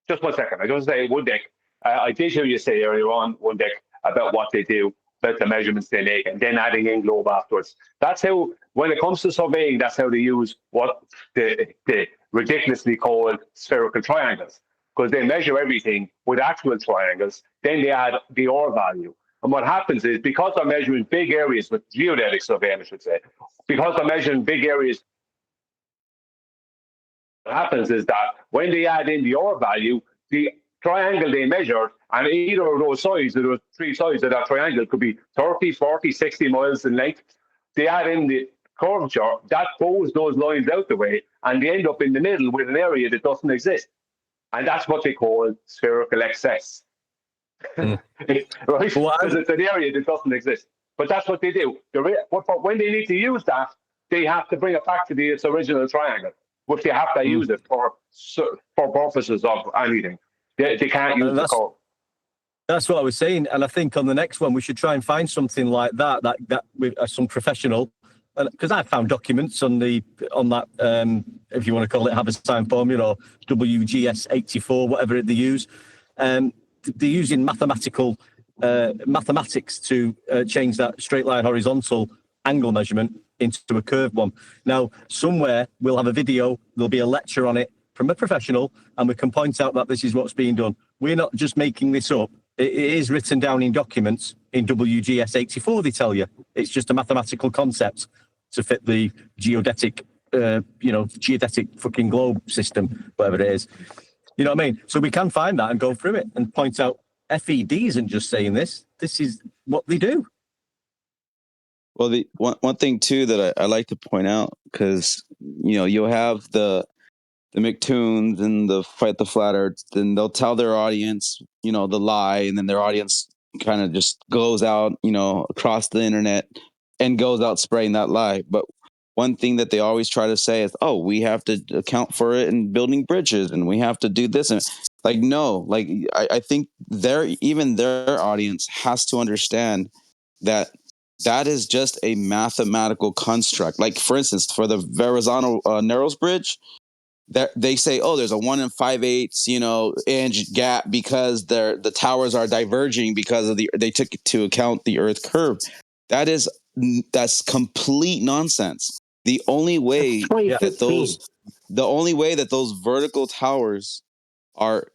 just 1 second, I just say one dick. I did hear you say earlier on, one dick, about what they do, about the measurements they make, and then adding in globe afterwards. That's how, when it comes to surveying, that's how they use what the ridiculously called spherical triangles, because they measure everything with actual triangles, then they add the R value. And what happens is, because they're measuring big areas with geodetic surveying, I should say, because they're measuring big areas, what happens is that when they add in the R value, the triangle they measured, and either of those sides, or those 3 sides of that triangle could be 30, 40, 60 miles in length. They add in the curvature, that pulls those lines out the way, and they end up in the middle with an area that doesn't exist. And that's what they call spherical excess. Right? Because it's an area that doesn't exist. But that's what they do. But when they need to use that, they have to bring it back to its original triangle, which they have to use it for purposes of anything. They can't use the code. That's what I was saying, and I think on the next one we should try and find something like that with some professional, because I found documents on that if you want to call it Haberstein formula or WGS 84, whatever they use. They're using mathematics to change that straight line horizontal angle measurement into a curved one. Now, somewhere we'll have a video, there'll be a lecture on it from a professional, and we can point out that this is what's being done. We're not just making this up. It is written down in documents in WGS 84, they tell you. It's just a mathematical concept to fit the geodetic fucking globe system, whatever it is. You know what I mean? So we can find that and go through it and point out FED isn't just saying this. This is what they do. Well, the one thing too that I like to point out, because you'll have the McToons and the Fight the Flat Earth, then they'll tell their audience, the lie, and then their audience kind of just goes out, across the internet and goes out spraying that lie. But one thing that they always try to say is, oh, we have to account for it in building bridges, and we have to do this. And I think their audience has to understand that is just a mathematical construct. Like, for instance, for the Verrazano-Narrows Bridge, they say, oh, there's a 1 5/8 inch gap because the towers are diverging because they took into account the Earth curve. That's complete nonsense. The only way that those vertical towers are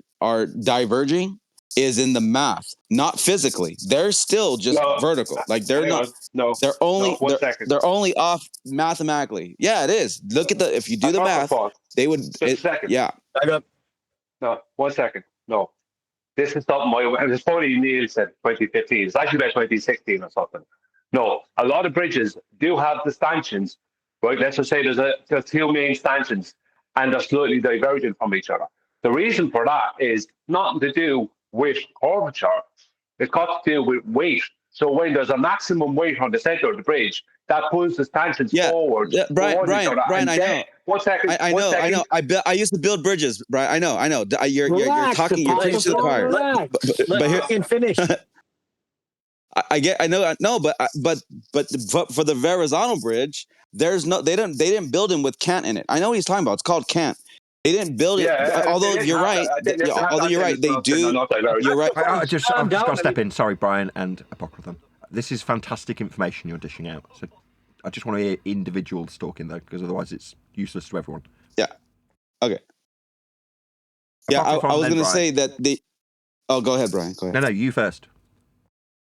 diverging is in the math, not physically. They're still just vertical. Like they're they're only off mathematically. Yeah, it is. Look at if you do the math, they would. Just a second. Yeah. No, 1 second. No, this is something it's probably Neil said 2015. It's actually about 2016 or something. No, a lot of bridges do have the stanchions, right? Let's just say there's 2 main stanchions, and they're slightly divergent from each other. The reason for that is nothing to do with curvature. It's got to do with weight. So when there's a maximum weight on the center of the bridge, that pulls the stanchions forward. Brian, I know. One second. I know. I used to build bridges, Brian. I know. You're talking. You're preaching to the choir. But here can finish. I know. No, but for the Verrazano Bridge, they didn't build him with cant in it. I know what he's talking about. It's called cant. They didn't build it. Although you're right. They do. You're right. I've just got to step in. Sorry, Brian and Apocryphon. This is fantastic information you're dishing out. So I just want to hear individuals talking though, because otherwise it's useless to everyone. Yeah. Okay. Yeah, I was going to say that the. Oh, go ahead, Brian. Go ahead. No, you first.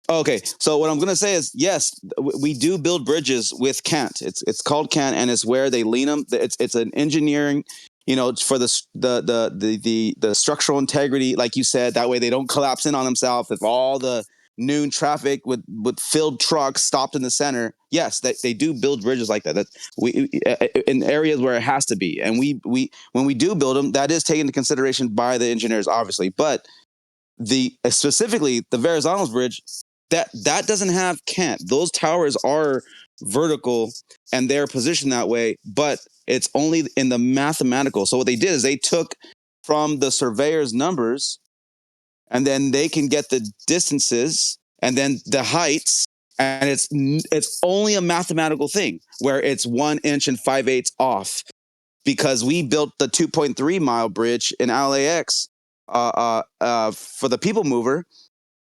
Okay, so what I'm going to say is, yes, we do build bridges with cant. It's called cant, and it's where they lean them. It's an engineering, for the structural integrity, like you said. That way they don't collapse in on themselves. If all the noon traffic with filled trucks stopped in the center, yes, they do build bridges like that. That we in areas where it has to be, and we when we do build them, that is taken into consideration by the engineers, obviously. But specifically the Verrazano's Bridge. That doesn't have cant. Those towers are vertical and they're positioned that way, but it's only in the mathematical. So what they did is they took from the surveyor's numbers, and then they can get the distances and then the heights, and it's only a mathematical thing where it's 1 inch and 5/8 off, because we built the 2.3 mile bridge in LAX for the people mover.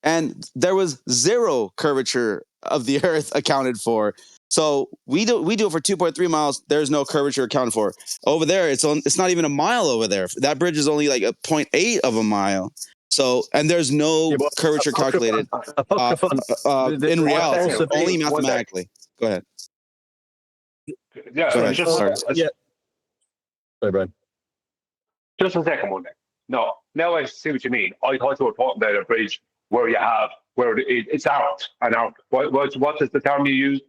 And there was zero curvature of the earth accounted for. So we do it for 2.3 miles. There's no curvature accounted for. Over there, it's not even a mile over there. That bridge is only like a 0.8 of a mile. So, and there's no curvature calculated in reality, only mathematically. Go ahead. Yeah, Go ahead. Sorry, Brian. Just a second, one. No, now I see what you mean. I thought you were talking about a bridge where it's out and out. What is the term you use?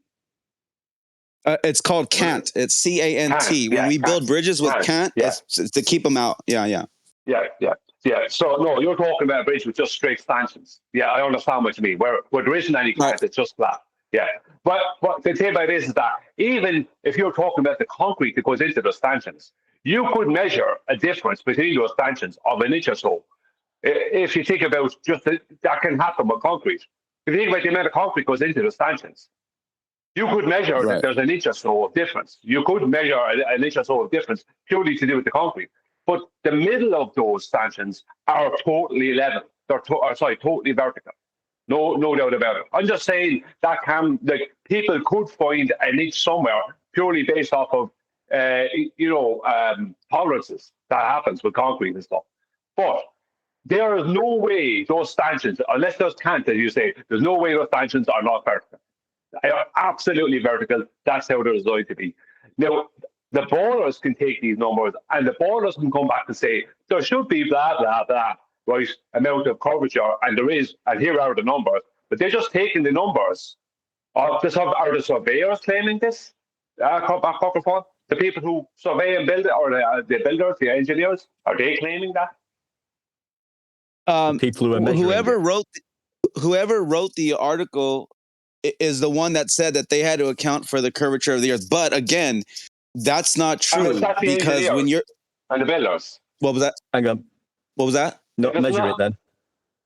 It's called cant. It's CANT. When we build bridges with cant, it's to keep them out. Yeah. So no, you're talking about a bridge with just straight stanchions. Yeah, I understand what you mean. Where there isn't any cant, it's just flat. Yeah. But the thing about this is that even if you're talking about the concrete that goes into the stanchions, you could measure a difference between those stanchions of an inch or so. If you think about that can happen with concrete. If you think about the amount of concrete goes into the stanchions, you could measure that there's an inch or so of difference. You could measure an inch or so of difference purely to do with the concrete. But the middle of those stanchions are totally level. They're totally vertical. No doubt about it. I'm just saying that people could find a niche somewhere purely based off of tolerances that happens with concrete and stuff. But there is no way those stanchions, unless there's cant, as you say, there's no way those stanchions are not vertical. They are absolutely vertical. That's how they're designed to be. Now, the ballers can take these numbers, and the ballers can come back and say, there should be blah, blah, blah, right, amount of curvature, and there is, and here are the numbers. But they're just taking the numbers. Are the surveyors claiming this? The people who survey and build it, or the builders, the engineers, are they claiming that? People who are whoever wrote the article is the one that said that they had to account for the curvature of the earth. But again, that's not true, because when you're and the builders. What was that? Hang on. What was that? Not measure it then.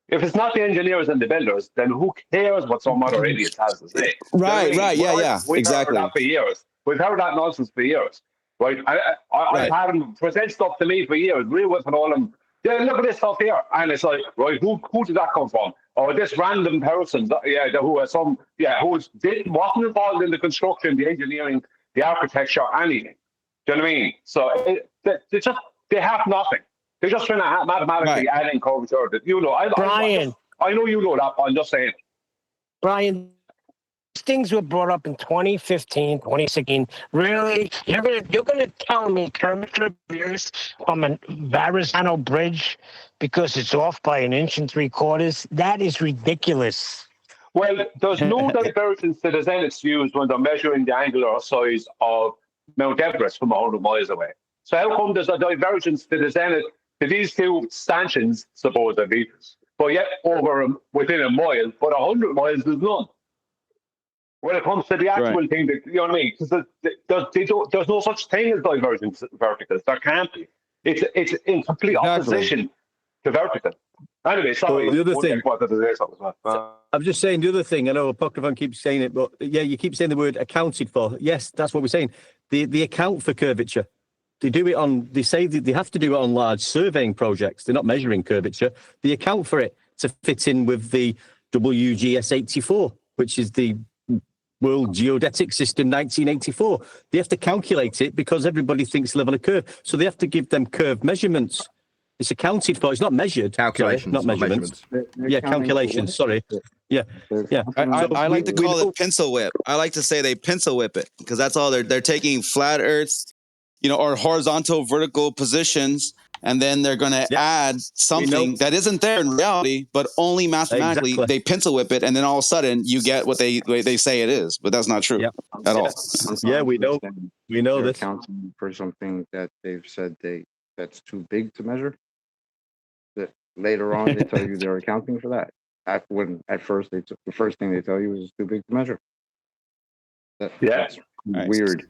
If it's not the engineers and the builders, then who cares what some other idiot has to say? Right. Yeah. Exactly. We've heard that for years. We've heard that nonsense for years. Right? I've had them present stuff to me for years, real with all them. Yeah, look at this stuff here, and it's like, right, who did that come from? Or this wrandom person, who wasn't involved in the construction, the engineering, the architecture, anything. Do you know what I mean? So they have nothing. They're just trying to mathematically add in curvature. Brian, I know you know that, but I'm just saying. Brian, things were brought up in 2015, 2016. Really? You're gonna tell me curvature appears on a Verrazano Bridge because it's off by 1 3/4 inches? That is ridiculous. Well, there's no divergence to the zeniths used when they're measuring the angular size of Mount Everest from 100 miles away. So how come there's a divergence to the zenith to these two stanchions, supposedly, but yet within a mile, but 100 miles there's none? when it comes to the actual thing, that, you know what I mean? Because there's no such thing as divergent verticals. There can't be. It's in complete opposition to vertical. Anyway, sorry. The other thing, I'm just saying the other thing. I know Apocryphon keeps saying it, but yeah, you keep saying the word accounted for. Yes, that's what we're saying. The account for curvature. They do it on. They say that they have to do it on large surveying projects. They're not measuring curvature. They account for it to fit in with the WGS 84, which is the World Geodetic System 1984. They have to calculate it because everybody thinks level of curve. So they have to give them curve measurements. It's accounted for. It's not measured. Calculations, not measurements. Yeah, calculations. Sorry. Yeah. I like to call it pencil whip. I like to say they pencil whip it because that's all they're taking flat Earths, or horizontal, vertical positions, and then they're going to add something that isn't there in reality, but only mathematically. Exactly. They pencil whip it, and then all of a sudden you get what they say it is, but that's not true at all. Yeah, we know. We know they're this. accounting for something that they've said that's too big to measure. That later on they tell you they're accounting for that. At first the first thing they tell you is it's too big to measure. That's weird.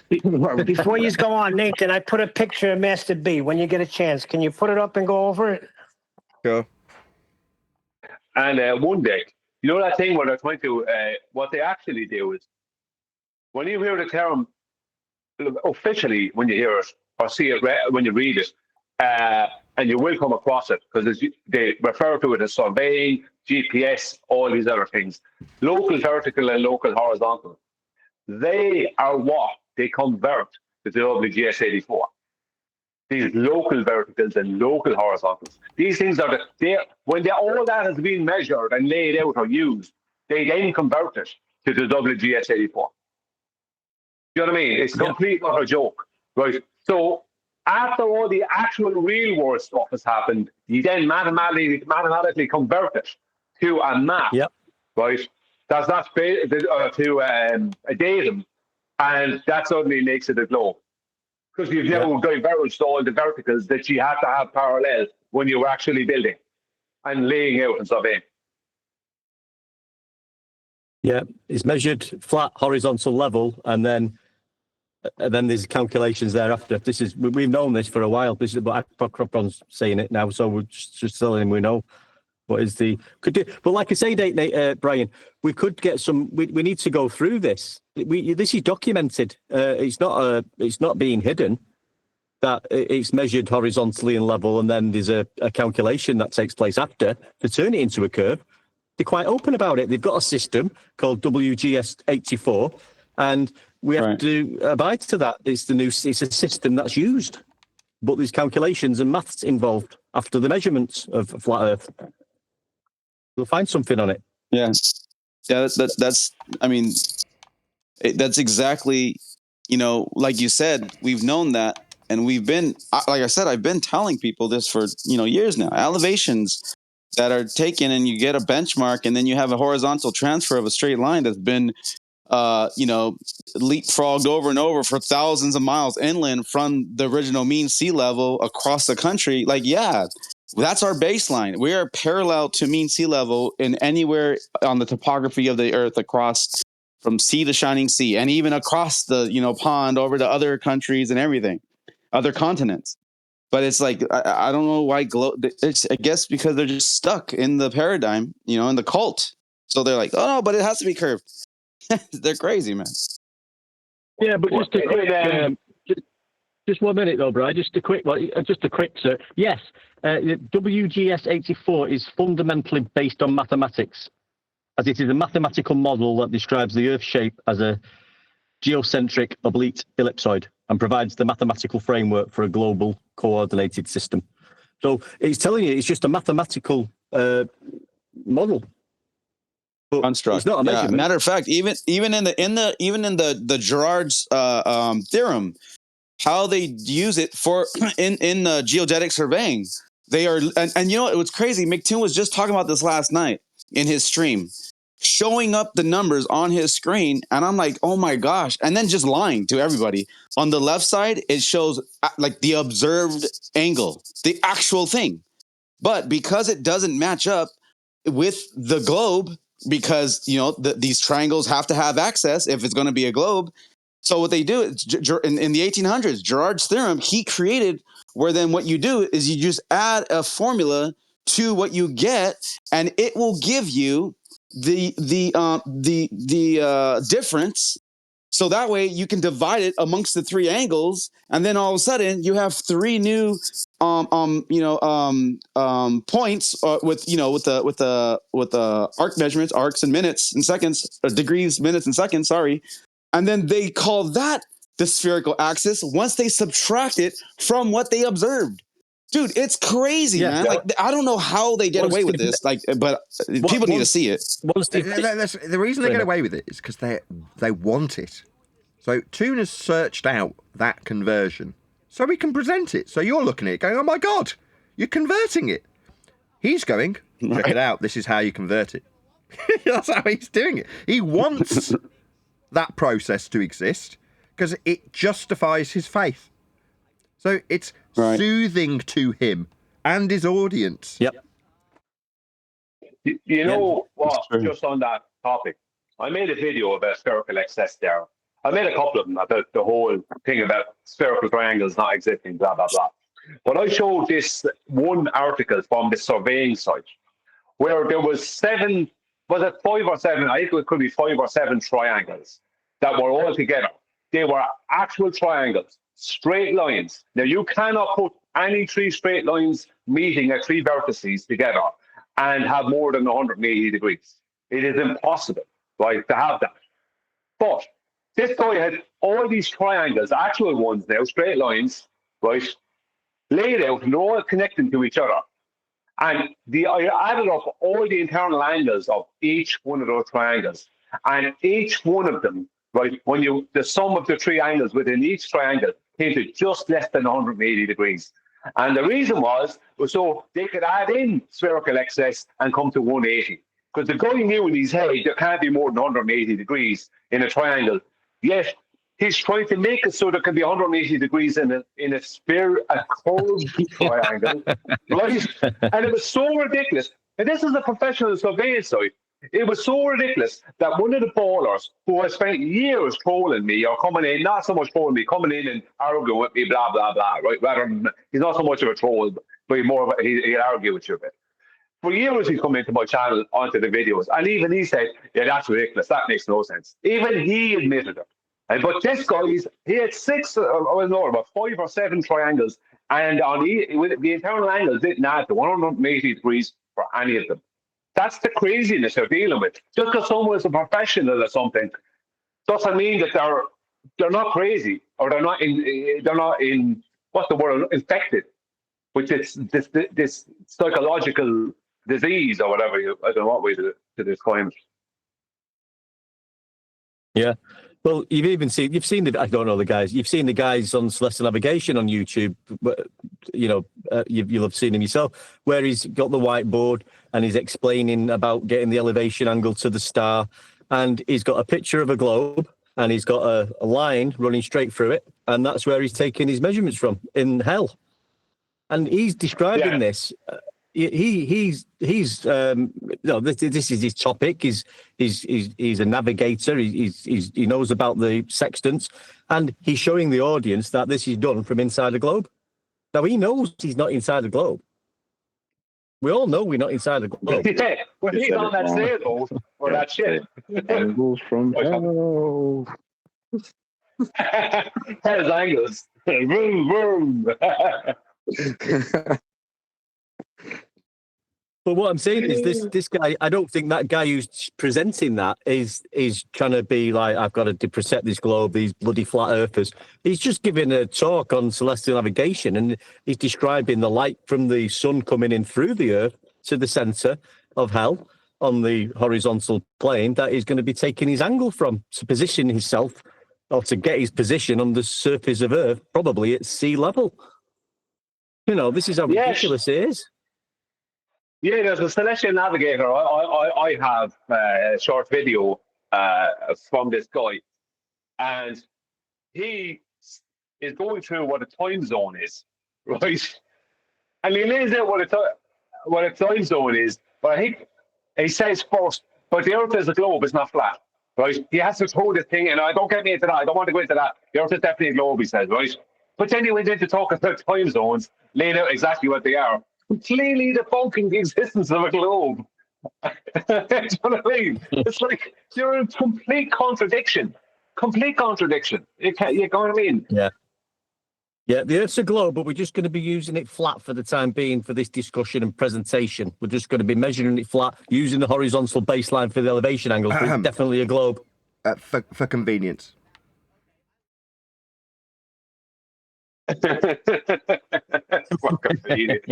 Before you go on, Nathan, I put a picture of Master B. When you get a chance, can you put it up and go over it? Sure. And one day, that thing where they're trying to, what they actually do is, when you hear the term, officially, when you hear it, or see it when you read it, and you will come across it, because they refer to it as surveying, GPS, all these other things. Local vertical and local horizontal. They are what they convert to the WGS 84. These local verticals and local horizontals. These things are when all that has been measured and laid out or used, they then convert it to the WGS 84. You know what I mean? It's complete not a joke, right? So after all the actual real world stuff has happened, you then mathematically convert it to a map, right? That's to a datum, and that suddenly makes it a globe. Because you've now diverged all the verticals that you have to have parallel when you're actually building and laying out and surveying. Yeah, it's measured flat, horizontal level, and then there's calculations thereafter. We've known this for a while. This is what Apocryphon's saying it now, so we're just telling him we know what is but like I say, Brian, we could get some. We need to go through this. This is documented. It's not being hidden. That it's measured horizontally and level, and then there's a calculation that takes place after to turn it into a curve. They're quite open about it. They've got a system called WGS 84, and we have to abide to that. It's a system that's used, but there's calculations and maths involved after the measurements of flat Earth. We'll find something on it. Yeah. That's. I mean, that's exactly. Like you said, we've known that, and we've been. Like I said, I've been telling people this for years now. Elevations that are taken, and you get a benchmark, and then you have a horizontal transfer of a straight line that's been, leapfrogged over and over for thousands of miles inland from the original mean sea level across the country. That's our baseline. We are parallel to mean sea level in anywhere on the topography of the Earth across from sea to shining sea, and even across the pond over to other countries and everything, other continents. But it's like I don't know why. It's I guess because they're just stuck in the paradigm, in the cult. So they're like, oh no, but it has to be curved. They're crazy, man. Yeah, but just a quick, just 1 minute though, Brian. Just a quick, sir. Yes, WGS 84 is fundamentally based on mathematics, as it is a mathematical model that describes the Earth shape as a geocentric oblique ellipsoid and provides the mathematical framework for a global coordinated system. So it's telling you it's just a mathematical model. Construct. It's not a measurement. Matter of fact, even in the Girard's theorem, how they use it for in the geodetic surveying, they are and it was crazy. McToon was just talking about this last night in his stream, showing up the numbers on his screen, and I'm like, oh my gosh, and then just lying to everybody. On the left side, it shows like the observed angle, the actual thing, but because it doesn't match up with the globe, because these triangles have to have access if it's going to be a globe. So what they do in the 1800s, Girard's theorem, he created where then what you do is you just add a formula to what you get, and it will give you the difference. So that way you can divide it amongst the three angles, and then all of a sudden you have three new points with the arc measurements, arcs and minutes and seconds, degrees, minutes and seconds. Sorry, and then they call that the spherical axis once they subtract it from what they observed. Dude, it's crazy, man. Like, I don't know how they get away with this. Like, but people need to see it. The reason they get away with it is because they want it. So Toon has searched out that conversion so we can present it. So you're looking at it going, oh my God, you're converting it. He's going, check it out. This is how you convert it. That's how he's doing it. He wants that process to exist because it justifies his faith. So it's soothing to him and his audience. Yep. You know what? Just on that topic, I made a video about spherical excess there. I made a couple of them about the whole thing about spherical triangles not existing, blah, blah, blah. But I showed this one article from the surveying site where there was 5 or 7, I think it could be 5 or 7 triangles that were all together. They were actual triangles, straight lines. Now, you cannot put any 3 straight lines meeting at 3 vertices together and have more than 180 degrees. It is impossible, right, to have that. But this guy had all these triangles, actual ones now, straight lines, right, laid out and all connecting to each other. And I added up all the internal angles of each one of those triangles. And each one of them, right, the sum of the 3 angles within each triangle came to just less than 180 degrees. And the reason was so they could add in spherical excess and come to 180. Because the guy knew in his head there can't be more than 180 degrees in a triangle. Yet he's trying to make it so there can be 180 degrees in a sphere, a curved triangle, right? And it was so ridiculous. And this is a professional surveying site. It was so ridiculous that one of the ballers who has spent years trolling me or coming in, not so much trolling me, coming in and arguing with me, blah, blah, blah, right? Rather than, he's not so much of a troll, but he'll argue with you a bit. For years, he's come into my channel onto the videos, and even he said, yeah, that's ridiculous. That makes no sense. Even he admitted it. But this guy, he had 5 or 7 triangles, and with the internal angles didn't add to 180 degrees for any of them. That's the craziness they're dealing with. Just because someone is a professional or something doesn't mean that they're not crazy or they're not in what's the word, infected with this psychological disease or whatever. I don't know what way to describe it. Yeah. Well, you've seen I don't know the guys. You've seen the guys on Celestial Navigation on YouTube. You'll have seen him yourself, where he's got the whiteboard and he's explaining about getting the elevation angle to the star, and he's got a picture of a globe and he's got a line running straight through it, and that's where he's taking his measurements from in hell. And he's describing this. This is his topic. He's a navigator. He knows about the sextants, and he's showing the audience that this is done from inside the globe. Now he knows he's not inside the globe. We all know we're not inside the globe. Yeah, well, he's on that sailboat or that ship. Angles from hell. Hell's angles. Vroom, vroom. But what I'm saying is this guy, I don't think that guy who's presenting that is trying to be like, I've got to dissect this globe, these bloody flat earthers. He's just giving a talk on celestial navigation, and he's describing the light from the sun coming in through the earth to the center of hell on the horizontal plane that he's going to be taking his angle from to position himself or to get his position on the surface of earth, probably at sea level. This is how ridiculous it is. Yeah, there's a Celestial Navigator. I have a short video from this guy, and he is going through what a time zone is, right? And he lays out what a time zone is, but I think he says first But the Earth as a globe is not flat, right? He has to throw this thing, and I don't get me into that. I don't want to go into that. The Earth is definitely a globe, he says, right? But then he went into talking about time zones, laying out exactly what they are, completely debunking the existence of a globe. Do you know what I mean? It's like you're in complete contradiction. Complete contradiction. You know what I mean? Yeah. Yeah, the Earth's a globe, but we're just going to be using it flat for the time being for this discussion and presentation. We're just going to be measuring it flat, using the horizontal baseline for the elevation angles, but it's definitely a globe. For convenience. For convenience.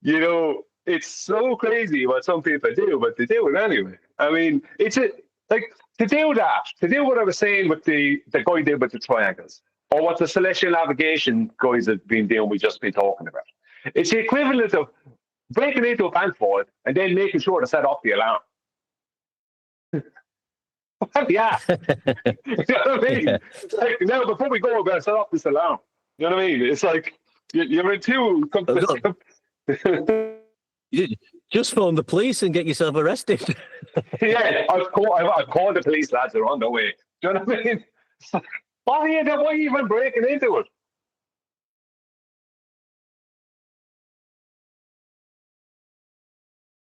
You know, it's so crazy what some people do, but they do it anyway. I mean, like to do what I was saying with the guy did with the triangles, or what the celestial navigation guys have been doing, we've just been talking about. It's the equivalent of breaking into a bank vault and then making sure to set off the alarm. Yeah. You know what I mean? It's like, now, before we go, we're going to set off this alarm. You know what I mean? It's like you're in two. Just phone the police and get yourself arrested. Yeah, I've called the police, lads. They're on their way. Do you know what I mean? Why are you even breaking into it?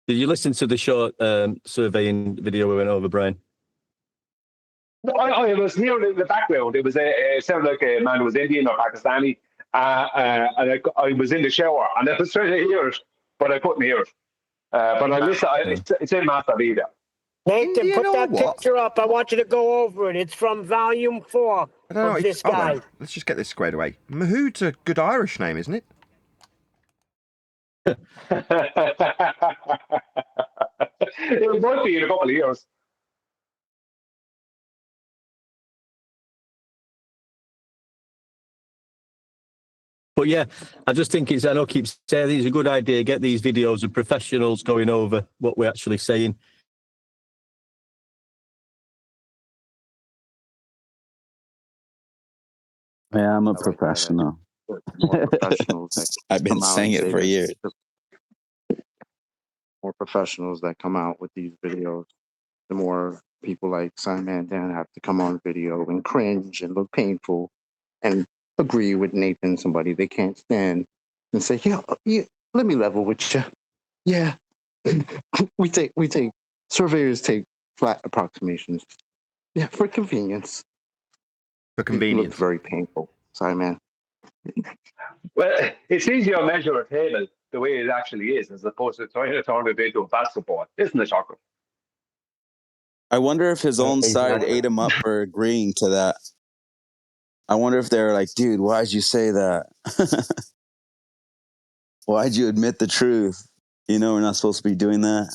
Did you listen to the short surveying video we went over, Brian? No, I was hearing in the background. It was it sounded like a man who was Indian or Pakistani, and I was in the shower and I was trying to hear it, but I couldn't hear it. But I listen. It's in Master Leader. Nathan, put that picture up. I want you to go over it. It's from volume 4 of this guy. On. Let's just get this squared away. Mahood's a good Irish name, isn't it? It might be in a couple of years. But yeah, I just think I know keep saying it's a good idea. Get these videos of professionals going over what we're actually saying. Yeah, I'm a professional. I've been saying it for years. More professionals that come out with these videos, the more people like Simon Dan have to come on video and cringe and look painful and agree with Nathan, somebody they can't stand, and say, yeah, let me level with you. Yeah, we take surveyors take flat approximations. Yeah, for convenience. For convenience. It looks very painful, Simon. Well, it's easier to measure a table the way it actually is, as opposed to trying to turn it into a basketball. Isn't it, Chocolate? I wonder if his own side ate him up for agreeing to that. I wonder if they're like, dude, why'd you say that? Why'd you admit the truth? You know, we're not supposed to be doing that.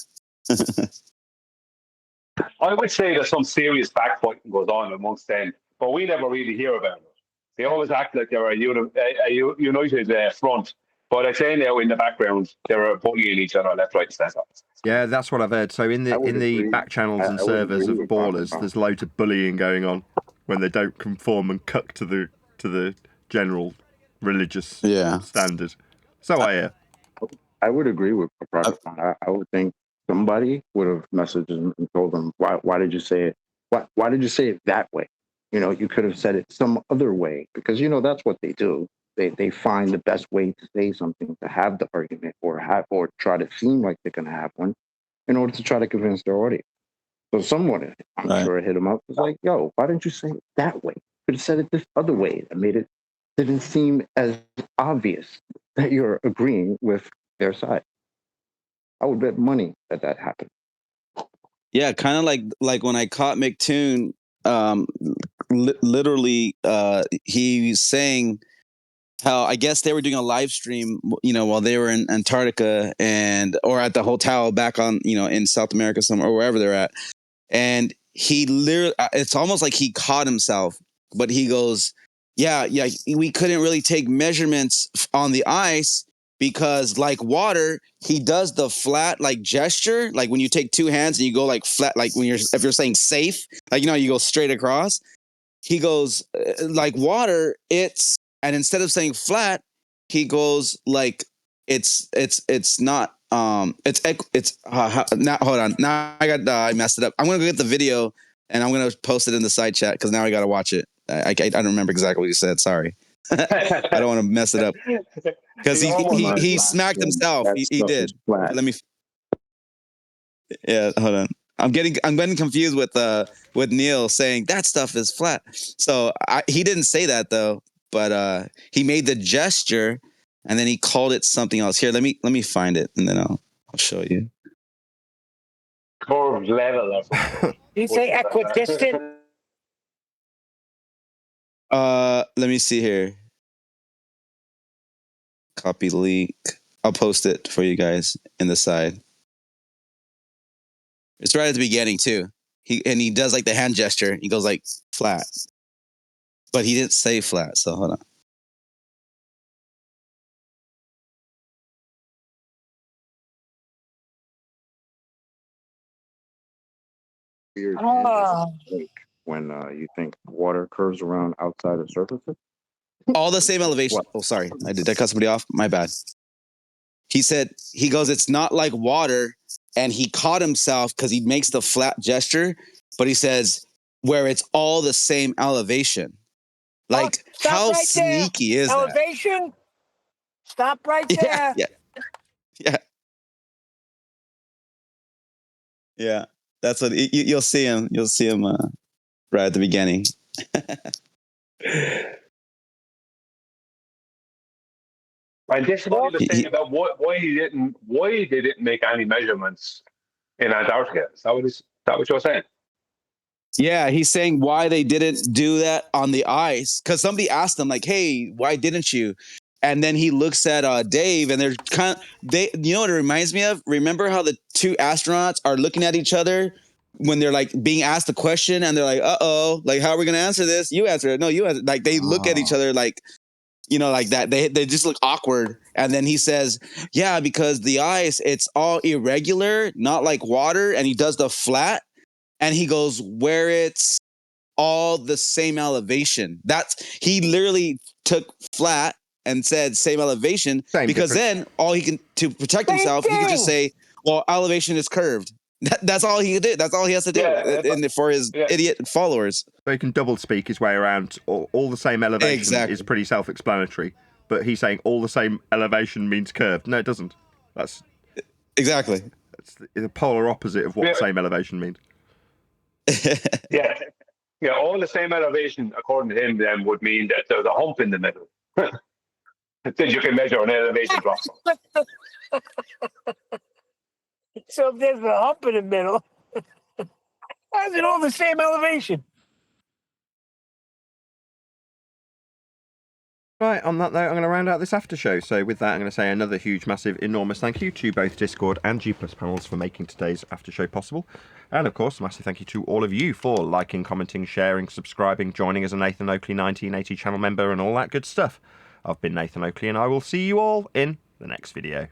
I would say there's some serious backfighting goes on amongst them, but we never really hear about it. They always act like they're a united front, but I'd say now in the background they're bullying each other left, right, and centre. Yeah, that's what I've heard. So in the back channels and servers of Ballers, there's loads of bullying going on when they don't conform and cuck to the general religious standard. So I hear. I would agree with Private. I would think somebody would have messaged him and told them, why did you say it? Why did you say it that way? You know, you could have said it some other way, because, you know, that's what they do. They find the best way to say something, to have the argument or try to seem like they're going to have one in order to try to convince their audience. So someone, I'm sure, hit him up. Was like, yo, why didn't you say it that way? Could have said it this other way. That made it didn't seem as obvious that you're agreeing with their side. I would bet money that happened. Yeah, kind of like when I caught McToon, literally, he's saying how I guess they were doing a live stream, you know, while they were in Antarctica or at the hotel back on, you know, in South America somewhere or wherever they're at. And he literally, it's almost like he caught himself, but he goes, yeah, we couldn't really take measurements on the ice because, like water, he does the flat like gesture, like when you take two hands and you go like flat, like if you're saying safe, like, you know, you go straight across. He goes like water, and instead of saying flat, he goes like it's not Now hold on. Now I messed it up. I'm gonna go get the video and I'm gonna post it in the side chat because now I gotta watch it. I don't remember exactly what you said. Sorry. I don't want to mess it up because he smacked himself. He did. Let me. Yeah, hold on. I'm getting confused with Neil saying that stuff is flat. So he didn't say that though, but he made the gesture and then he called it something else. Here, let me find it and then I'll show you. Curved level. You say equidistant? Let me see here. Copy link. I'll post it for you guys in the side. It's right at the beginning too. He does like the hand gesture. He goes like flat, but he didn't say flat. So hold on. Weird when you think water curves around outside of surfaces. All the same elevation. What? Oh, sorry. Did I cut somebody off? My bad. He goes, it's not like water. And he caught himself because he makes the flat gesture, but he says, where it's all the same elevation. Like, how right sneaky there. is that? Elevation? Stop right there. Yeah. That's what you'll see him. You'll see him right at the beginning. And this is what he was saying about why they didn't make any measurements in Antarctica. Is that what you're saying? Yeah, he's saying why they didn't do that on the ice. Because somebody asked him, like, hey, why didn't you? And then he looks at Dave and they're you know what it reminds me of? Remember how the two astronauts are looking at each other when they're like being asked a question and they're like, uh-oh, like, how are we going to answer this? You answer it. No, you answer it. Like they look at each other like, you know, like that. They just look awkward. And then he says, yeah, because the ice, it's all irregular, not like water. And he does the flat. And he goes, where it's all the same elevation. He literally took flat and said same elevation because then all he can, to protect himself, he could just say, well, elevation is curved. That's all he did. That's all he has to do for his idiot followers. So he can double speak his way around. All the same elevation is pretty self-explanatory. But he's saying all the same elevation means curved. No, it doesn't. That's exactly. It's the polar opposite of what the same elevation means. Yeah. All the same elevation, according to him, then would mean that there's a hump in the middle. Then you can measure an elevation drop. So if there's a hump in the middle, how's it all the same elevation? Right, on that note, I'm going to round out this after show. So with that, I'm going to say another huge, massive, enormous thank you to both Discord and G+ panels for making today's after show possible. And of course, a massive thank you to all of you for liking, commenting, sharing, subscribing, joining as a Nathan Oakley 1980 channel member and all that good stuff. I've been Nathan Oakley and I will see you all in the next video.